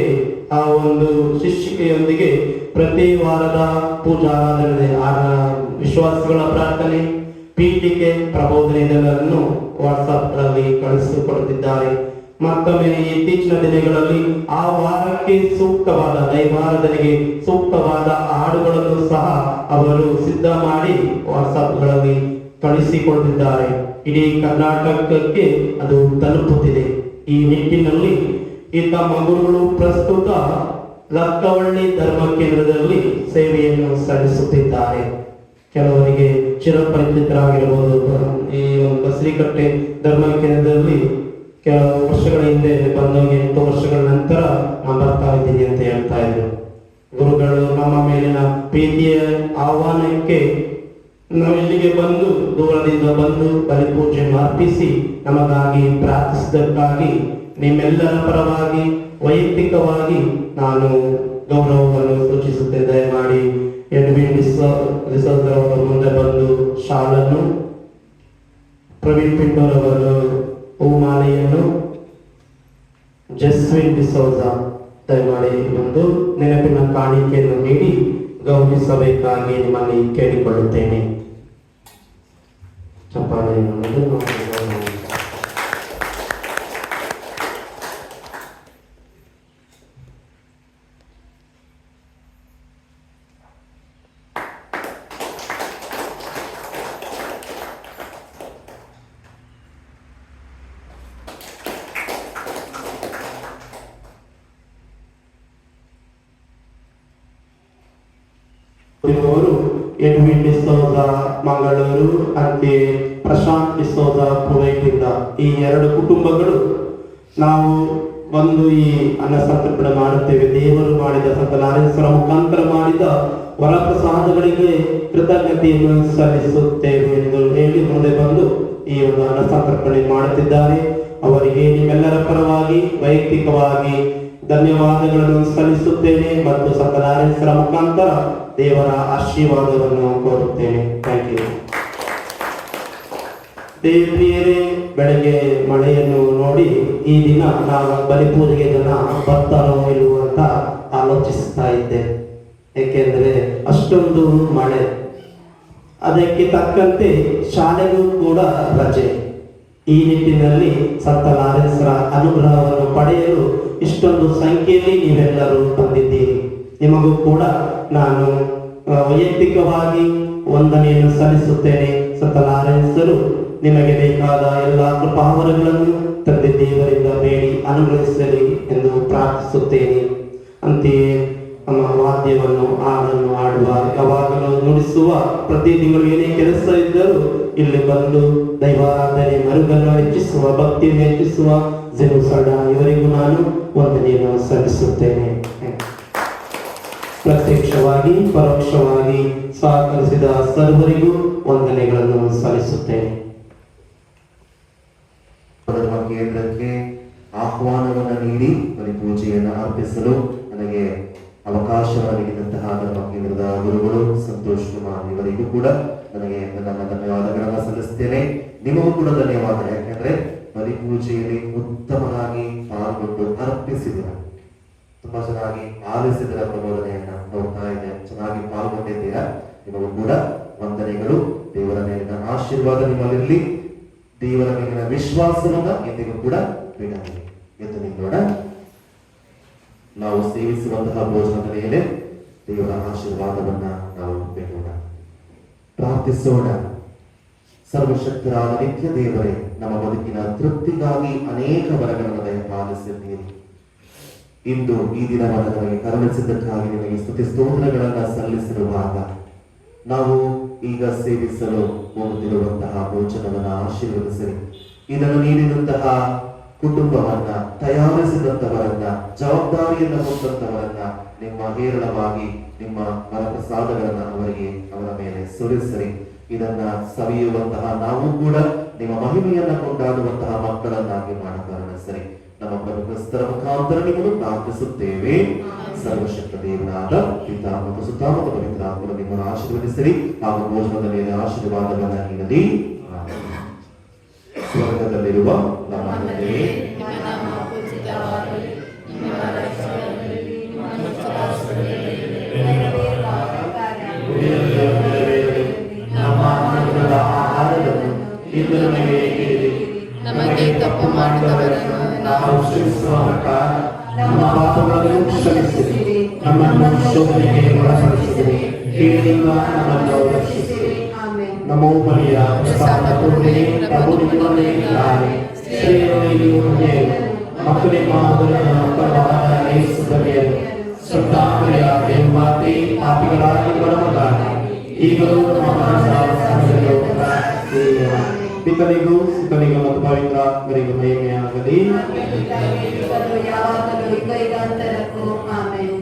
ಆ ಒಂದು ಶಿಕ್ಷಿಕೆಯೊಂದಿಗೆ ಪ್ರತಿ ವಾರದ ಪೂಜಾರಾಧನೆ ವಿಶ್ವಾಸಗಳ ಪ್ರಾರ್ಥನೆ ಪೀಠಿಕೆ ಪ್ರಬೋಧನೆ ಇದನ್ನು ವಾಟ್ಸಾಪ್ಗಳಲ್ಲಿ ಕಳಿಸಿಕೊಡುತ್ತಿದ್ದಾರೆ. ಮತ್ತೊಮ್ಮೆ ಇತ್ತೀಚಿನ ದಿನಗಳಲ್ಲಿ ಆ ವಾರಕ್ಕೆ ಸೂಕ್ತವಾದ ದೈವಾರಾಧನೆಗೆ ಸೂಕ್ತವಾದ ಹಾಡುಗಳನ್ನು ಸಹ ಅವರು ಸಿದ್ಧ ಮಾಡಿ ವಾಟ್ಸಾಪ್ಗಳಲ್ಲಿ ಕಳಿಸಿಕೊಡುತ್ತಿದ್ದಾರೆ. ಇಡೀ ಕರ್ನಾಟಕಕ್ಕೆ ಅದು ತಲುಪುತ್ತಿದೆ. ಈ ನಿಟ್ಟಿನಲ್ಲಿ ಈ ತಮ್ಮ ಗುರುಗಳು ಪ್ರಸ್ತುತ ಲಕ್ಕವಳ್ಳಿ ಧರ್ಮ ಕೇಂದ್ರದಲ್ಲಿ ಸೇವೆಯನ್ನು ಸಲ್ಲಿಸುತ್ತಿದ್ದಾರೆ. ಕೆಲವರಿಗೆ ಚಿರಪರಿಚಿತರಾಗಿರಬಹುದು. ಈ ಬಸರಿಕಟ್ಟೆ ಧರ್ಮ ಕೇಂದ್ರದಲ್ಲಿ ಕೆಲವು ವರ್ಷಗಳ ಹಿಂದೆ ಬಂದೋಗಿ 8 ವರ್ಷಗಳ ನಂತರ ನಾನು ಬರ್ತಾ ಇದ್ದೀನಿ ಅಂತ ಹೇಳ್ತಾ ಇದ್ರು. ಗುರುಗಳು ನಮ್ಮ ಮೇಲಿನ ಪ್ರೀತಿಯ ಆಹ್ವಾನಕ್ಕೆ ನಾವು ಇಲ್ಲಿಗೆ ಬಂದು ದೂರದಿಂದ ಬಂದು ಬಲಿಪೂಜೆಯನ್ನು ಅರ್ಪಿಸಿ ನಮಗಾಗಿ ಪ್ರಾರ್ಥಿಸಿದ್ದಕ್ಕಾಗಿ ನಿಮ್ಮೆಲ್ಲರ ಪರವಾಗಿ ವೈಯಕ್ತಿಕವಾಗಿ ನಾನು ಗೌರವವನ್ನು ಸೂಚಿಸುತ್ತೇನೆ. ದಯಮಾಡಿ ಎಡ್ವಿನ್ ಡಿಸೋಜ ಅವರು ಮುಂದೆ ಬಂದು ಶಾಲನ್ನು, ಪ್ರವೀಣ್ ಪಿಂಟೋರ್ ಅವರು ಹೂಮಾಲೆಯನ್ನು, ಜಸ್ವಿನ್ ಡಿಸೋಜ ದಯಮಾಡಿ ಒಂದು ನೆನಪಿನ ಕಾಣಿಕೆಯನ್ನು ನೀಡಿ ಗೌರವಿಸಬೇಕಾಗಿ ನಿಮ್ಮಲ್ಲಿ ಕೇಳಿಕೊಳ್ಳುತ್ತೇನೆ. ಚಪ್ಪಾಳೆಯನ್ನು ಇವರು ಎಡ್ವಿನ್ ಡಿಸೋಜ ಮಂಗಳೂರು, ಅಂತೆಯೇ ಪ್ರಶಾಂತ್ ಡಿಸೋಜ ಕುವೈಟಿಂದ ಈ 2 ಕುಟುಂಬಗಳು ನಾವು ಒಂದು ಈ ಅನ್ನ ಸಂತರ್ಪಣೆ ಮಾಡುತ್ತೇವೆ. ದೇವರು ಮಾಡಿದ ಸಂತ ನಾರಾಯಣೇಶ್ವರ ಮುಖಾಂತರ ಮಾಡಿದ ವರಪ್ರಸಾದಗಳಿಗೆ ಕೃತಜ್ಞತೆಯನ್ನು ಸಲ್ಲಿಸುತ್ತೇವೆ ಎಂದು ಹೇಳಿ ಮುಂದೆ ಬಂದು ಈ ಒಂದು ಅನ್ನ ಸಂತರ್ಪಣೆ ಮಾಡುತ್ತಿದ್ದಾರೆ. ಅವರಿಗೆ ನಿಮ್ಮೆಲ್ಲರ ಪರವಾಗಿ ವೈಯಕ್ತಿಕವಾಗಿ ಧನ್ಯವಾದಗಳನ್ನು ಸಲ್ಲಿಸುತ್ತೇನೆ ಮತ್ತು ಸಂತ ನಾರಾಯಣೇಶ್ವರ ಮುಖಾಂತರ ದೇವರ ಆಶೀರ್ವಾದವನ್ನು ಕೋರುತ್ತೇನೆ. Thank you. ದೇವಿಯರೇ, ಬೆಳಗ್ಗೆ ಮಳೆಯನ್ನು ನೋಡಿ ಈ ದಿನ ನಾವು ಬಲಿಪೂಜೆಗೆ ಜನ ಬರ್ತಾರೋ ಇಲ್ಲವೋ ಅಂತ ಆಲೋಚಿಸ್ತಾ ಇದ್ದೆ. ಏಕೆಂದರೆ ಅಷ್ಟೊಂದು ಮಳೆ, ಅದಕ್ಕೆ ತಕ್ಕಂತೆ ಶಾಲೆಗೂ ಕೂಡ ರಜೆ. ಈ ನಿಟ್ಟಿನಲ್ಲಿ ಸಂತ ನಾರಾಯಣೇಶ್ವರ ಅನುಗ್ರಹವನ್ನು ಪಡೆಯಲು ಇಷ್ಟೊಂದು ಸಂಖ್ಯೆಯಲ್ಲಿ ನೀವೆಲ್ಲರೂ ಬಂದಿದ್ದೀರಿ. ನಿಮಗೂ ಕೂಡ ನಾನು ವೈಯಕ್ತಿಕವಾಗಿ ವಂದನೆಯನ್ನು ಸಲ್ಲಿಸುತ್ತೇನೆ. ಸಂತ ನಾರಾಯಣೇಶ್ವರು ನಿಮಗೆ ಬೇಕಾದ ಎಲ್ಲ ಕೃಪಾವರಗಳನ್ನು ತಂದೆ ದೇವರಿಂದ ಬೇಡಿ ಅನುಗ್ರಹಿಸಲಿ ಎಂದು ಪ್ರಾರ್ಥಿಸುತ್ತೇನೆ. ಅಂತೆಯೇ ನಮ್ಮ ವಾದ್ಯವನ್ನು ಹಾಡನ್ನು ಆಡುವ, ಯಾವಾಗಲೂ ನುಡಿಸುವ, ಪ್ರತಿ ತಿಂಗಳು ಏನೇ ಕೆಲಸ ಇದ್ದರೂ ಇಲ್ಲಿ ಬಂದು ದೈವಾರಾಧನೆ ಮರುಗನ್ನು ಹೆಚ್ಚಿಸುವ, ಭಕ್ತಿಯನ್ನು ಹೆಚ್ಚಿಸುವ ಜೆರುಸಲ ಇವರಿಗೂ ನಾನು ವಂದನೆಯನ್ನು ಸಲ್ಲಿಸುತ್ತೇನೆ. ಪ್ರತ್ಯಕ್ಷವಾಗಿ ಪರೋಕ್ಷವಾಗಿ ಸಹಕರಿಸಿದ ಸರ್ವರಿಗೂ ವಂದನೆಗಳನ್ನು ಸಲ್ಲಿಸುತ್ತೇನೆ. ಕೇಂದ್ರಕ್ಕೆ ಆಹ್ವಾನವನ್ನು ನೀಡಿ ಬಲಿಪೂಜೆಯನ್ನು ಅರ್ಪಿಸಲು ನನಗೆ ಅವಕಾಶವನ್ನು ನೀಡಿದಂತಹ ಧರ್ಮ ಕೇಂದ್ರದ ಗುರುಗಳು ಸಂತೋಷ್ ಕುಮಾರ್ ಇವರಿಗೂ ಕೂಡ ನನಗೆ ನನ್ನ ಧನ್ಯವಾದಗಳನ್ನು ಸಲ್ಲಿಸ್ತೇನೆ. ನಿಮಗೂ ಕೂಡ ಧನ್ಯವಾದ. ಯಾಕೆಂದ್ರೆ ಬಲಿಪೂಜೆಯಲ್ಲಿ ಉತ್ತಮವಾಗಿ ಪಾಲ್ಗೊಂಡು ಅರ್ಪಿಸಿದ್ದೀರ, ತುಂಬಾ ಚೆನ್ನಾಗಿ ಆಲಿಸಿದರ ಪ್ರಬೋಧನೆಯನ್ನ ನೋಡ್ತಾ ಇದೆ, ಚೆನ್ನಾಗಿ ಪಾಲ್ಗೊಂಡಿದ್ದೀರಾ. ನಿಮಗೂ ಕೂಡ ವಂದನೆಗಳು. ದೇವರ ಮೇಲಿನ ಆಶೀರ್ವಾದ ನಿಮ್ಮಲ್ಲಿರಲಿ. ದೇವರ ಮೇಲಿನ ವಿಶ್ವಾಸವನ್ನ ಎಂದಿಗೂ ಕೂಡ ಬಿಡಲಿ. ಎದ್ದು ನಿಲ್ಲೋಣ. ನಾವು ಸೇವಿಸುವಂತಹ ಭೋಜನದ ಮೇಲೆ ದೇವರ ಆಶೀರ್ವಾದವನ್ನ ನಾವು ಬೇಡೋಣ, ಪ್ರಾರ್ಥಿಸೋಣ. ಸರ್ವಶಕ್ತರಾದ ನಿತ್ಯ ದೇವರೇ, ನಮ್ಮ ಬದುಕಿನ ತೃಪ್ತಿಗಾಗಿ ಅನೇಕ ವರಗಳನ್ನು ದಯಪಾಲಿಸಿದ್ದೀರಿ. ಇಂದು ಈ ದಿನವನ್ನು ನಮಗೆ ಕರುಣಿಸಿದ್ದಕ್ಕಾಗಿ ನಿಮಗೆ ಸ್ತುತಿ ಸ್ತೋತ್ರಗಳನ್ನು ಸಲ್ಲಿಸಿರುವಾಗ ನಾವು ಈಗ ಸೇವಿಸಲು ಹೋಗುತ್ತಿರುವಂತಹ ಭೋಜನವನ್ನು ಆಶೀರ್ವದಿಸಿರಿ. ಇದನ್ನು ನೀಡಿದಂತಹ ಕುಟುಂಬವನ್ನ, ತಯಾರಿಸಿದಂತವರನ್ನ, ಜವಾಬ್ದಾರಿಯನ್ನು ಹೊತ್ತಂತವರನ್ನ ನಿಮ್ಮ ಹೇರಳವಾಗಿ ನಿಮ್ಮ ವರಪ್ರಸಾದಗಳನ್ನ ಅವರ ಮೇಲೆ ಸುರಿಸಿರಿ. ಇದನ್ನ ಸವಿಯುವಂತಹ ನಾವು ಕೂಡ ನಿಮ್ಮ ಮಹಿಮೆಯನ್ನ ಕೊಂಡಾಡುವಂತಹ ಮಕ್ಕಳನ್ನಾಗಿ ಮಾಡಕರುಣಿಸಿರಿ. ನಮ್ಮ ಪ್ರಭು ಕ್ರಿಸ್ತರ ಮುಖಾಂತರ ನಿಮ್ಮನ್ನು ಪ್ರಾರ್ಥಿಸುತ್ತೇವೆ. ಸರ್ವಶಕ್ತ ದೇವರಾದ ಪಿತಾ ಮತ್ತು ಸುತ್ತ ಮತ್ತು ಪವಿತ್ರ ಆತ್ಮರು ನಿಮ್ಮನ್ನು ಆಶೀರ್ವದಿಸಿರಿ ಹಾಗೂ ಭೋಜನದ ಮೇಲೆ ಆಶೀರ್ವಾದವನ್ನ ನೀಡಲಿ. ಸ್ವರ್ಗದಲ್ಲಿರುವ ನಮ್ಮ ತಂದೆಯೇ, ನಿಮ್ಮ ನಾಮ ಪೂಜಿತವಾಗಲಿ, ನಿಮ್ಮ ರಾಜ್ಯವಾಗಲಿ, ನಿಮ್ಮ ಚಿತ್ತವಾಗಲಿ, ನಮ್ಮ ಅನ್ನದ ಆಹಾರವನ್ನು ಇಂದು ನಮಗೆ ನೀಡಿರಿ. ನಮಗೆ ತಪ್ಪು ಮಾಡಿದವರನ್ನು ನಾವು ಕ್ಷಮಿಸುವ ಪ್ರಕಾರ ನಮ್ಮ ಪಾಪಗಳನ್ನು ಕ್ಷಮಿಸಿರಿ. ನಮ್ಮನ್ನು ಶೋಧನೆಗೆ ಒಳಪಡಿಸಿರಿ, ಕೀಳಿನಿಂದ ನಮ್ಮನ್ನು ರಕ್ಷಿಸಿರಿ. ನಮೋ ಮರಿಯ ಪ್ರಸಾದ ಪೂರ್ಣೆ, ಪ್ರಭು ನಿಮ್ಮೊಡನೆ ಸ್ತ್ರೀಯರಲ್ಲಿ ಪುಣ್ಯರು, ಮತ್ತು ನಿಮ್ಮ ಮಧುರವಾದ ಫಲವಾದ ಯೇಸು ಧನ್ಯರು. ಸತ್ತಾಮರಿಯ ದೇವಮಾತೆ, ಪಾಪಿಗಳಾಗಿ ಬರಮಗಾಗಿ ಈಗಲೂ ನಮ್ಮ ಮರಣದ ಸಮಯದಲ್ಲೂ ಪ್ರಾರ್ಥಿಸಿರಿ. ಪಿತನಿಗೂ ಸುತನಿಗೂ ಮತ್ತು ಪವಿತ್ರಾತ್ಮರಿಗೂ ಮಹಿಮೆಯಾಗಲಿ. ಯಾವಾಗಲೂ ಯುಗಾಂತರಕ್ಕೂ ಆಮೆನ್.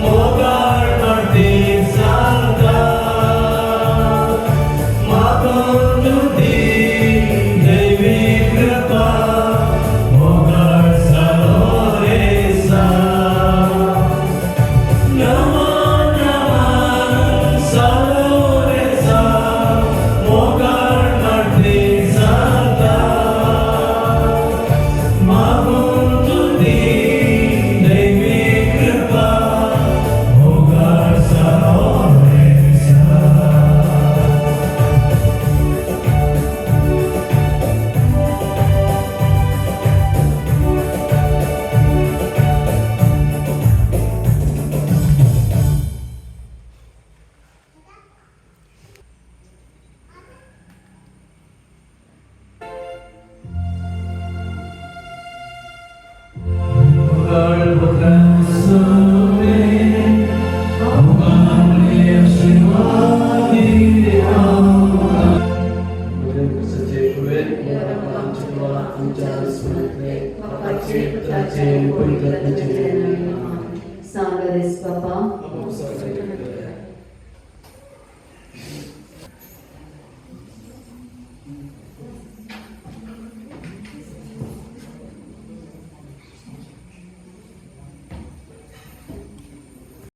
Mogar Sangaris Papa.